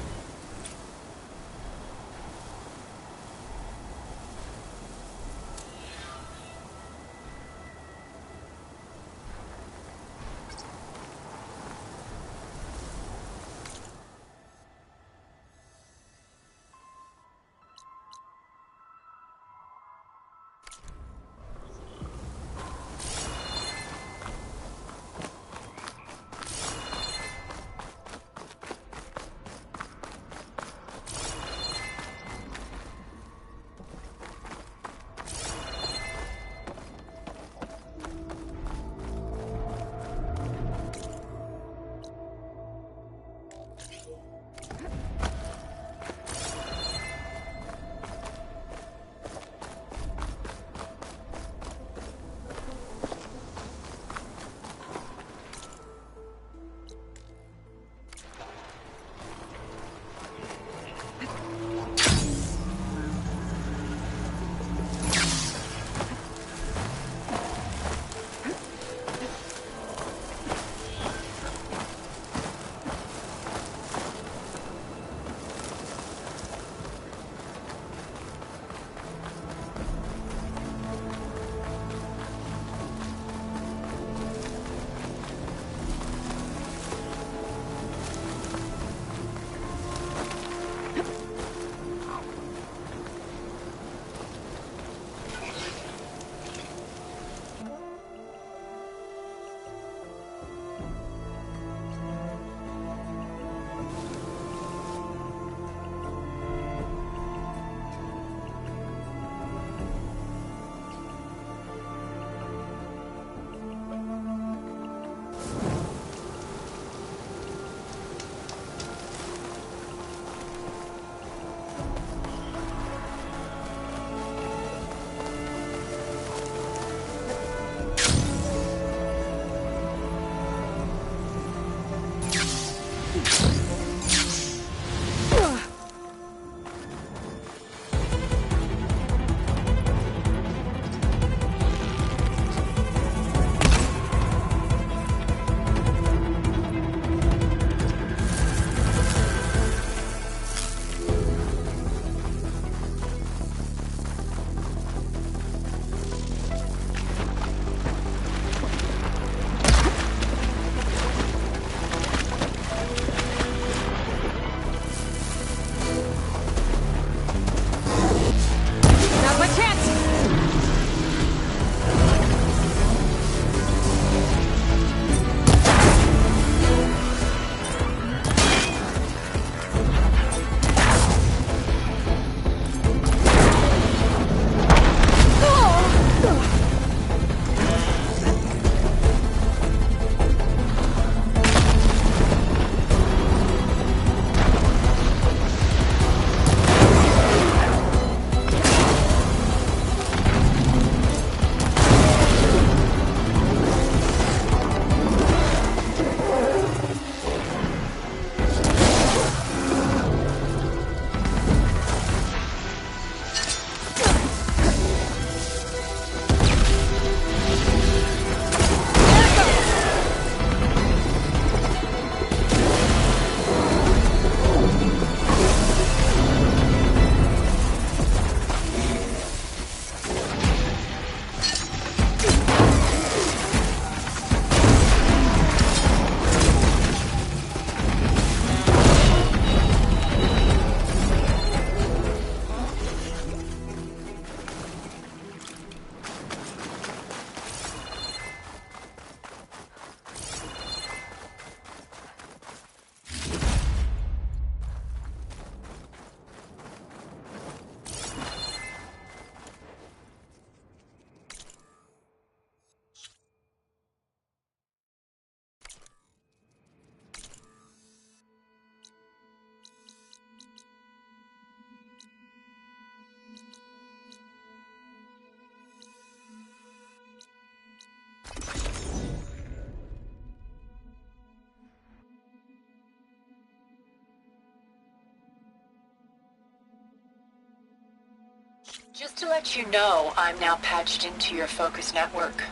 Just to let you know, I'm now patched into your focus network.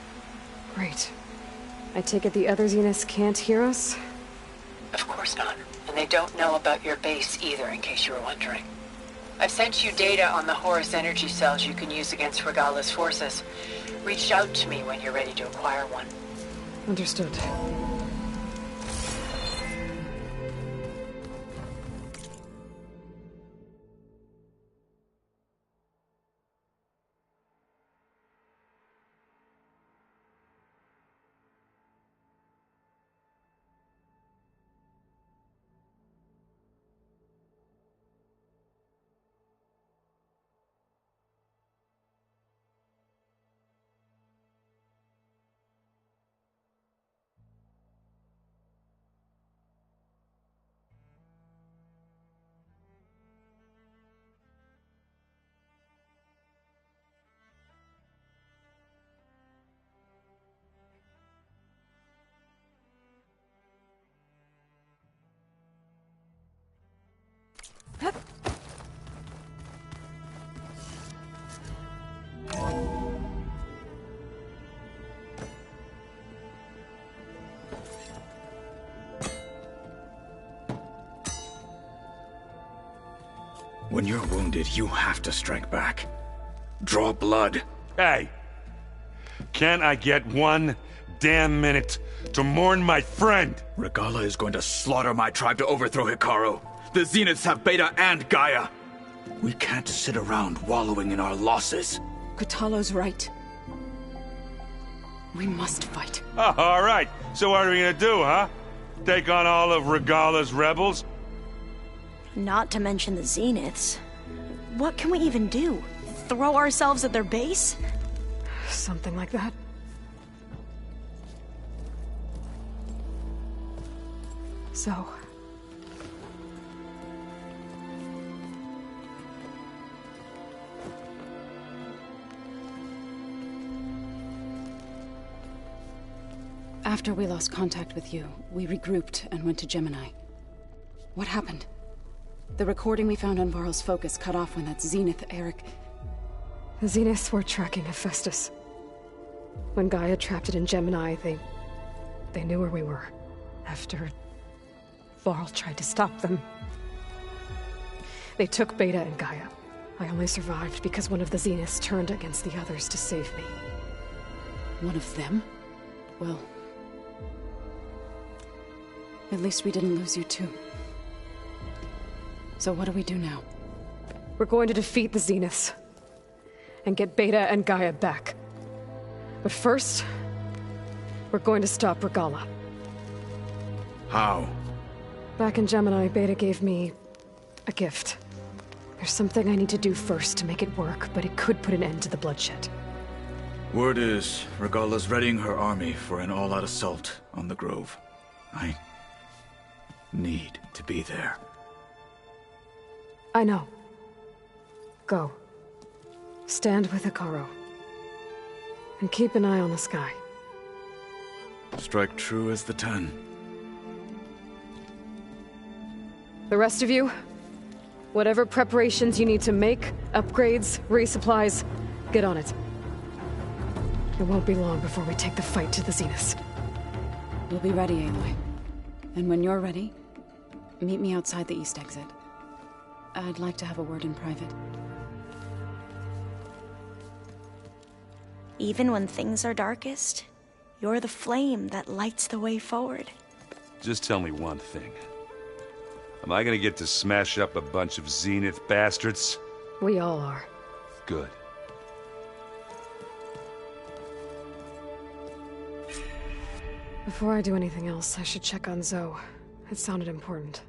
Great. I take it the other Zeniths can't hear us? Of course not. And they don't know about your base either, in case you were wondering. I've sent you data on the Horus energy cells you can use against Regala's forces. Reach out to me when you're ready to acquire one. Understood. When you're wounded, you have to strike back. Draw blood. Hey! Can't I get one damn minute to mourn my friend? Regala is going to slaughter my tribe to overthrow Hikaru. The Zeniths have Beta and Gaia. We can't sit around wallowing in our losses. Kotallo's right. We must fight. Oh, all right. So what are we gonna do, huh? Take on all of Regala's rebels? Not to mention the Zeniths. What can we even do? Throw ourselves at their base? Something like that. So... After we lost contact with you, we regrouped and went to Gemini. What happened? The recording we found on Varl's focus cut off when that Zenith, Eric... The Zeniths were tracking Hephaestus. When Gaia trapped it in Gemini, they knew where we were. After... Varl tried to stop them. They took Beta and Gaia. I only survived because one of the Zeniths turned against the others to save me. One of them? Well... At least we didn't lose you too. So what do we do now? We're going to defeat the Zeniths. And get Beta and Gaia back. But first... we're going to stop Regala. How? Back in Gemini, Beta gave me... a gift. There's something I need to do first to make it work, but it could put an end to the bloodshed. Word is, Regala's readying her army for an all-out assault on the Grove. I... need to be there. I know. Go. Stand with Hikaru. And keep an eye on the sky. Strike true as the 10. The rest of you, whatever preparations you need to make, upgrades, resupplies, get on it. It won't be long before we take the fight to the Zeniths. We'll be ready, Aloy. And when you're ready, meet me outside the east exit. I'd like to have a word in private. Even when things are darkest, you're the flame that lights the way forward. Just tell me one thing. Am I gonna get to smash up a bunch of Zenith bastards? We all are. Good. Before I do anything else, I should check on Zoe. It sounded important.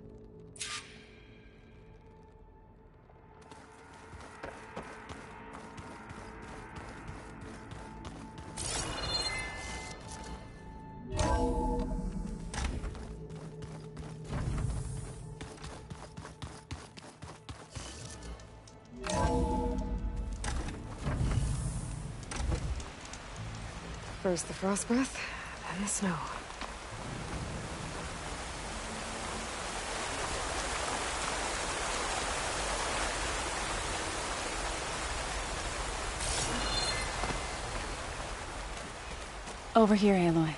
First the frost breath, then the snow. Over here, Aloy.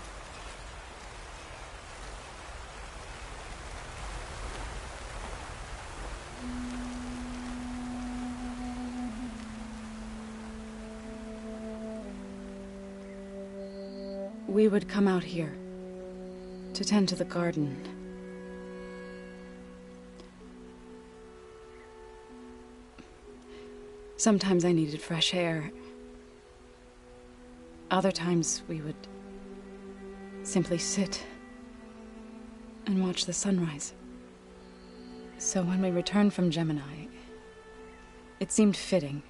We would come out here to tend to the garden. Sometimes I needed fresh air. Other times we would simply sit and watch the sunrise. So when we returned from Gemini, it seemed fitting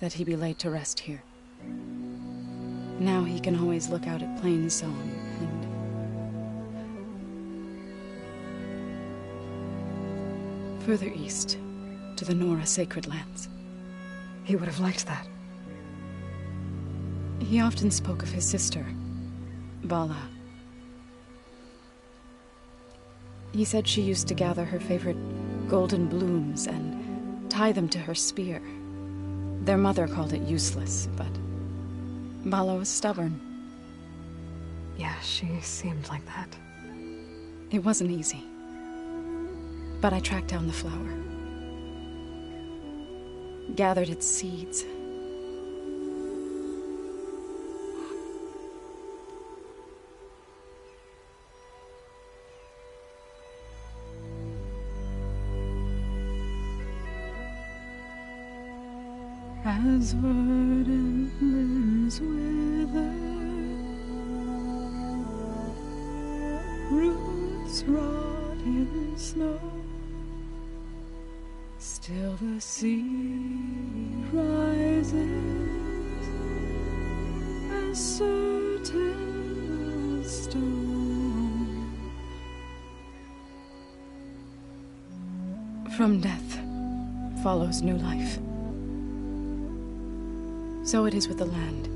that he be laid to rest here. Now he can always look out at Plainsong and further east to the Nora Sacred Lands. He would have liked that. He often spoke of his sister, Bala. He said she used to gather her favorite golden blooms and tie them to her spear. Their mother called it useless, but Bala was stubborn. Yeah, she seemed like that. It wasn't easy. But I tracked down the flower. Gathered its seeds. As verdant limbs wither, roots rot in snow, still the sea rises, as certain as stone. From death follows new life. So it is with the land.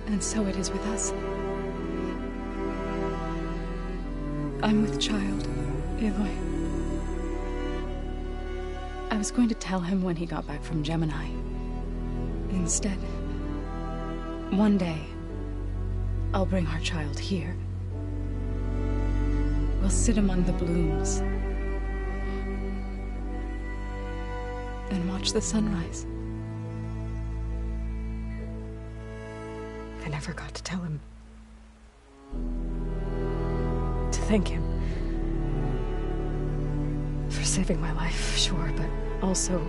And so it is with us. I'm with child, Aloy. I was going to tell him when he got back from Gemini. Instead, one day, I'll bring our child here. We'll sit among the blooms and watch the sunrise. I never got to tell him. To thank him. For saving my life, sure, but also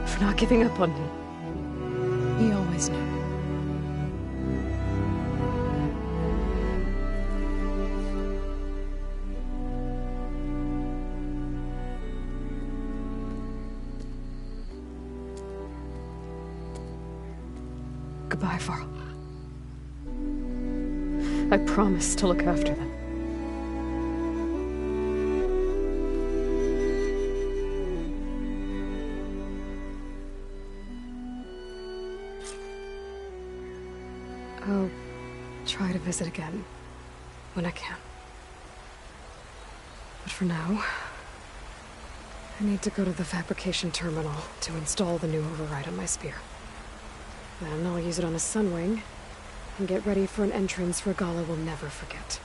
for not giving up on me. He always knew. Goodbye, Varl. I promise to look after them. I'll try to visit again when I can. But for now, I need to go to the fabrication terminal to install the new override on my spear. Then I'll use it on a sunwing, and get ready for an entrance Regala will never forget.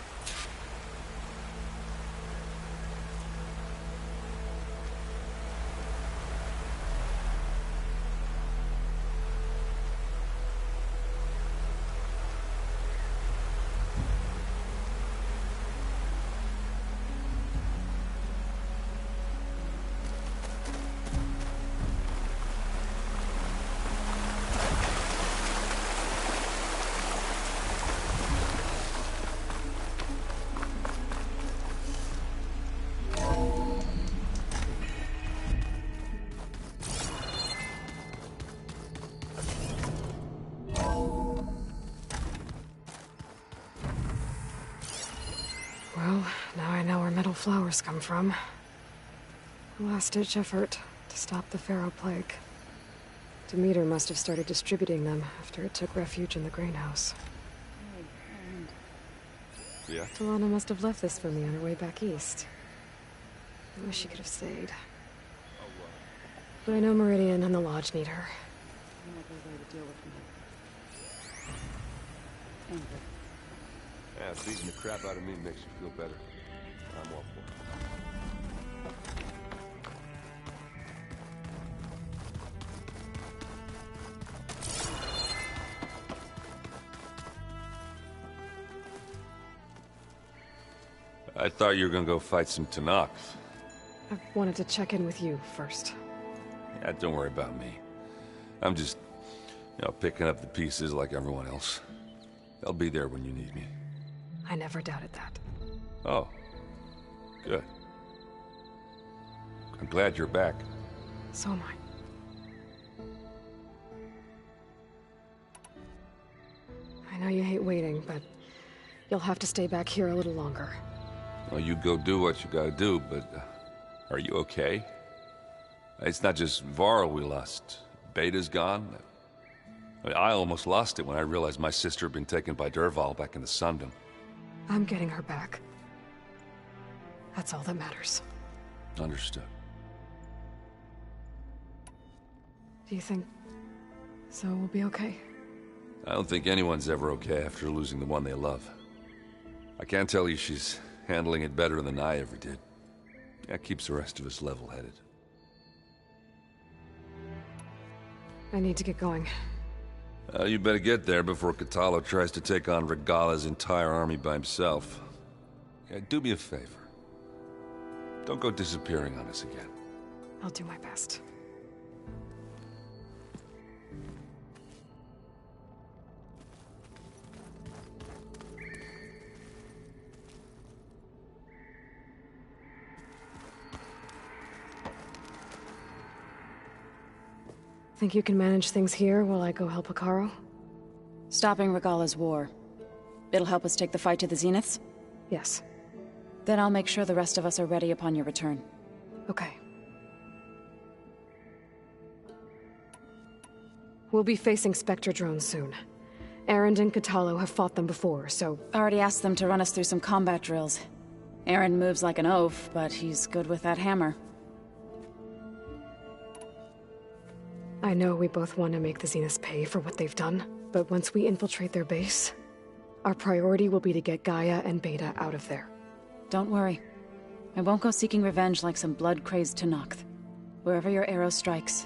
Well, now I know where metal flowers come from. A last-ditch effort to stop the Pharaoh plague. Demeter must have started distributing them after it took refuge in the greenhouse. Yeah? Delana must have left this for me on her way back east. I wish she could have stayed. But I know Meridian and the Lodge need her. Yeah, beating the crap out of me makes you feel better. I'm all for it. I thought you were gonna go fight some Tanakh. I wanted to check in with you first. Yeah, don't worry about me. I'm just, picking up the pieces like everyone else. I'll be there when you need me. I never doubted that. Oh. Good. I'm glad you're back. So am I. I know you hate waiting, but you'll have to stay back here a little longer. Well, you go do what you gotta do, but are you okay? It's not just Varl we lost. Beta's gone. I almost lost it when I realized my sister had been taken by Dervahl back in the Sundom. I'm getting her back. That's all that matters. Understood. Do you think Zoe will be okay? I don't think anyone's ever okay after losing the one they love. I can't tell you she's handling it better than I ever did. That keeps the rest of us level-headed. I need to get going. You better get there before Katalo tries to take on Regala's entire army by himself. Yeah, do me a favor. Don't go disappearing on us again. I'll do my best. Think you can manage things here while I go help Hekarro? Stopping Regala's war. It'll help us take the fight to the Zeniths? Yes. Then I'll make sure the rest of us are ready upon your return. Okay. We'll be facing Spectre drones soon. Erend and Katalo have fought them before, so... Already asked them to run us through some combat drills. Erend moves like an oaf, but he's good with that hammer. I know we both want to make the Zeniths pay for what they've done, but once we infiltrate their base, our priority will be to get Gaia and Beta out of there. Don't worry. I won't go seeking revenge like some blood-crazed Tanakh. Wherever your arrow strikes,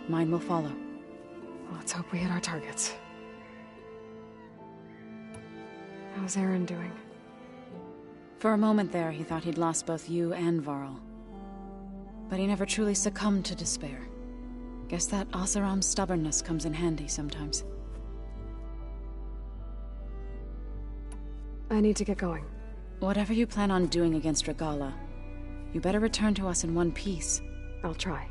mine will follow. Let's hope we hit our targets. How's Erend doing? For a moment there, he thought he'd lost both you and Varl. But he never truly succumbed to despair. Guess that Oseram's stubbornness comes in handy sometimes. I need to get going. Whatever you plan on doing against Regala, you better return to us in one piece. I'll try.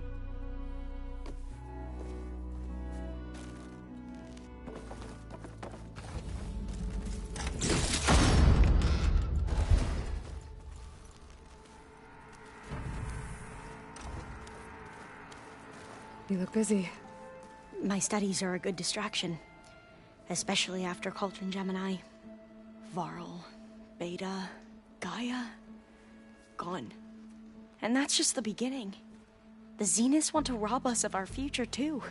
You look busy. My studies are a good distraction. Especially after Cauldron Gemini. Varl, Beta, Gaia... gone. And that's just the beginning. The Zeniths want to rob us of our future, too.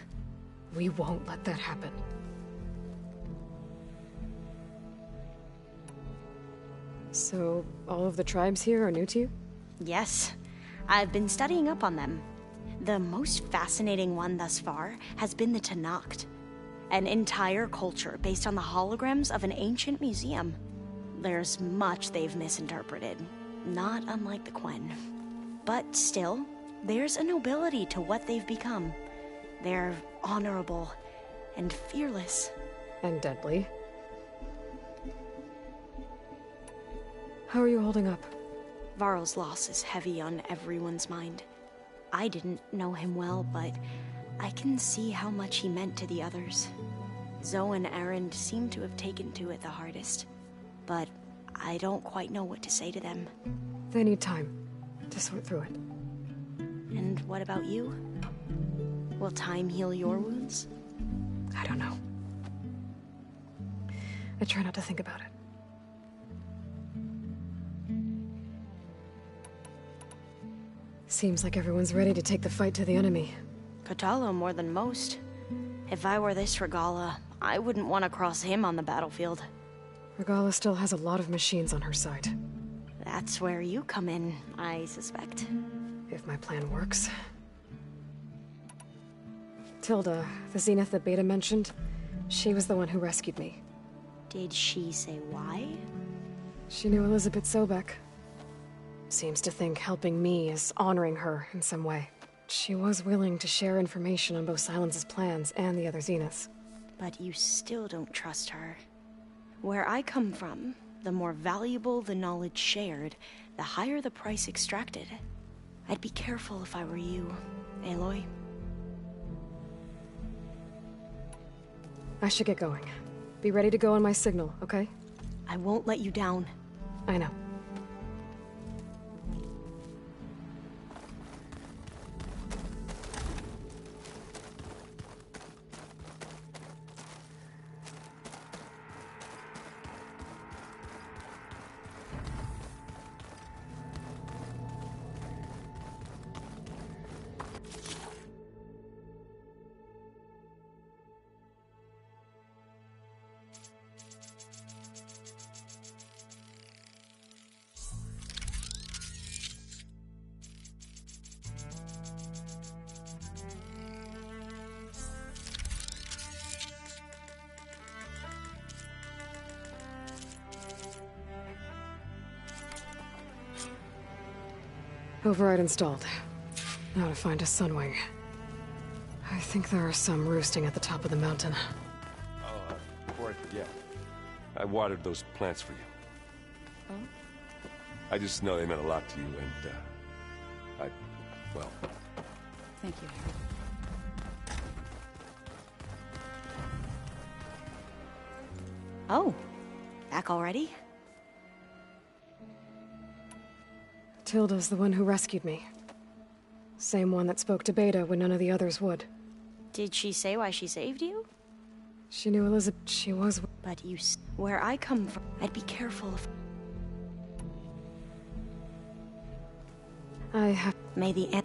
We won't let that happen. So, all of the tribes here are new to you? Yes. I've been studying up on them. The most fascinating one thus far has been the Tanakh. An entire culture based on the holograms of an ancient museum. There's much they've misinterpreted, not unlike the Quen. But still, there's a nobility to what they've become. They're honorable and fearless. And deadly. How are you holding up? Varl's loss is heavy on everyone's mind. I didn't know him well, but I can see how much he meant to the others. Zoe and Erend seem to have taken to it the hardest, but I don't quite know what to say to them. They need time to sort through it. And what about you? Will time heal your wounds? I don't know. I try not to think about it. Seems like everyone's ready to take the fight to the enemy. Kotallo more than most. If I were this Regala, I wouldn't want to cross him on the battlefield. Regala still has a lot of machines on her side. That's where you come in, I suspect. If my plan works. Tilda, the Zenith that Beta mentioned, she was the one who rescued me. Did she say why? She knew Elizabeth Sobek. Seems to think helping me is honoring her in some way. She was willing to share information on both Silence's plans and the other Zeniths. But you still don't trust her. Where I come from, the more valuable the knowledge shared, the higher the price extracted. I'd be careful if I were you, Aloy. I should get going. Be ready to go on my signal, okay? I won't let you down. I know. Override installed. Now to find a sunwing. I think there are some roosting at the top of the mountain. Oh, before I forget, I watered those plants for you. Oh? I just know they meant a lot to you, and, well... Thank you. Oh, back already? Tilda's the one who rescued me. Same one that spoke to Beta when none of the others would. Did she say why she saved you? She knew Elizabeth. She was... But you... Where I come from, I'd be careful if... I have... May the end...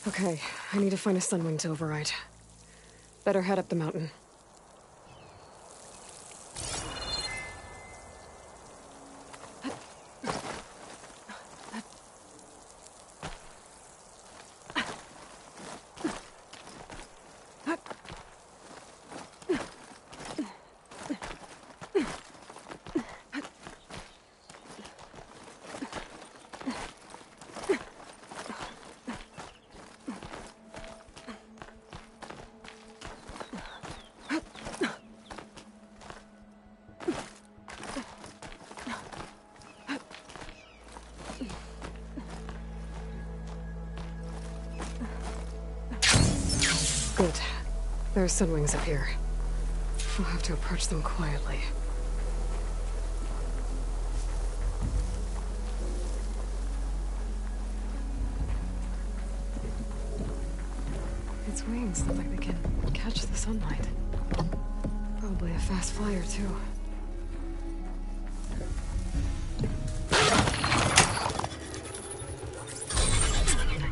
Okay, I need to find a sunwing to override. Better head up the mountain. Good. There are sunwings up here. We'll have to approach them quietly. Its wings look like they can catch the sunlight. Probably a fast flyer, too.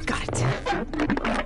Got it.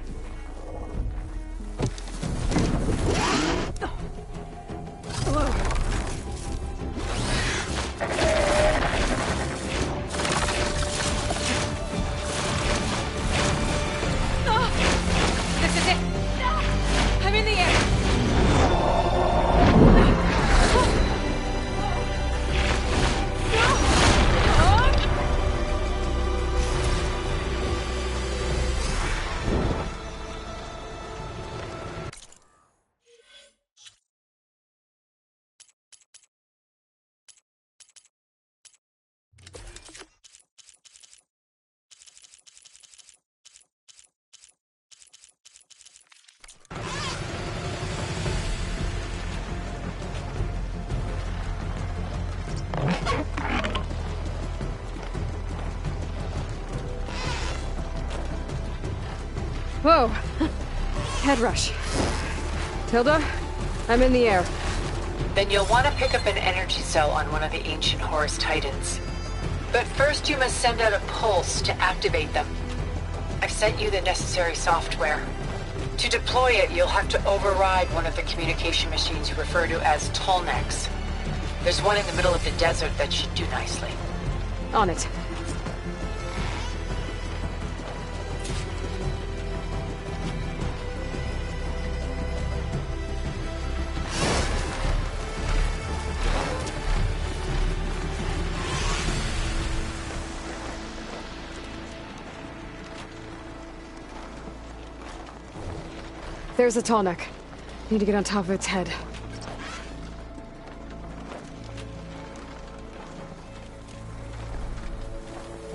So, head rush. Tilda, I'm in the air. Then you'll want to pick up an energy cell on one of the ancient Horus Titans. But first you must send out a pulse to activate them. I've sent you the necessary software. To deploy it, you'll have to override one of the communication machines you refer to as Tolnecs. There's one in the middle of the desert that should do nicely. On it. There's a Tolnec. Need to get on top of its head.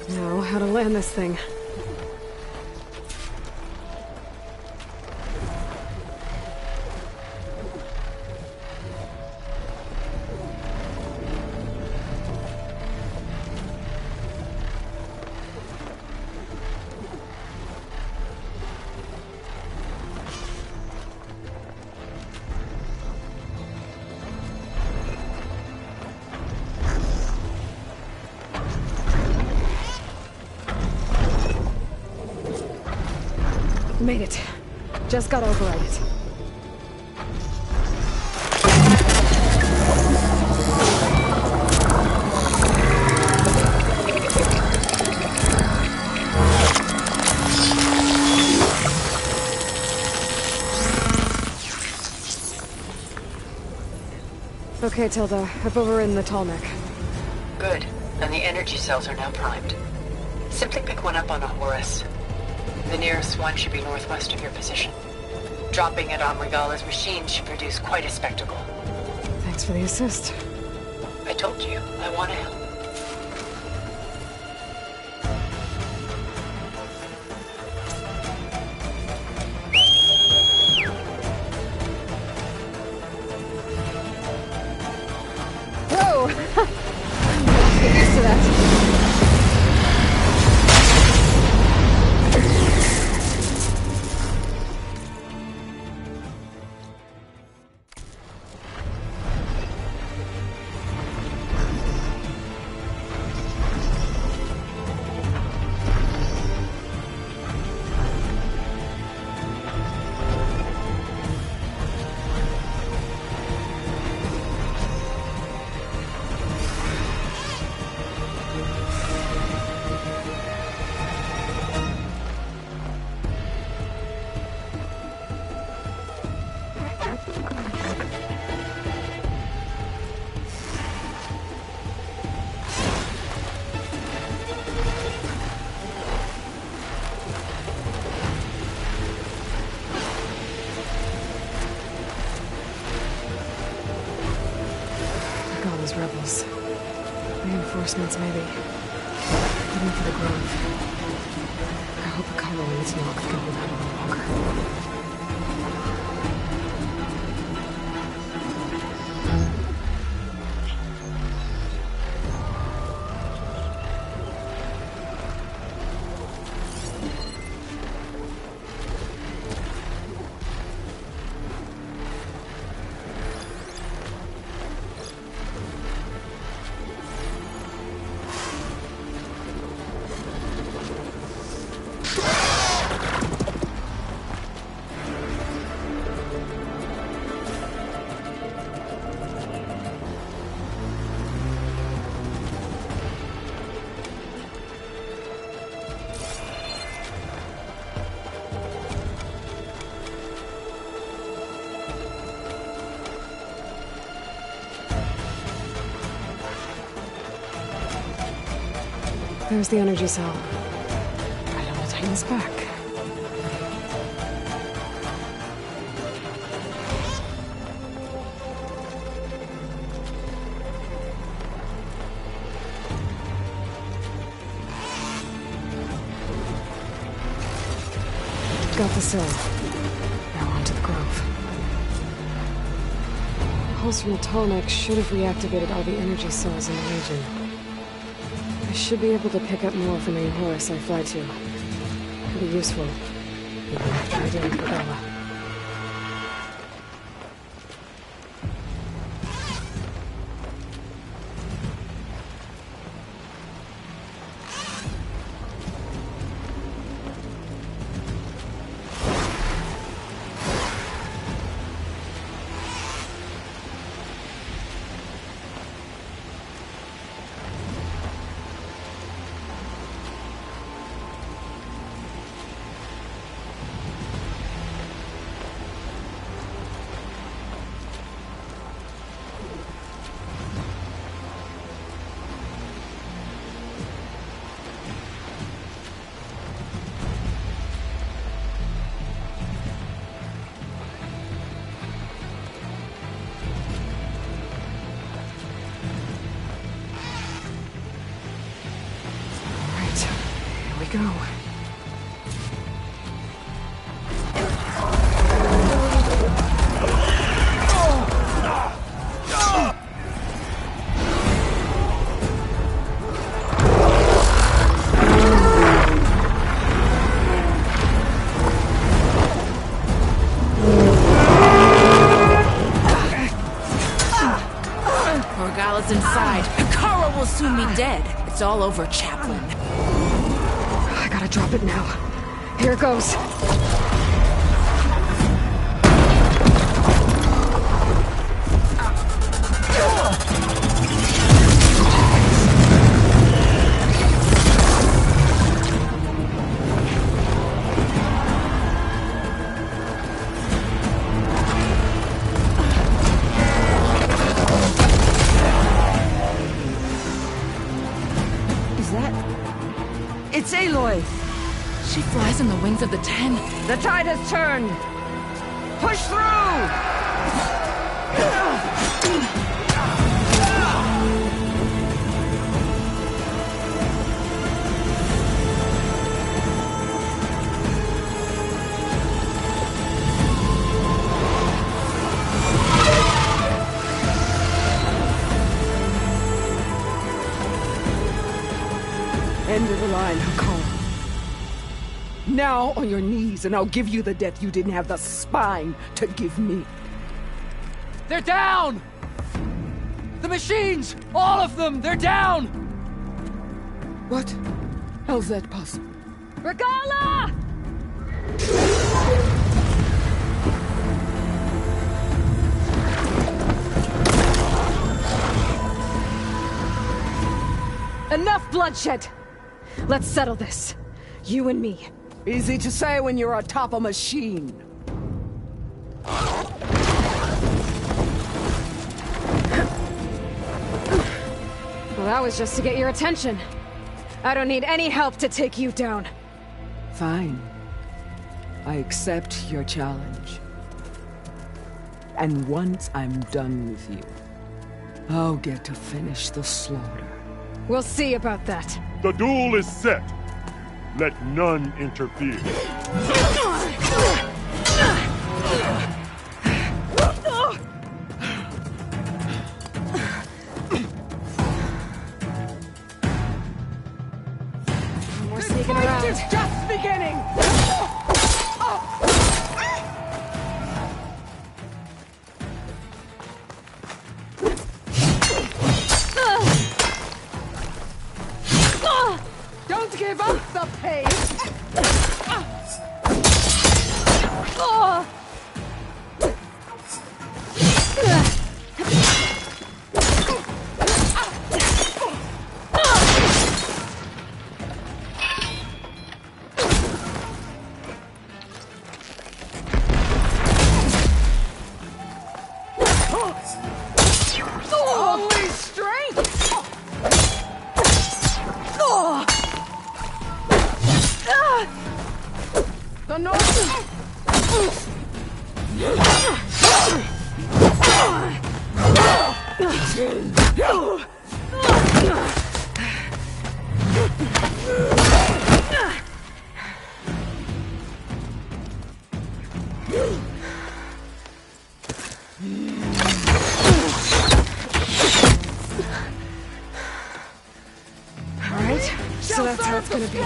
Now, how to land this thing. Made it. Just gotta override it. Okay, Tilda. I've overridden the Tolnec. Good. And the energy cells are now primed. Simply pick one up on a Horus. The nearest one should be northwest of your position. Dropping it on Regala's machine should produce quite a spectacle. Thanks for the assist. I told you, I want to help. Whoa! Get used to that. Rebels. Reinforcements, maybe. Heading for the Grove. I hope Apollo and its knock can hold out a little longer. There's the energy cell. I don't want to tighten this back. Got the cell. Now on to the Grove. Pulse from the Tolnec should have reactivated all the energy cells in the region. I should be able to pick up more from the Horus I fly to. Could be useful. Even after I deal with Ella. Go. Morgala's inside. Kara will soon be dead. It's all over, Chaplain. I gotta drop it now. Here it goes. Is that... It's Aloy! She flies on the wings of the 10. The tide has turned! Push through! End of the line, Hakon. Now on your knees, and I'll give you the death you didn't have the spine to give me. They're down! The machines! All of them! They're down! What? How's that possible? Regala! Enough bloodshed! Let's settle this. You and me. Easy to say when you're atop a machine. Well, that was just to get your attention. I don't need any help to take you down. Fine. I accept your challenge. And once I'm done with you, I'll get to finish the slaughter. We'll see about that. The duel is set. Let none interfere. We're sneaking around. The fight is just beginning! Don't give up the pace! Only strength! The North! Alright, so that's how it's gonna be.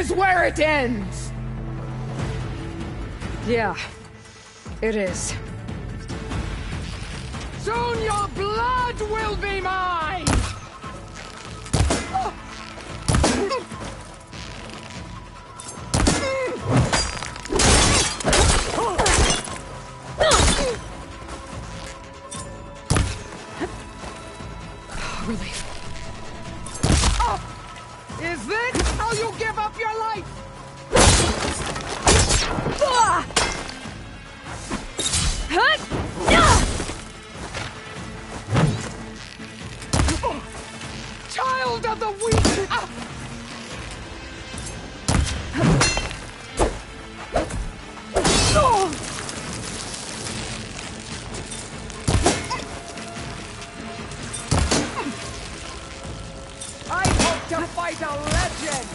is where it ends! Yeah, it is. Soon your blood will be mine! Relief. Is this how you give up your life? Child of the weak! I hope to fight a legend!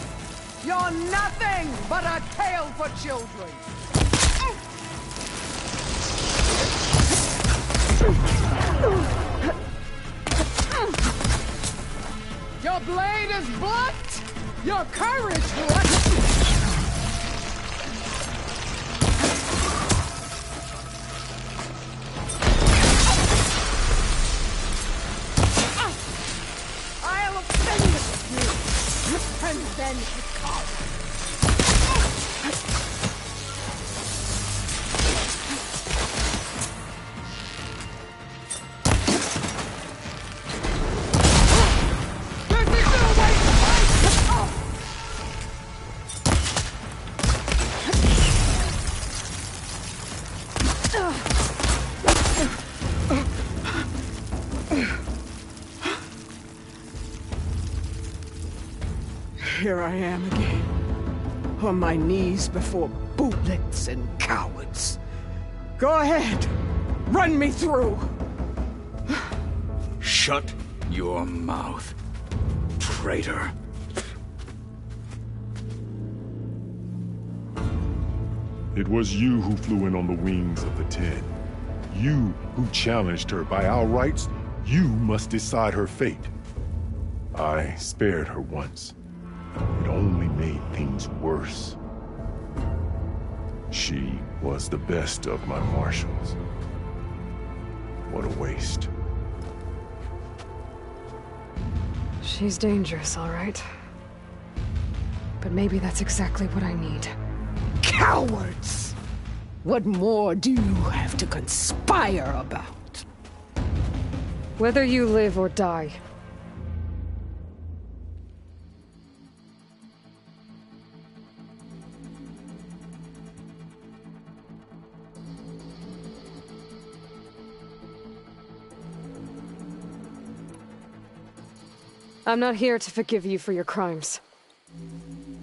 You're nothing but a tale for children! Your blade is blunt! Your courage what? I'll finish you! And then come! Here I am again, on my knees before bootlets and cowards. Go ahead, run me through. Shut your mouth, traitor. It was you who flew in on the wings of the 10. You who challenged her. By our rights, you must decide her fate. I spared her once. It only made things worse. She was the best of my marshals. What a waste. She's dangerous, all right. But maybe that's exactly what I need. Cowards! What more do you have to conspire about? Whether you live or die. I'm not here to forgive you for your crimes.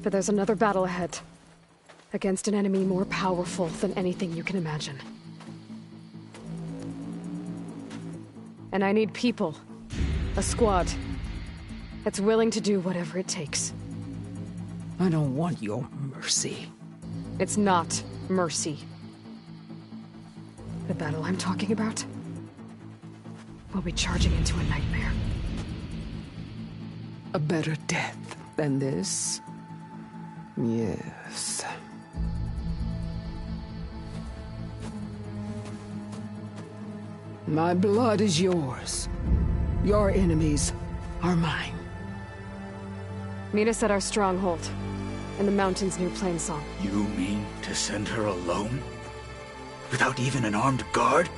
But there's another battle ahead. Against an enemy more powerful than anything you can imagine. And I need people. A squad. That's willing to do whatever it takes. I don't want your mercy. It's not mercy. The battle I'm talking about will be charging into a nightmare. A better death than this? Yes. My blood is yours. Your enemies are mine. Meet us at our stronghold, in the mountains near Plainsong. You mean to send her alone? Without even an armed guard?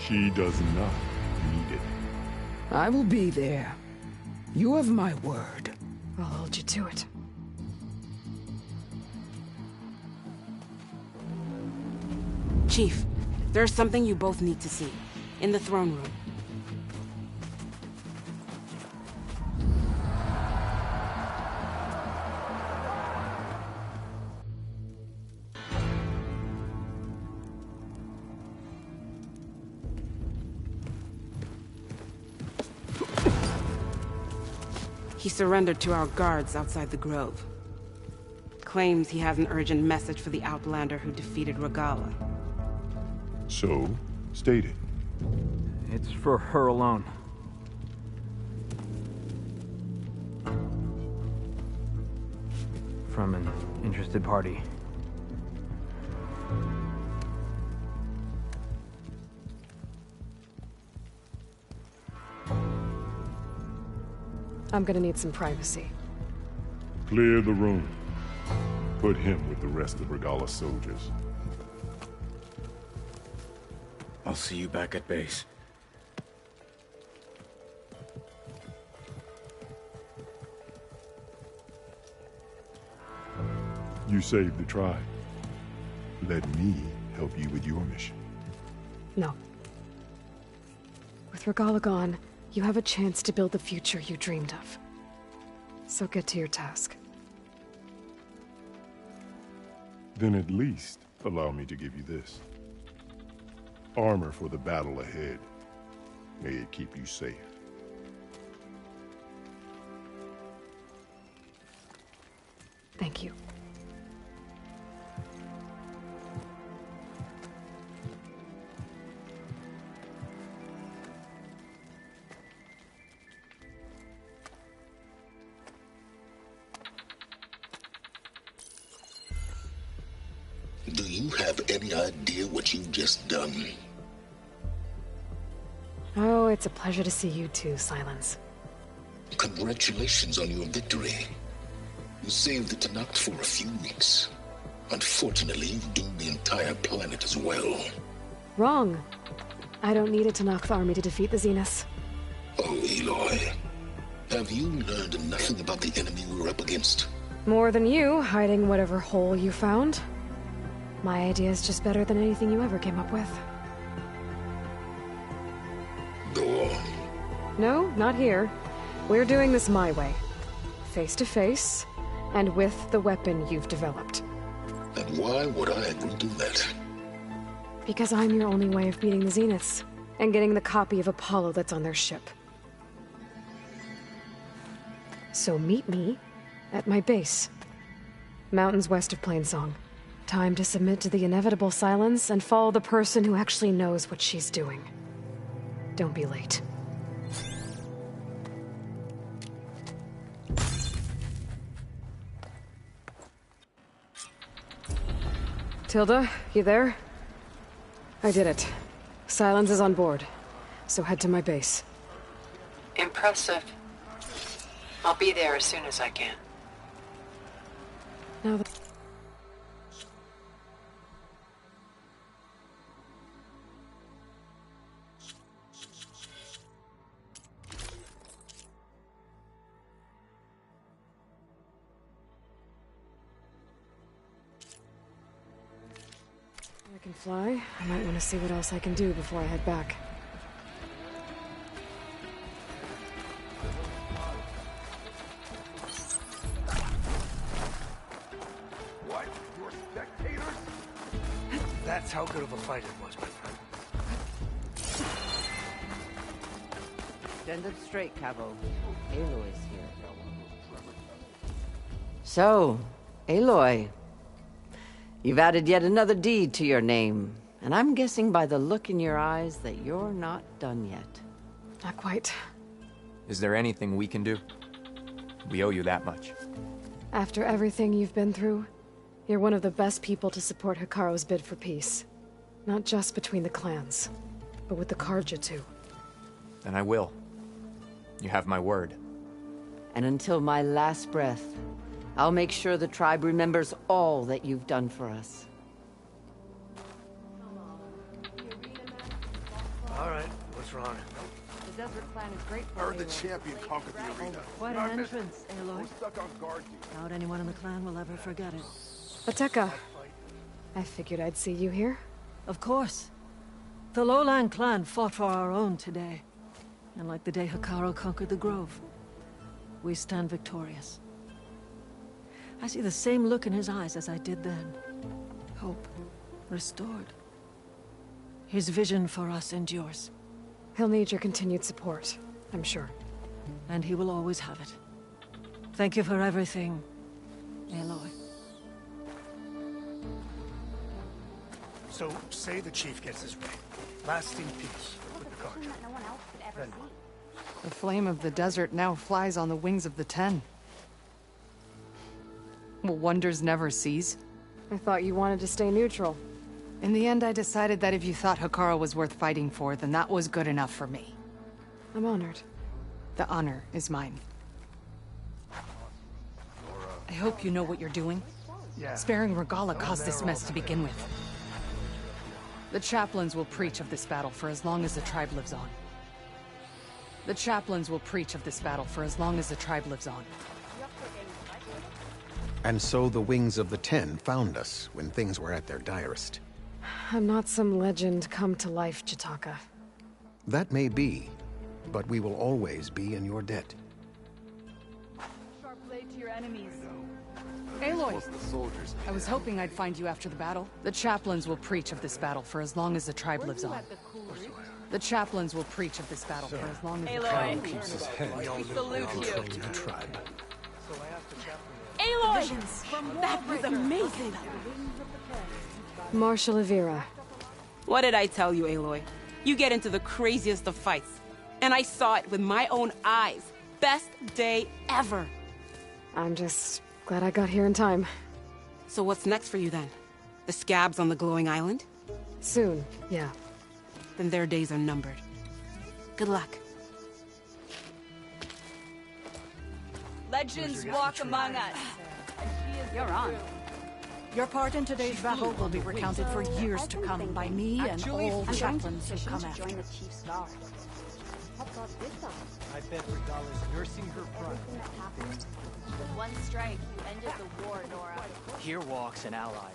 She does not need it. I will be there. You have my word. I'll hold you to it. Chief, there's something you both need to see. In the throne room. He surrendered to our guards outside the grove. Claims he has an urgent message for the Outlander who defeated Regala. So, state it. It's for her alone. from an interested party. I'm gonna need some privacy. Clear the room. Put him with the rest of Regala's soldiers. I'll see you back at base. You saved the tribe. Let me help you with your mission. No. With Regala gone, you have a chance to build the future you dreamed of. So get to your task. Then at least allow me to give you this. Armor for the battle ahead. May it keep you safe. Thank you. Do you have any idea what you've just done? Oh, it's a pleasure to see you too, Silence. Congratulations on your victory. You saved the Tenakth for a few weeks. Unfortunately, you've doomed the entire planet as well. Wrong. I don't need a Tenakth army to defeat the Zeniths. Oh, Aloy. Have you learned nothing about the enemy we're up against? More than you, hiding whatever hole you found. My idea is just better than anything you ever came up with. Go on. No, not here. We're doing this my way. Face to face, and with the weapon you've developed. And why would I agree to that? Because I'm your only way of beating the Zeniths, and getting the copy of Apollo that's on their ship. So meet me at my base. Mountains west of Plainsong. Time to submit to the inevitable silence and follow the person who actually knows what she's doing. Don't be late. Tilda, you there? I did it. Silence is on board, so head to my base. Impressive. I'll be there as soon as I can. Now that... I can fly. I might want to see what else I can do before I head back. What? You're spectators? That's how good of a fight it was, my friend. Stand up straight, Cabo. Aloy's here. So, Aloy. You've added yet another deed to your name, and I'm guessing by the look in your eyes that you're not done yet. Not quite. Is there anything we can do? We owe you that much. After everything you've been through, you're one of the best people to support Hikaru's bid for peace. Not just between the clans, but with the Carja too. And I will. You have my word. And until my last breath, I'll make sure the tribe remembers all that you've done for us. All right, what's wrong? The desert plan is great for Heard the Aloy. champion conquered the arena. Quite an entrance, Aloy. We're stuck on guard duty. Doubt anyone in the clan will ever forget it. Ateka, I figured I'd see you here. Of course. The Lowland clan fought for our own today. And like the day Hikaru conquered the Grove, we stand victorious. I see the same look in his eyes as I did then. Hope restored. His vision for us endures. He'll need your continued support, I'm sure. And he will always have it. Thank you for everything, Aloy. So, say the chief gets his way. Lasting peace with the Carja. Then what? The flame of the desert now flies on the wings of the Ten. Will wonders never cease? I thought you wanted to stay neutral. In the end, I decided that if you thought Hikaru was worth fighting for, then that was good enough for me. I'm honored. The honor is mine. I hope you know what you're doing. Yeah. Sparing Regala caused this mess to begin with. The chaplains will preach of this battle for as long as the tribe lives on. The chaplains will preach of this battle for as long as the tribe lives on. And so the Wings of the Ten found us when things were at their direst. I'm not some legend come to life, Jataka. That may be, but we will always be in your debt. Sharp blade to your enemies. Aloy! I was hoping I'd find you after the battle. The chaplains will preach of this battle for as long as the tribe lives on. The chaplains will preach of this battle for as long as the tribe keeps his head. We salute you. The tribe. Aloy! That was amazing! Marshal Avira. What did I tell you, Aloy? You get into the craziest of fights. And I saw it with my own eyes. Best day ever. I'm just glad I got here in time. So what's next for you then? The scabs on the glowing island? Soon, yeah. Then their days are numbered. Good luck. Legends walk among us. You're on. Your part in today's battle will be recounted for years to come by me and all the chaplains who come after. I bet Regala's nursing her pride. With one strike, you ended the war, Nora. Here walks an ally.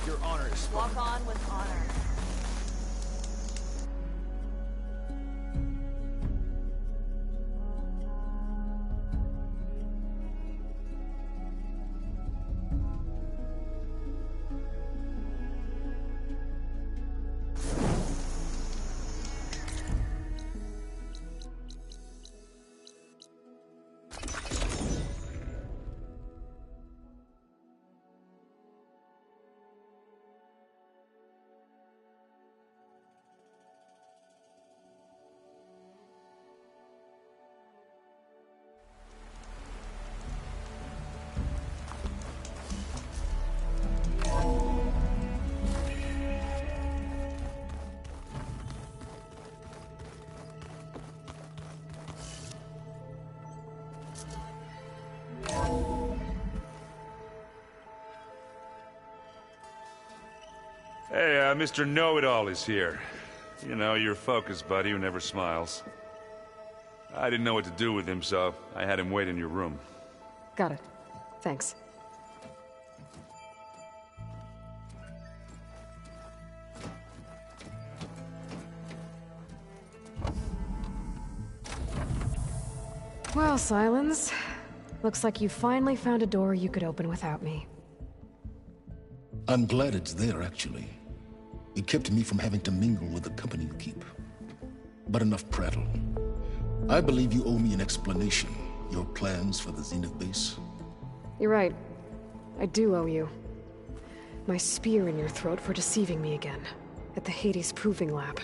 Your honor is Walk on with honor. Hey, Mr. Know-It-All is here. You know, your focus buddy who never smiles. I didn't know what to do with him, so I had him wait in your room. Got it. Thanks. Well, Silence. Looks like you finally found a door you could open without me. I'm glad it's there, actually. It kept me from having to mingle with the company you keep. But enough prattle. I believe you owe me an explanation. Your plans for the Zenith base? You're right. I do owe you. My spear in your throat for deceiving me again. At the Hades Proving Lab.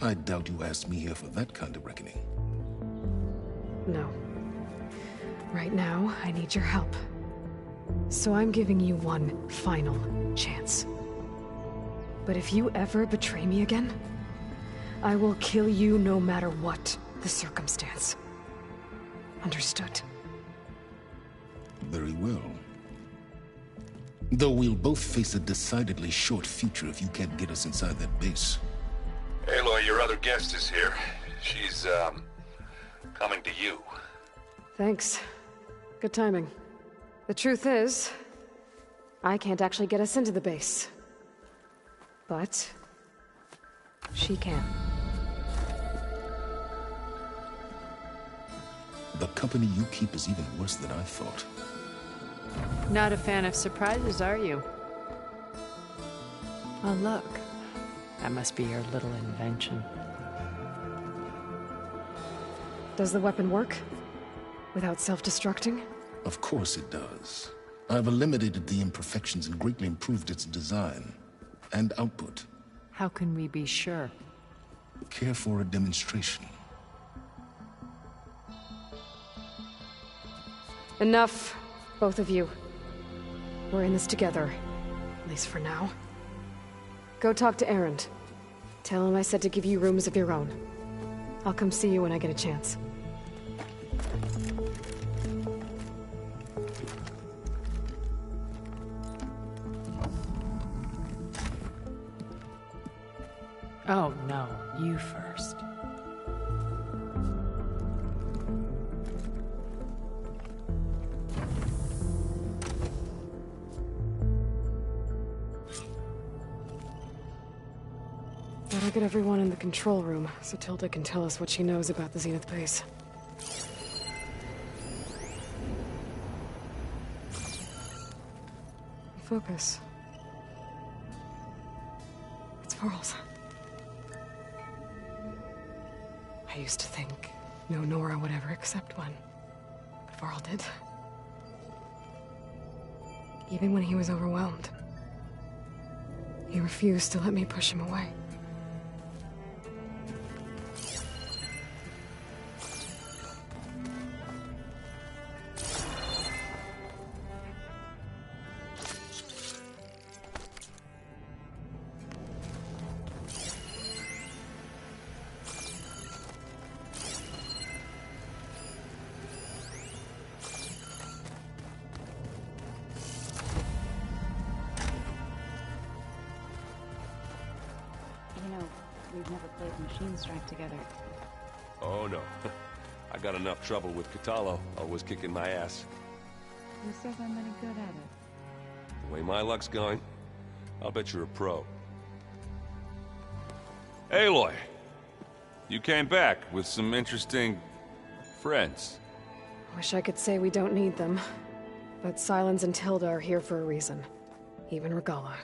I doubt you asked me here for that kind of reckoning. No. Right now, I need your help. So I'm giving you one final chance. But if you ever betray me again, I will kill you no matter what the circumstance. Understood? Very well. Though we'll both face a decidedly short future if you can't get us inside that base. Aloy, your other guest is here. She's, coming to you. Thanks. Good timing. The truth is, I can't actually get us into the base. But she can. The company you keep is even worse than I thought. Not a fan of surprises, are you? Oh, look. That must be your little invention. Does the weapon work? Without self-destructing? Of course it does. I've eliminated the imperfections and greatly improved its design and output. How can we be sure? Care for a demonstration? Enough, both of you. We're in this together, at least for now. Go talk to Erend. Tell him I said to give you rooms of your own. I'll come see you when I get a chance. Oh, no. You first. Better get everyone in the control room, so Tilda can tell us what she knows about the Zenith base. Focus. It's Varl's. I used to think no Nora would ever accept one, but Varl did. Even when he was overwhelmed, he refused to let me push him away. We've never played Machine Strike together. Oh no. I got enough trouble with Catalo, always kicking my ass. Who says I'm any good at it? The way my luck's going, I'll bet you're a pro. Aloy! You came back with some interesting friends. Wish I could say we don't need them, but Silence and Tilda are here for a reason. Even Regala.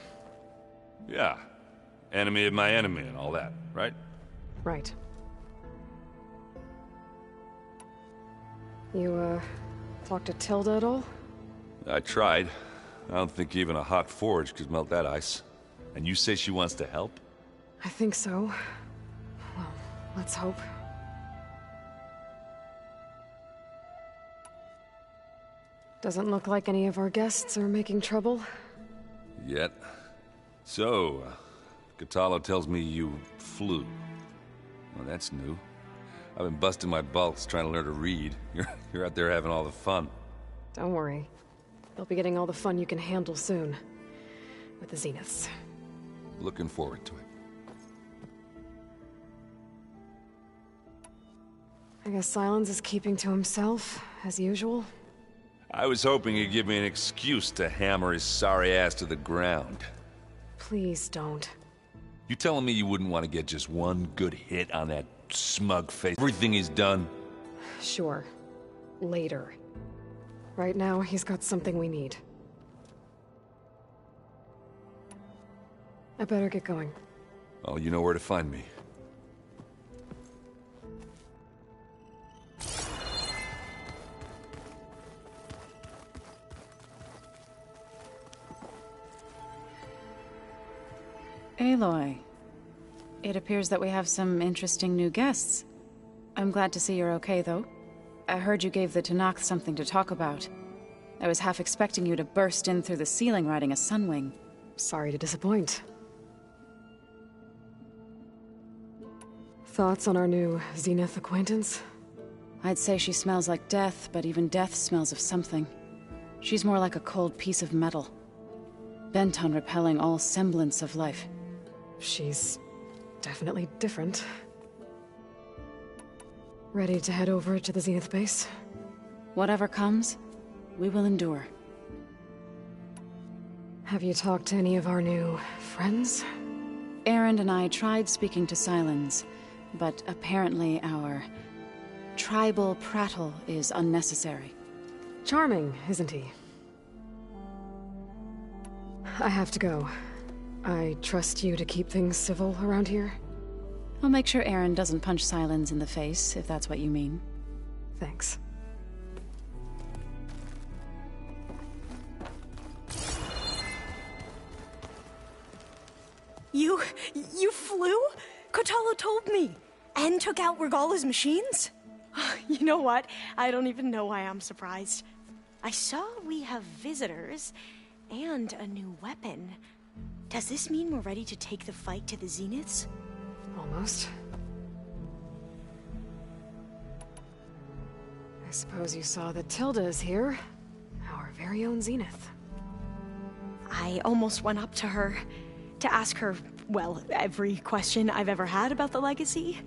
Yeah. Enemy of my enemy and all that, right? Right. You, talked to Tilda at all? I tried. I don't think even a hot forge could melt that ice. And you say she wants to help? I think so. Well, let's hope. Doesn't look like any of our guests are making trouble. Yet. So, Catalo tells me you flew. Well, that's new. I've been busting my balls trying to learn to read. You're out there having all the fun. Don't worry. They'll be getting all the fun you can handle soon. With the Zeniths. Looking forward to it. I guess Silence is keeping to himself, as usual. I was hoping he'd give me an excuse to hammer his sorry ass to the ground. Please don't. You telling me you wouldn't want to get just one good hit on that smug face? Everything he's done? Sure. Later. Right now, he's got something we need. I better get going. Oh, you know where to find me. Aloy. It appears that we have some interesting new guests. I'm glad to see you're okay, though. I heard you gave the Tanakh something to talk about. I was half expecting you to burst in through the ceiling riding a sunwing. Sorry to disappoint. Thoughts on our new Zenith acquaintance? I'd say she smells like death, but even death smells of something. She's more like a cold piece of metal. bent on repelling all semblance of life. She's definitely different. Ready to head over to the Zenith base? Whatever comes, we will endure. Have you talked to any of our new friends? Erend and I tried speaking to Sylens, but apparently our tribal prattle is unnecessary. Charming, isn't he? I have to go. I trust you to keep things civil around here. I'll make sure Erend doesn't punch Sylens in the face, if that's what you mean. Thanks. You flew? Kotalo told me. And took out Regala's machines? You know what? I don't even know why I'm surprised. I saw we have visitors and a new weapon. Does this mean we're ready to take the fight to the Zeniths? Almost. I suppose you saw that Tilda is here. Our very own Zenith. I almost went up to her to ask her, well, every question I've ever had about the Legacy.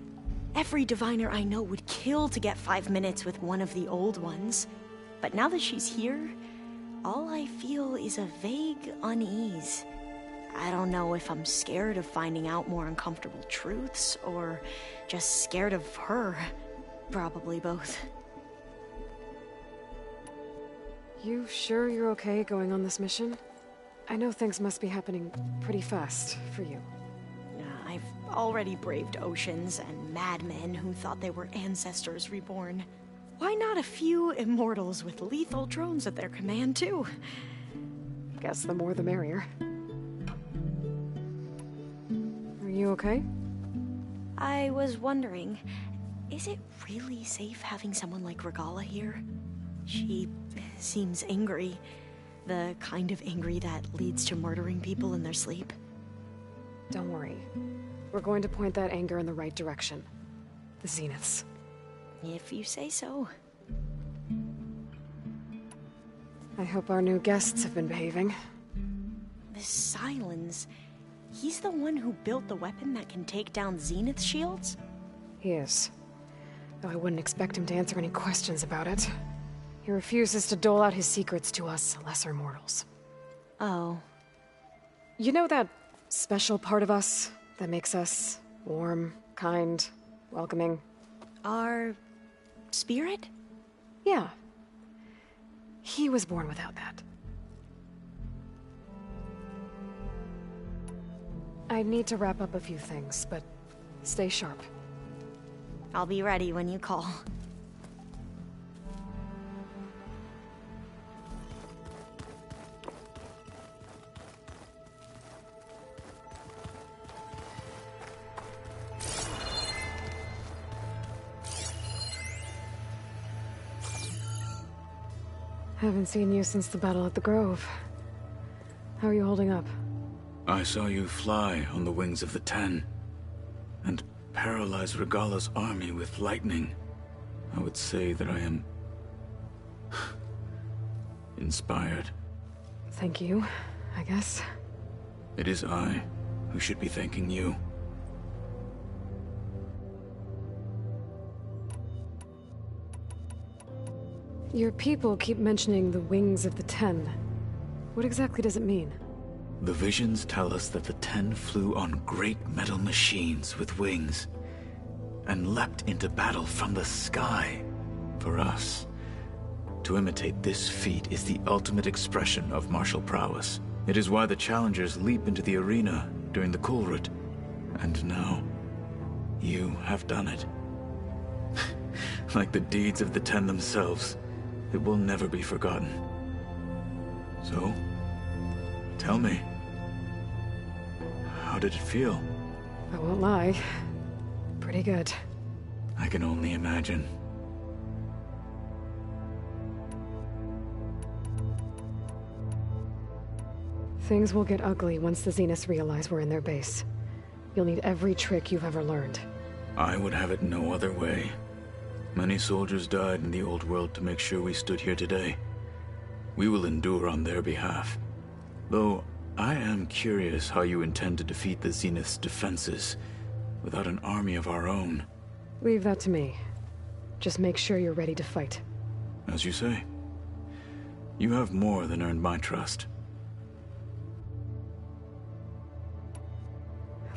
Every diviner I know would kill to get 5 minutes with one of the old ones. But now that she's here, all I feel is a vague unease. I don't know if I'm scared of finding out more uncomfortable truths, or just scared of her. Probably both. You sure you're okay going on this mission? I know things must be happening pretty fast for you. I've already braved oceans and madmen who thought they were ancestors reborn. Why not a few immortals with lethal drones at their command, too? Guess the more the merrier. Are you okay? I was wondering, is it really safe having someone like Regala here? She seems angry. The kind of angry that leads to murdering people in their sleep. Don't worry. We're going to point that anger in the right direction. The Zeniths. If you say so. I hope our new guests have been behaving. This Sylens, he's the one who built the weapon that can take down Zenith shields? He is. Though I wouldn't expect him to answer any questions about it. He refuses to dole out his secrets to us lesser mortals. Oh. You know that special part of us that makes us warm, kind, welcoming? Our spirit? Yeah. He was born without that. I need to wrap up a few things, but stay sharp. I'll be ready when you call. Haven't seen you since the battle at the Grove. How are you holding up? I saw you fly on the wings of the Ten, and paralyze Regala's army with lightning. I would say that I am inspired. Thank you, I guess. It is I who should be thanking you. Your people keep mentioning the wings of the Ten. What exactly does it mean? The visions tell us that the Ten flew on great metal machines with wings, and leapt into battle from the sky. For us, to imitate this feat is the ultimate expression of martial prowess. It is why the challengers leap into the arena during the Kulrut. And now, you have done it. Like the deeds of the Ten themselves, it will never be forgotten. So, tell me, how did it feel? I won't lie. Pretty good. I can only imagine. Things will get ugly once the Zeniths realize we're in their base. You'll need every trick you've ever learned. I would have it no other way. Many soldiers died in the old world to make sure we stood here today. We will endure on their behalf. Though, I am curious how you intend to defeat the Zenith's defenses without an army of our own. Leave that to me. Just make sure you're ready to fight. As you say. You have more than earned my trust.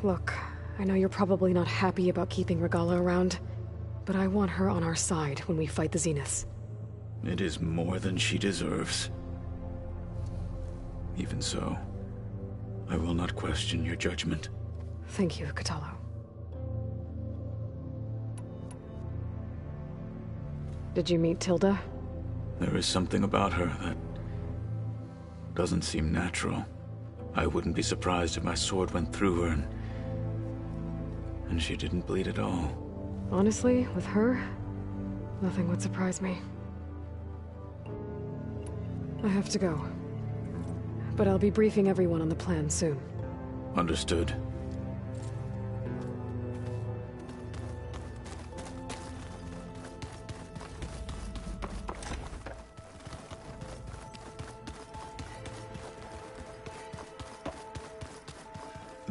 Look, I know you're probably not happy about keeping Regala around, but I want her on our side when we fight the Zeniths. It is more than she deserves. Even so, I will not question your judgment. Thank you, Kotallo. Did you meet Tilda? There is something about her that doesn't seem natural. I wouldn't be surprised if my sword went through her and she didn't bleed at all. Honestly, with her, nothing would surprise me. I have to go. But I'll be briefing everyone on the plan soon. Understood.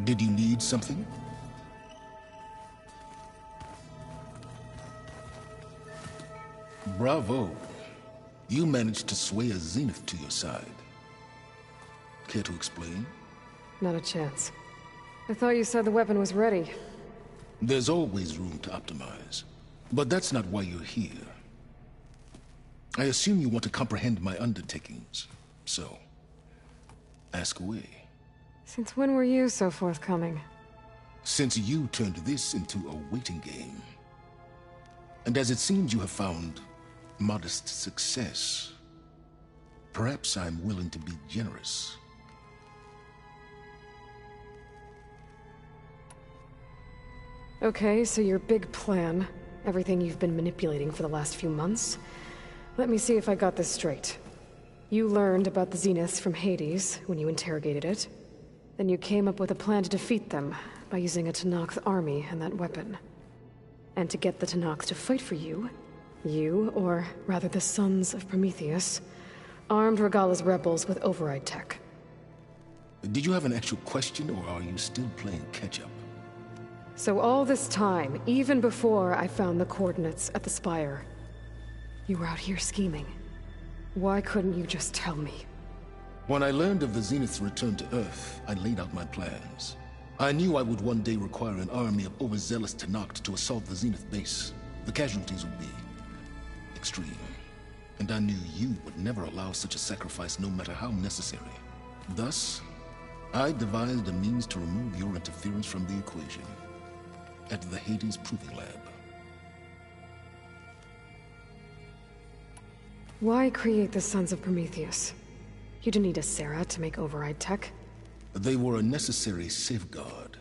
Did you need something? Bravo. You managed to sway a Zenith to your side. Care to explain? Not a chance. I thought you said the weapon was ready. There's always room to optimize. But that's not why you're here. I assume you want to comprehend my undertakings. So, ask away. Since when were you so forthcoming? Since you turned this into a waiting game. And as it seems you have found modest success, perhaps I'm willing to be generous. Okay, so your big plan, everything you've been manipulating for the last few months. Let me see if I got this straight. You learned about the Zeniths from Hades when you interrogated it. Then you came up with a plan to defeat them by using a Tenakth army and that weapon. And to get the Tenakth to fight for you, or rather the Sons of Prometheus, armed Regala's rebels with override tech. Did you have an actual question, or are you still playing catch-up? So all this time, even before I found the coordinates at the Spire, you were out here scheming. Why couldn't you just tell me? When I learned of the Zenith's return to Earth, I laid out my plans. I knew I would one day require an army of overzealous Tenakth to assault the Zenith base. The casualties would be extreme. And I knew you would never allow such a sacrifice, no matter how necessary. Thus, I devised a means to remove your interference from the equation. At the Hades Proving Lab. Why create the Sons of Prometheus? You didn't need a Sarah to make override tech. They were a necessary safeguard.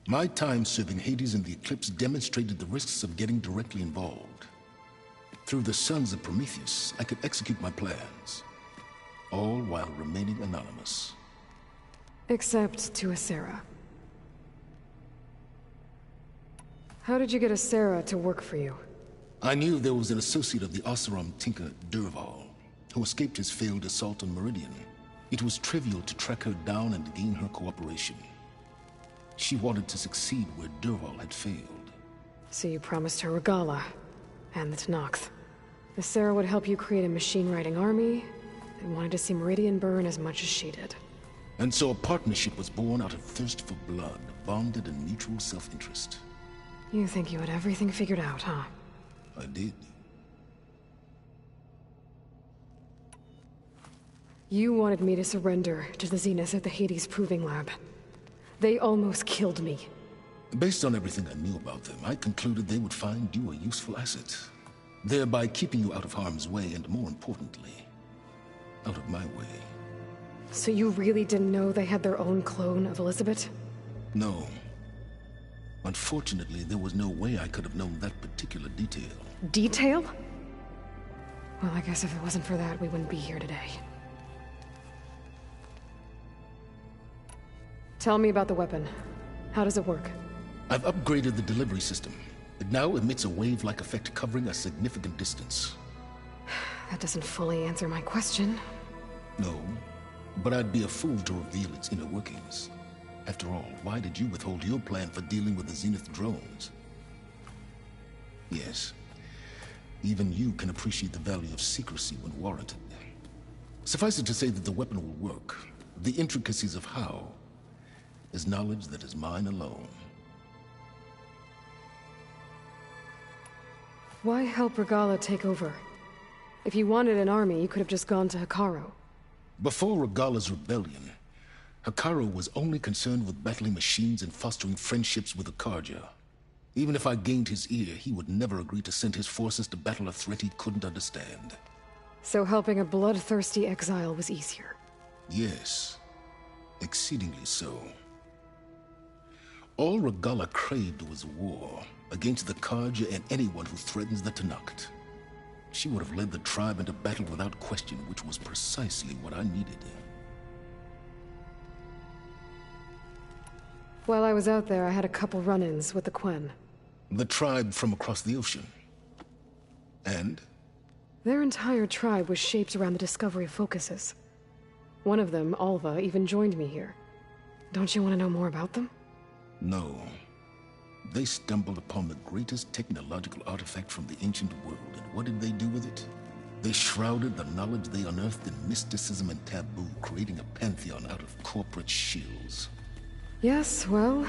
My time serving Hades in the Eclipse demonstrated the risks of getting directly involved. Through the Sons of Prometheus, I could execute my plans, all while remaining anonymous. Except to a Sarah. How did you get a Sarah to work for you? I knew there was an associate of the Oseram tinker, Durval, who escaped his failed assault on Meridian. It was trivial to track her down and gain her cooperation. She wanted to succeed where Durval had failed. So you promised her Regala, and the Tenakth. The Sarah would help you create a machine-riding army, and wanted to see Meridian burn as much as she did. And so a partnership was born out of thirst for blood, bonded in mutual self-interest. You think you had everything figured out, huh? I did. You wanted me to surrender to the Zeniths at the Hades Proving Lab. They almost killed me. Based on everything I knew about them, I concluded they would find you a useful asset, thereby keeping you out of harm's way and, more importantly, out of my way. So you really didn't know they had their own clone of Elizabeth? No. Unfortunately, there was no way I could have known that particular detail. Detail? Well, I guess if it wasn't for that, we wouldn't be here today. Tell me about the weapon. How does it work? I've upgraded the delivery system. It now emits a wave-like effect covering a significant distance. That doesn't fully answer my question. No. But I'd be a fool to reveal its inner workings. After all, why did you withhold your plan for dealing with the Zenith drones? Yes, even you can appreciate the value of secrecy when warranted. Suffice it to say that the weapon will work. The intricacies of how is knowledge that is mine alone. Why help Regala take over? If you wanted an army, you could have just gone to Hikaru. Before Regala's rebellion, Hikaru was only concerned with battling machines and fostering friendships with Akarja. Even if I gained his ear, he would never agree to send his forces to battle a threat he couldn't understand. So helping a bloodthirsty exile was easier? Yes, exceedingly so. All Regala craved was war against the Karja and anyone who threatens the Tanakh. She would have led the tribe into battle without question, which was precisely what I needed. While I was out there, I had a couple run-ins with the Quen. The tribe from across the ocean. And? Their entire tribe was shaped around the discovery of focuses. One of them, Alva, even joined me here. Don't you want to know more about them? No. They stumbled upon the greatest technological artifact from the ancient world, and what did they do with it? They shrouded the knowledge they unearthed in mysticism and taboo, creating a pantheon out of corporate shills. Yes, well,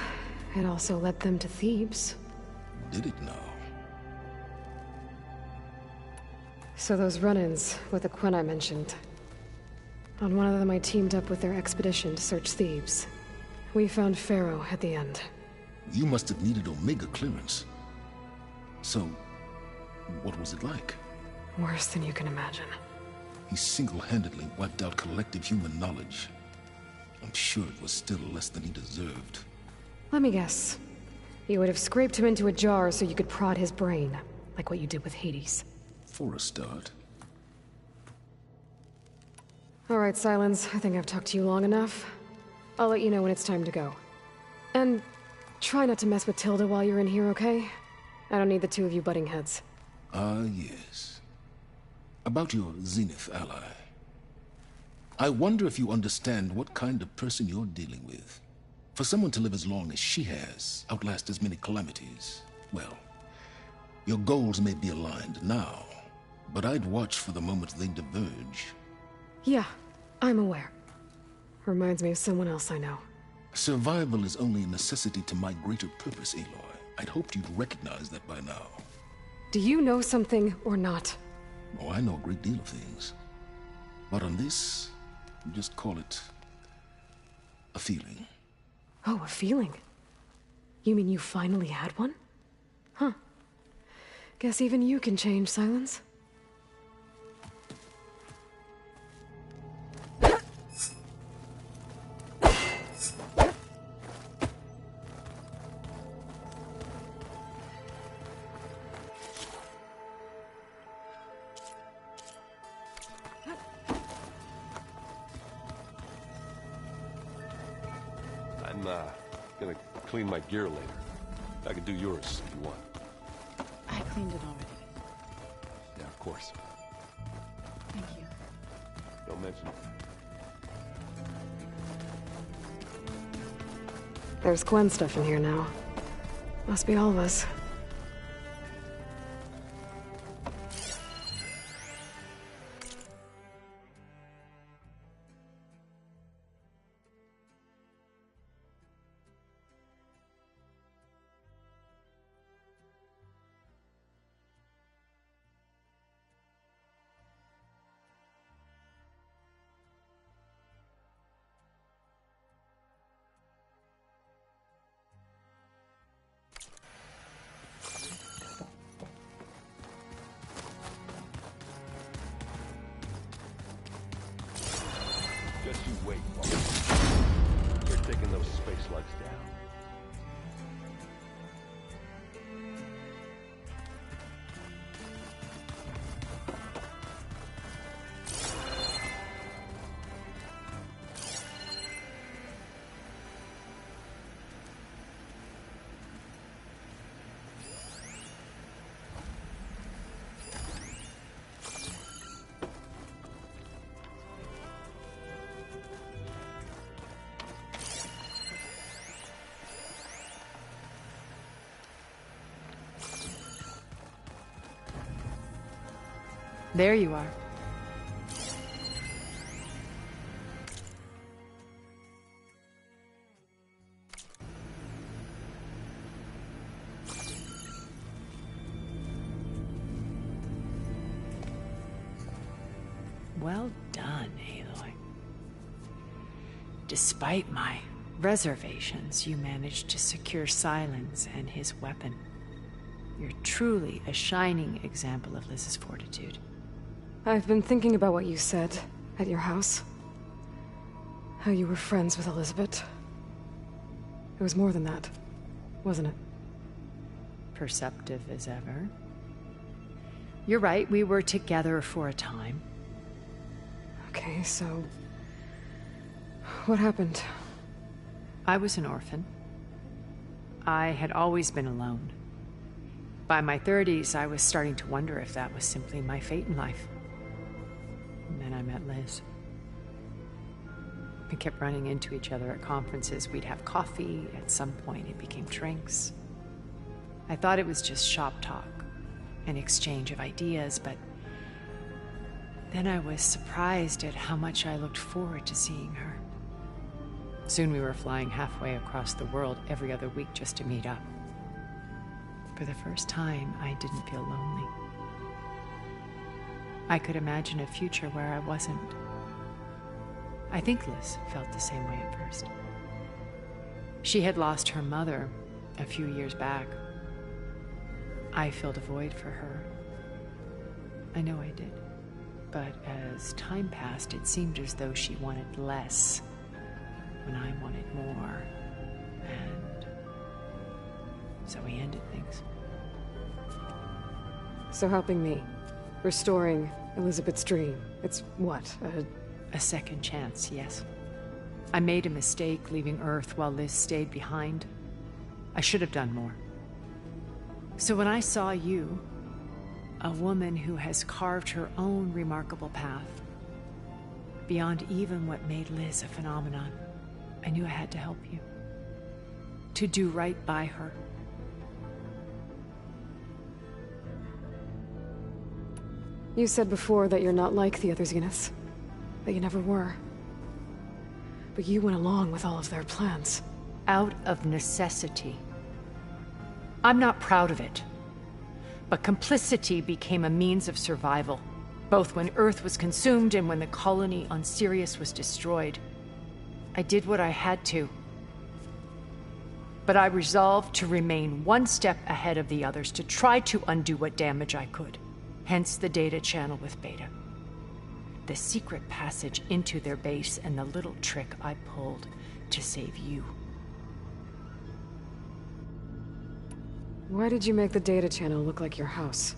it also led them to Thebes. Did it now? So those run-ins with the Quen I mentioned. On one of them I teamed up with their expedition to search Thebes. We found Pharaoh at the end. You must have needed Omega clearance. So, what was it like? Worse than you can imagine. He single-handedly wiped out collective human knowledge. I'm sure it was still less than he deserved. Let me guess. You would have scraped him into a jar so you could prod his brain, like what you did with Hades. For a start. All right, Silence. I think I've talked to you long enough. I'll let you know when it's time to go. And try not to mess with Tilda while you're in here, okay? I don't need the two of you butting heads. Ah, yes. About your Zenith ally. I wonder if you understand what kind of person you're dealing with. For someone to live as long as she has, outlast as many calamities, well, your goals may be aligned now, but I'd watch for the moment they diverge. Yeah, I'm aware. Reminds me of someone else I know. Survival is only a necessity to my greater purpose, Aloy. I'd hoped you'd recognize that by now. Do you know something or not? Oh, I know a great deal of things. But on this, just call it a feeling. Oh, a feeling? You mean you finally had one? Huh. Guess even you can change, Silence. I'm gonna clean my gear later. I can do yours if you want. I cleaned it already. Yeah, of course. Thank you. Don't mention it. There's Quen stuff in here now. Must be all of us. There you are. Well done, Aloy. Despite my reservations, you managed to secure Silence and his weapon. You're truly a shining example of Liz's fortitude. I've been thinking about what you said at your house. How you were friends with Elizabeth. It was more than that, wasn't it? Perceptive as ever. You're right, we were together for a time. Okay, so... what happened? I was an orphan. I had always been alone. By my 30s, I was starting to wonder if that was simply my fate in life. And then I met Liz. We kept running into each other at conferences. We'd have coffee. At some point, it became drinks. I thought it was just shop talk, an exchange of ideas, but then I was surprised at how much I looked forward to seeing her. Soon we were flying halfway across the world every other week just to meet up. For the first time, I didn't feel lonely. I could imagine a future where I wasn't. I think Liz felt the same way at first. She had lost her mother a few years back. I filled a void for her. I know I did. But as time passed, it seemed as though she wanted less when I wanted more. And so we ended things. So helping me, restoring Elizabeth's dream, it's what, a second chance, yes. I made a mistake leaving Earth while Liz stayed behind. I should have done more. So when I saw you, a woman who has carved her own remarkable path, beyond even what made Liz a phenomenon, I knew I had to help you. To do right by her. You said before that you're not like the other Zeniths. That you never were. But you went along with all of their plans. Out of necessity. I'm not proud of it. But complicity became a means of survival, both when Earth was consumed and when the colony on Sirius was destroyed. I did what I had to. But I resolved to remain one step ahead of the others, to try to undo what damage I could. Hence the data channel with Beta. The secret passage into their base and the little trick I pulled to save you. Why did you make the data channel look like your house?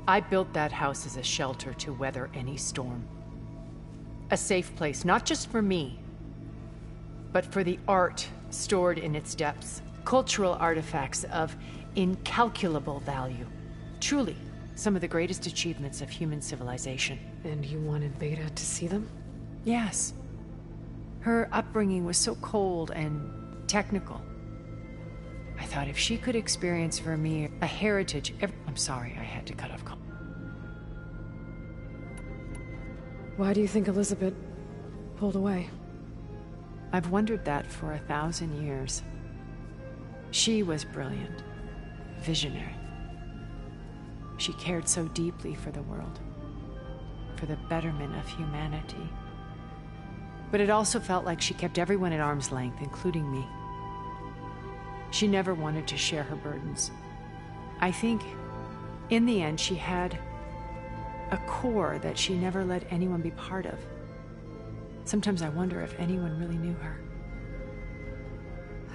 I built that house as a shelter to weather any storm. A safe place, not just for me, but for the art stored in its depths. Cultural artifacts of incalculable value. Truly, some of the greatest achievements of human civilization. And you wanted Beta to see them? Yes. Her upbringing was so cold and technical. I thought if she could experience for me a heritage... I'm sorry, I had to cut off. Why do you think Elizabeth pulled away? I've wondered that for 1,000 years. She was brilliant. Visionary. She cared so deeply for the world. For the betterment of humanity. But it also felt like she kept everyone at arm's length, including me. She never wanted to share her burdens. I think, in the end, she had a core that she never let anyone be part of. Sometimes I wonder if anyone really knew her.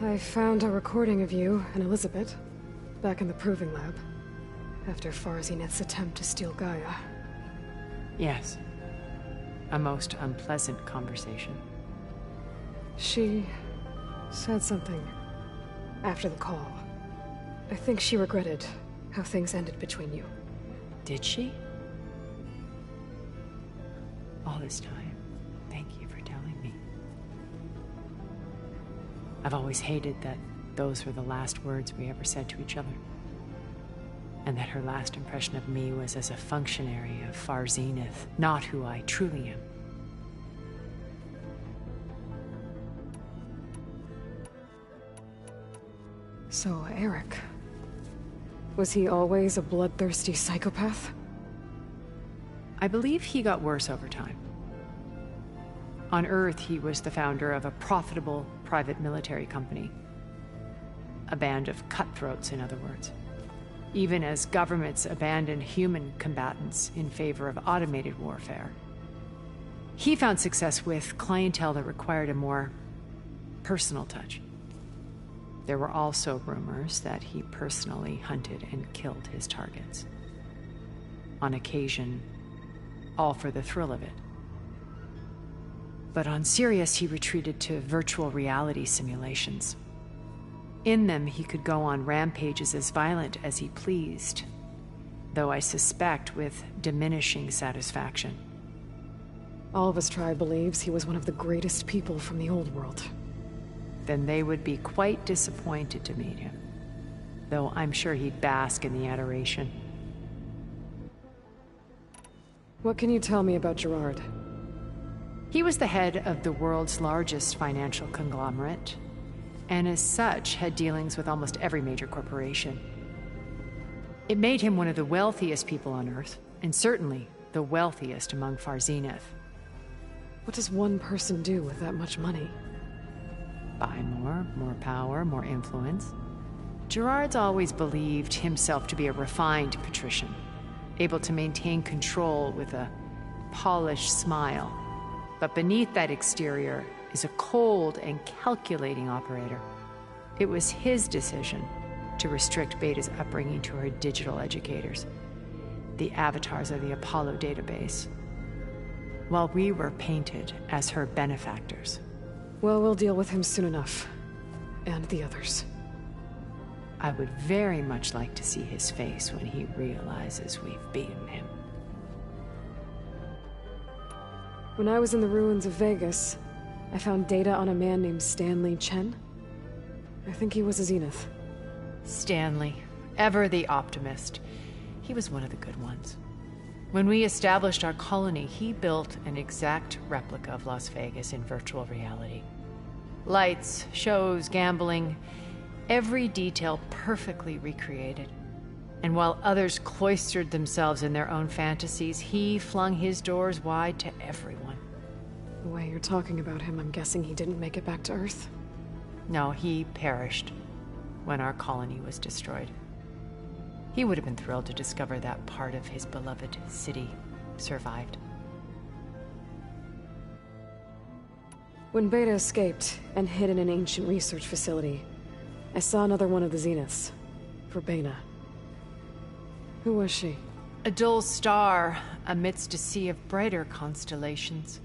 I found a recording of you and Elizabeth back in the proving lab after Farzineth's attempt to steal Gaia. Yes. A most unpleasant conversation. She said something after the call. I think she regretted how things ended between you. Did she? All this time, thank you for telling me. I've always hated that those were the last words we ever said to each other. and that her last impression of me was as a functionary of Far Zenith, not who I truly am. So, Eric... was he always a bloodthirsty psychopath? I believe he got worse over time. On Earth, he was the founder of a profitable private military company. A band of cutthroats, in other words. Even as governments abandoned human combatants in favor of automated warfare, he found success with clientele that required a more personal touch. There were also rumors that he personally hunted and killed his targets. On occasion, all for the thrill of it. But on Sirius, he retreated to virtual reality simulations. In them, he could go on rampages as violent as he pleased, though I suspect with diminishing satisfaction. All of his tribe believes he was one of the greatest people from the old world. Then they would be quite disappointed to meet him, though I'm sure he'd bask in the adoration. What can you tell me about Gerard? He was the head of the world's largest financial conglomerate, and as such had dealings with almost every major corporation. It made him one of the wealthiest people on Earth, and certainly the wealthiest among Far Zenith. What does one person do with that much money? Buy more power, more influence. Gerard's always believed himself to be a refined patrician, able to maintain control with a polished smile. But beneath that exterior is a cold and calculating operator. It was his decision to restrict Beta's upbringing to her digital educators, the avatars of the Apollo database, while we were painted as her benefactors. Well, we'll deal with him soon enough. And the others. I would very much like to see his face when he realizes we've beaten him. When I was in the ruins of Vegas, I found data on a man named Stanley Chen. I think he was a Zenith. Stanley, ever the optimist. He was one of the good ones. When we established our colony, he built an exact replica of Las Vegas in virtual reality. Lights, shows, gambling, every detail perfectly recreated. And while others cloistered themselves in their own fantasies, he flung his doors wide to everyone. The way you're talking about him, I'm guessing he didn't make it back to Earth? No, he perished when our colony was destroyed. He would have been thrilled to discover that part of his beloved city survived. When Beta escaped and hid in an ancient research facility, I saw another one of the Zeniths, Verbena. Who was she? A dull star amidst a sea of brighter constellations.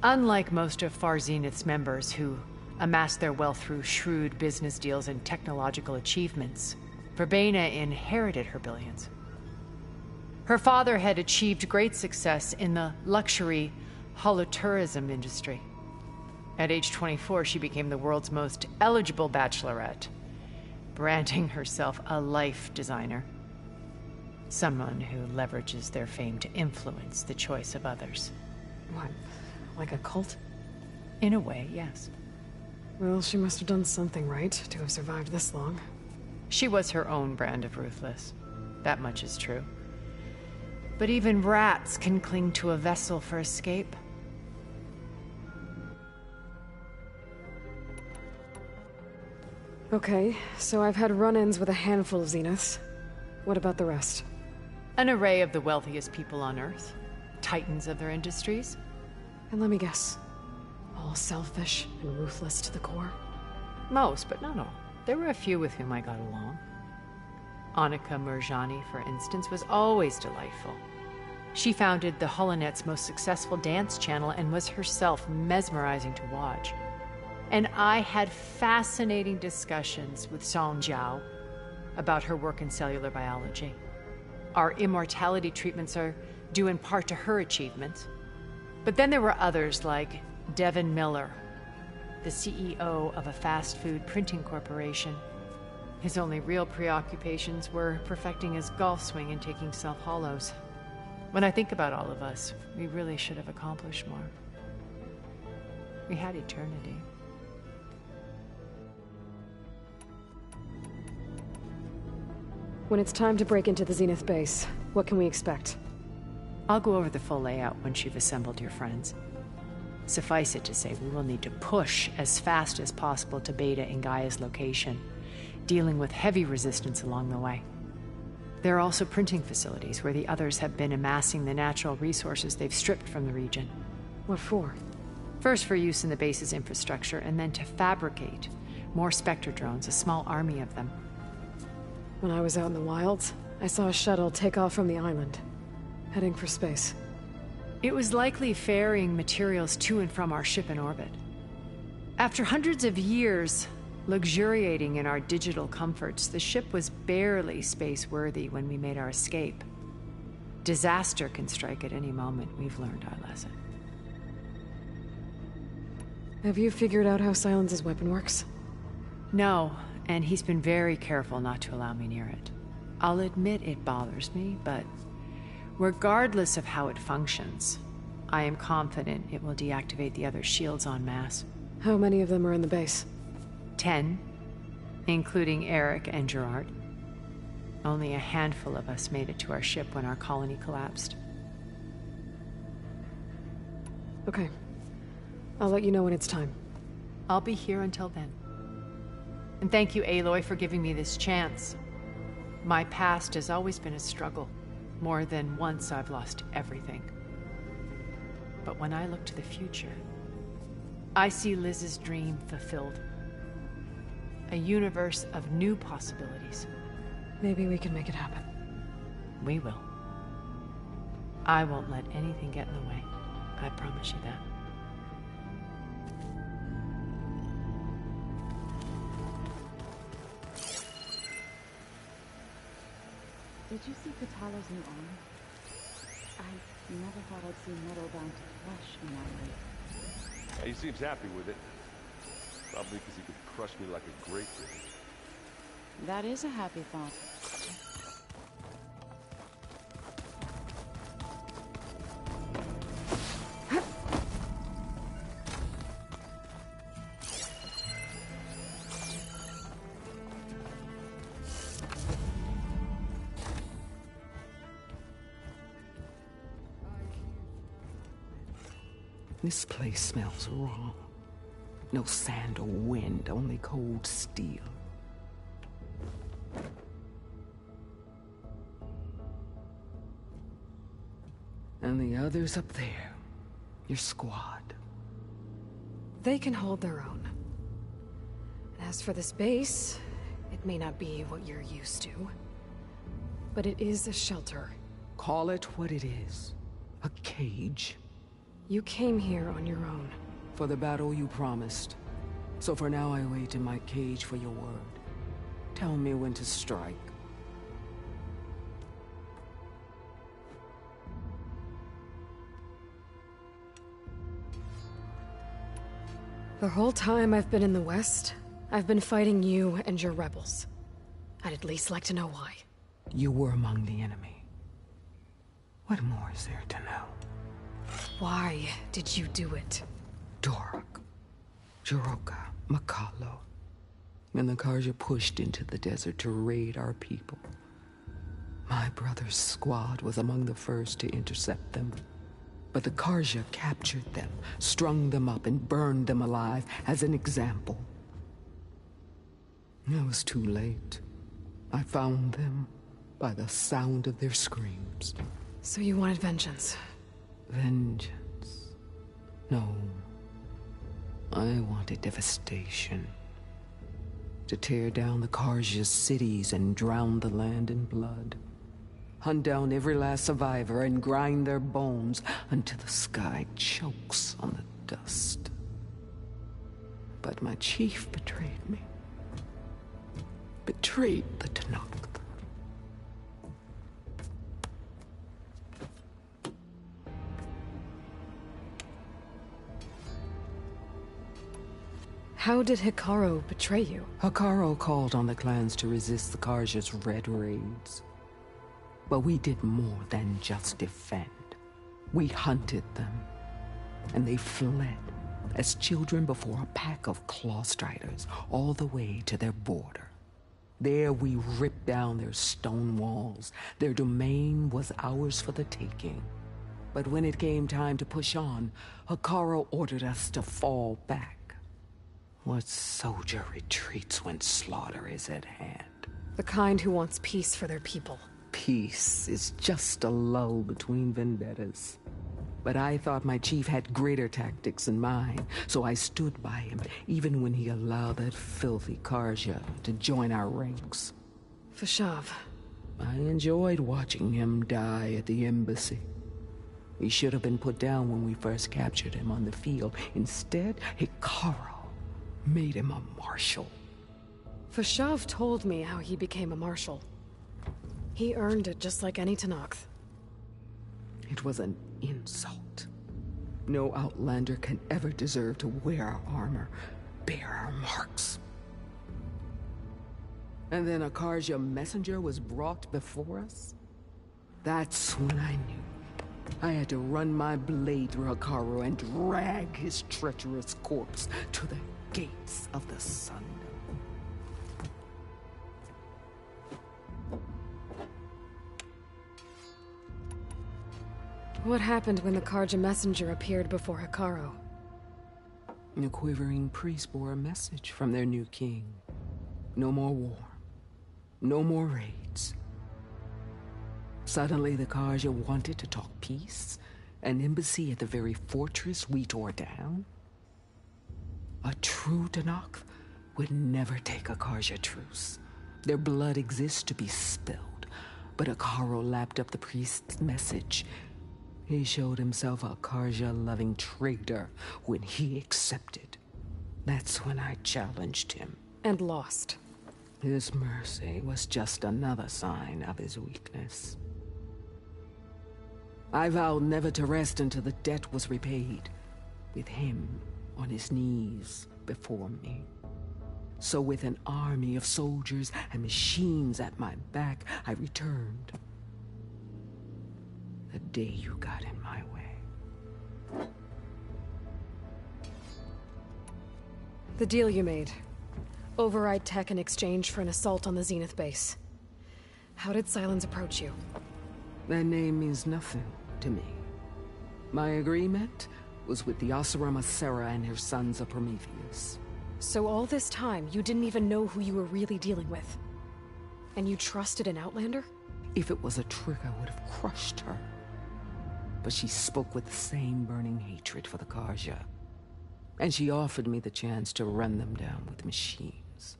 Unlike most of Far Zenith's members who amassed their wealth through shrewd business deals and technological achievements, Verbena inherited her billions. Her father had achieved great success in the luxury holotourism industry. At age 24, she became the world's most eligible bachelorette, branding herself a life designer. Someone who leverages their fame to influence the choice of others. What, like a cult? In a way, yes. Well, she must have done something right to have survived this long. She was her own brand of ruthless. That much is true. But even rats can cling to a vessel for escape. Okay, so I've had run-ins with a handful of Zeniths. What about the rest? An array of the wealthiest people on Earth. Titans of their industries. And let me guess. All selfish and ruthless to the core? Most, but not all. There were a few with whom I got along. Annika Murjani, for instance, was always delightful. She founded the HoloNet's most successful dance channel and was herself mesmerizing to watch. And I had fascinating discussions with Song Jiao about her work in cellular biology. Our immortality treatments are due in part to her achievements. But then there were others like Devin Miller, the CEO of a fast food printing corporation. His only real preoccupations were perfecting his golf swing and taking self-hollows. When I think about all of us, we really should have accomplished more. We had eternity. When it's time to break into the Zenith base, what can we expect? I'll go over the full layout once you've assembled your friends. Suffice it to say, we will need to push as fast as possible to Beta and Gaia's location, dealing with heavy resistance along the way. There are also printing facilities where the others have been amassing the natural resources they've stripped from the region. What for? First for use in the base's infrastructure, and then to fabricate more Spectre drones, a small army of them. When I was out in the wilds, I saw a shuttle take off from the island, heading for space. It was likely ferrying materials to and from our ship in orbit. After hundreds of years luxuriating in our digital comforts, the ship was barely space-worthy when we made our escape. Disaster can strike at any moment. We've learned our lesson. Have you figured out how Silence's weapon works? No, and he's been very careful not to allow me near it. I'll admit it bothers me, but regardless of how it functions, I am confident it will deactivate the other shields en masse. How many of them are in the base? 10, including Eric and Gerard. Only a handful of us made it to our ship when our colony collapsed. Okay. I'll let you know when it's time. I'll be here until then. And thank you, Aloy, for giving me this chance. My past has always been a struggle. More than once I've lost everything. But when I look to the future, I see Liz's dream fulfilled. A universe of new possibilities. Maybe we can make it happen. We will. I won't let anything get in the way. I promise you that. Did you see Katala's new armor? I never thought I'd see metal down to flesh in that way. Yeah, he seems happy with it. Probably because he could crush me like a grapefruit. That is a happy thought. This place smells wrong. No sand or wind, only cold steel. And the others up there, your squad. They can hold their own. And as for this base, it may not be what you're used to, but it is a shelter. Call it what it is. A cage. You came here on your own. For the battle you promised. So for now I wait in my cage for your word. Tell me when to strike. The whole time I've been in the West, I've been fighting you and your rebels. I'd at least like to know why. You were among the enemy. What more is there to know? Why did you do it? Dork, Jiroka, Makalo, and the Karja pushed into the desert to raid our people. My brother's squad was among the first to intercept them. But the Karja captured them, strung them up, and burned them alive as an example. It was too late. I found them by the sound of their screams. So you wanted vengeance? Vengeance? No. I wanted devastation. To tear down the Karja's cities and drown the land in blood. Hunt down every last survivor and grind their bones until the sky chokes on the dust. But my chief betrayed me. Betrayed the Tenakth. How did Hikaru betray you? Hikaru called on the clans to resist the Karja's red raids. But we did more than just defend. We hunted them, and they fled as children before a pack of claw striders all the way to their border. There we ripped down their stone walls. Their domain was ours for the taking. But when it came time to push on, Hikaru ordered us to fall back. What soldier retreats when slaughter is at hand? The kind who wants peace for their people. Peace is just a lull between vendettas. But I thought my chief had greater tactics in mind, so I stood by him, even when he allowed that filthy Karja to join our ranks. Fashav. I enjoyed watching him die at the embassy. He should have been put down when we first captured him on the field. Instead, Hikaru made him a marshal. Fashav told me how he became a marshal. He earned it just like any Tenakth. It was an insult. No Outlander can ever deserve to wear our armor, bear our marks. And then a Karja messenger was brought before us? That's when I knew. I had to run my blade through Hikaru and drag his treacherous corpse to the gates of the sun. What happened when the Karja messenger appeared before Hikaru? The quivering priest bore a message from their new king. No more war. No more raids. Suddenly the Karja wanted to talk peace. An embassy at the very fortress we tore down. A true Tenakth would never take a Karja truce. Their blood exists to be spilled. But Hikaru lapped up the priest's message. He showed himself a Karja-loving traitor when he accepted. That's when I challenged him. And lost. His mercy was just another sign of his weakness. I vowed never to rest until the debt was repaid, with him on his knees before me. So with an army of soldiers and machines at my back, I returned. The day you got in my way. The deal you made. Override tech in exchange for an assault on the Zenith base. How did Silence approach you? That name means nothing to me. My agreement was with the Oseram Asera and her sons of Prometheus. So all this time, you didn't even know who you were really dealing with? And you trusted an Outlander? If it was a trick, I would have crushed her. But she spoke with the same burning hatred for the Karja. And she offered me the chance to run them down with machines.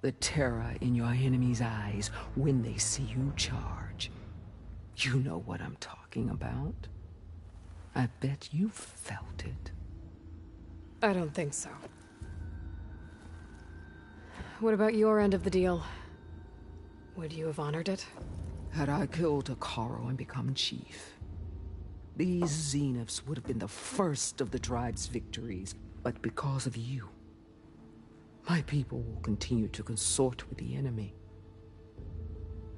The terror in your enemy's eyes when they see you charge. You know what I'm talking about. I bet you felt it. I don't think so. What about your end of the deal? Would you have honored it? Had I killed Hikaru and become chief, these Zeniths would have been the first of the tribe's victories. But because of you, my people will continue to consort with the enemy.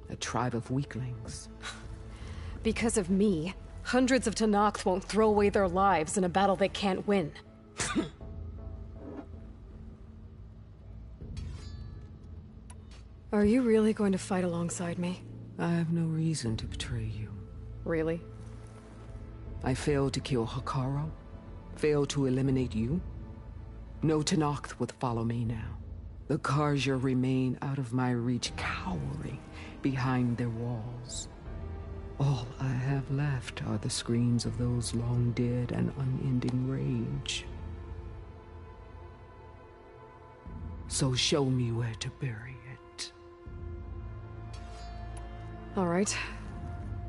A tribe of weaklings. Because of me, hundreds of Tenakth won't throw away their lives in a battle they can't win. Are you really going to fight alongside me? I have no reason to betray you. Really? I failed to kill Hikaru, failed to eliminate you. No Tenakth would follow me now. The Karja remain out of my reach, cowering behind their walls. All I have left are the screams of those long dead and unending rage. So show me where to bury it. All right.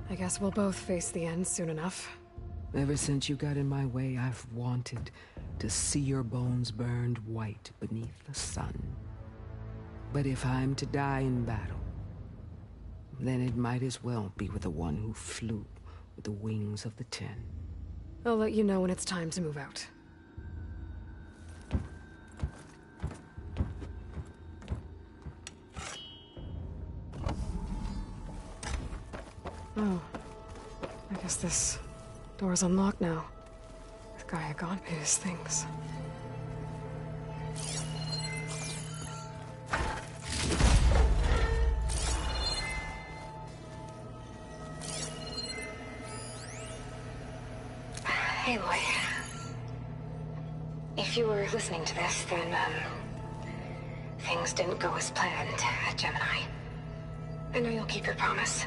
I guess we'll both face the end soon enough. Ever since you got in my way, I've wanted to see your bones burned white beneath the sun. But if I'm to die in battle, then it might as well be with the one who flew with the wings of the 10. I'll let you know when it's time to move out. Guess this door's unlocked now. The guy had gone paid his things. Hey, Loy. If you were listening to this, then, things didn't go as planned at Gemini. I know you'll keep your promise.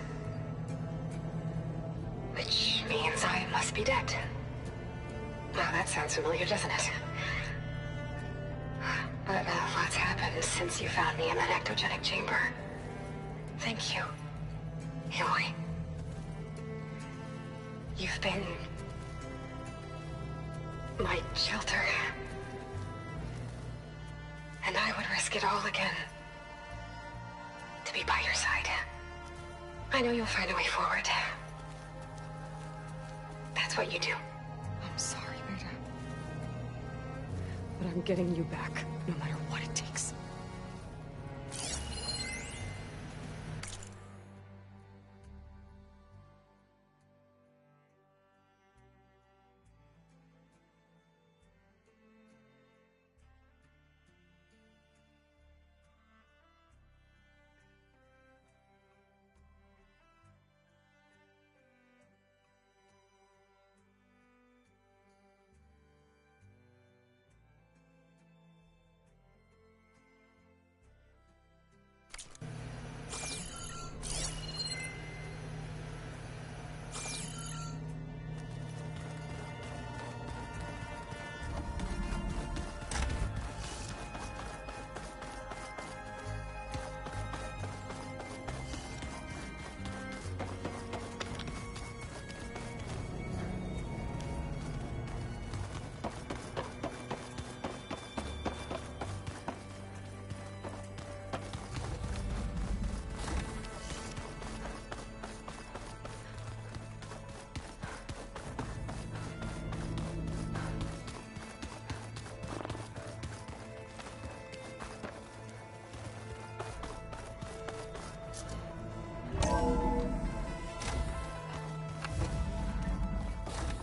Which means I must be dead. Well, that sounds familiar, doesn't it? But a lot's happened since you found me in that ectogenic chamber. Thank you, Aloy. You've been my shelter. And I would risk it all again to be by your side. I know you'll find a way forward. That's what you do. I'm sorry, Beta. But I'm getting you back, no matter what it takes.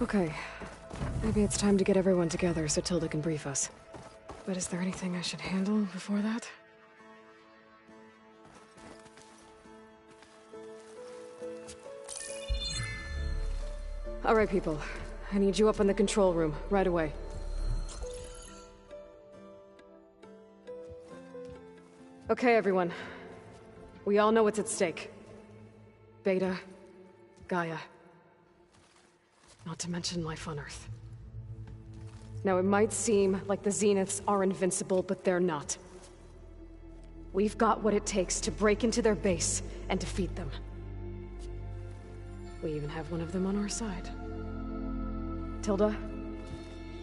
Okay. Maybe it's time to get everyone together so Tilda can brief us. But is there anything I should handle before that? All right, people. I need you up in the control room, right away. Okay, everyone. We all know what's at stake. Beta, Gaia. Not to mention life on Earth. Now, it might seem like the Zeniths are invincible, but they're not. We've got what it takes to break into their base and defeat them. We even have one of them on our side. Tilda,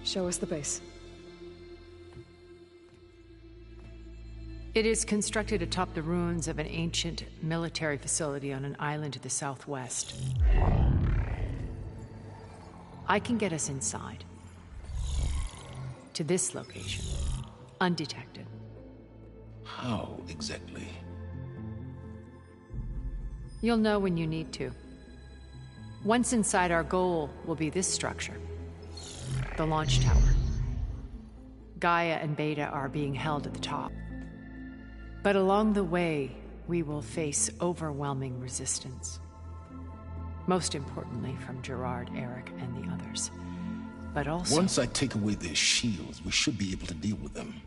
show us the base. It is constructed atop the ruins of an ancient military facility on an island to the southwest. I can get us inside. To this location. Undetected. How exactly? You'll know when you need to. Once inside, our goal will be this structure. The launch tower. Gaia and Beta are being held at the top. But along the way, we will face overwhelming resistance. Most importantly from Gerard, Eric, and the others. But also... Once I take away their shields, we should be able to deal with them.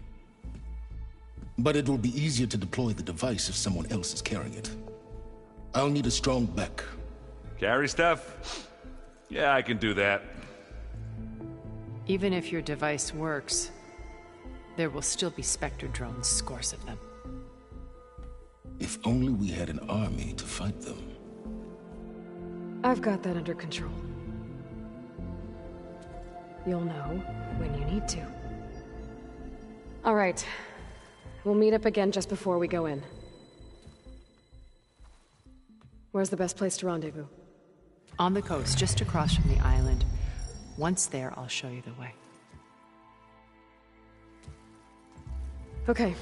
But it will be easier to deploy the device if someone else is carrying it. I'll need a strong back. Carry stuff? Yeah, I can do that. Even if your device works, there will still be Spectre drones, scores of them. If only we had an army to fight them. I've got that under control. You'll know when you need to. All right. We'll meet up again just before we go in. Where's the best place to rendezvous? On the coast, just across from the island. Once there, I'll show you the way. Okay.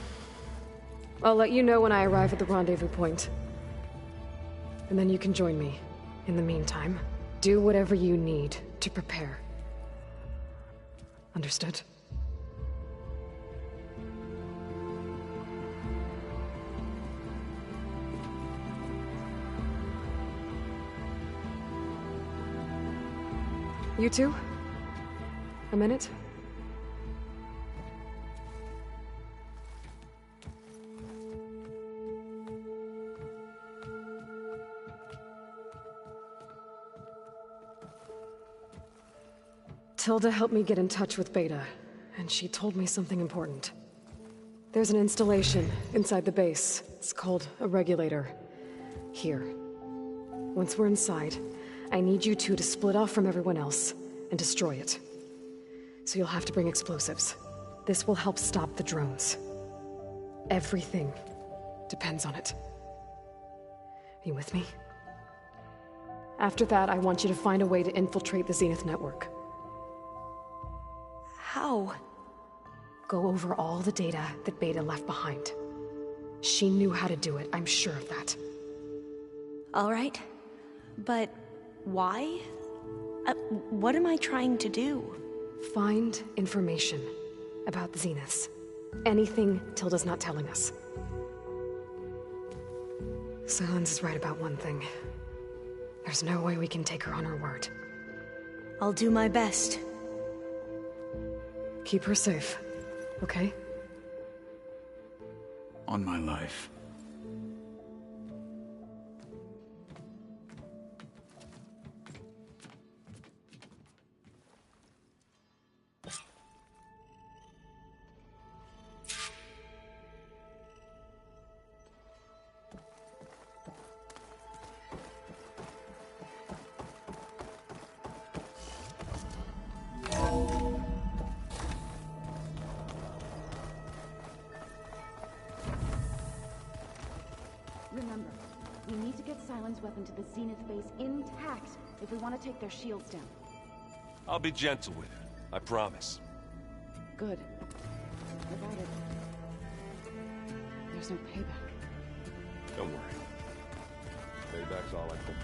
I'll let you know when I arrive at the rendezvous point. And then you can join me. In the meantime, Do whatever you need to prepare. Understood? You two? A minute? Tilda helped me get in touch with Beta, and she told me something important. There's an installation inside the base. It's called a regulator. Here. Once we're inside, I need you two to split off from everyone else and destroy it. So you'll have to bring explosives. This will help stop the drones. Everything depends on it. Are you with me? After that, I want you to find a way to infiltrate the Zenith network. How? Go over all the data that Beta left behind. She knew how to do it, I'm sure of that. All right. But why? What am I trying to do? Find information about the Zeniths. Anything Tilda's not telling us. Silence is right about one thing. There's no way we can take her on her word. I'll do my best. Keep her safe, okay? On my life. Remember, we need to get Silent's weapon to the Zenith base intact if we want to take their shields down. I'll be gentle with her, I promise. Good. Provided there's no payback. Don't worry. Payback's all I think.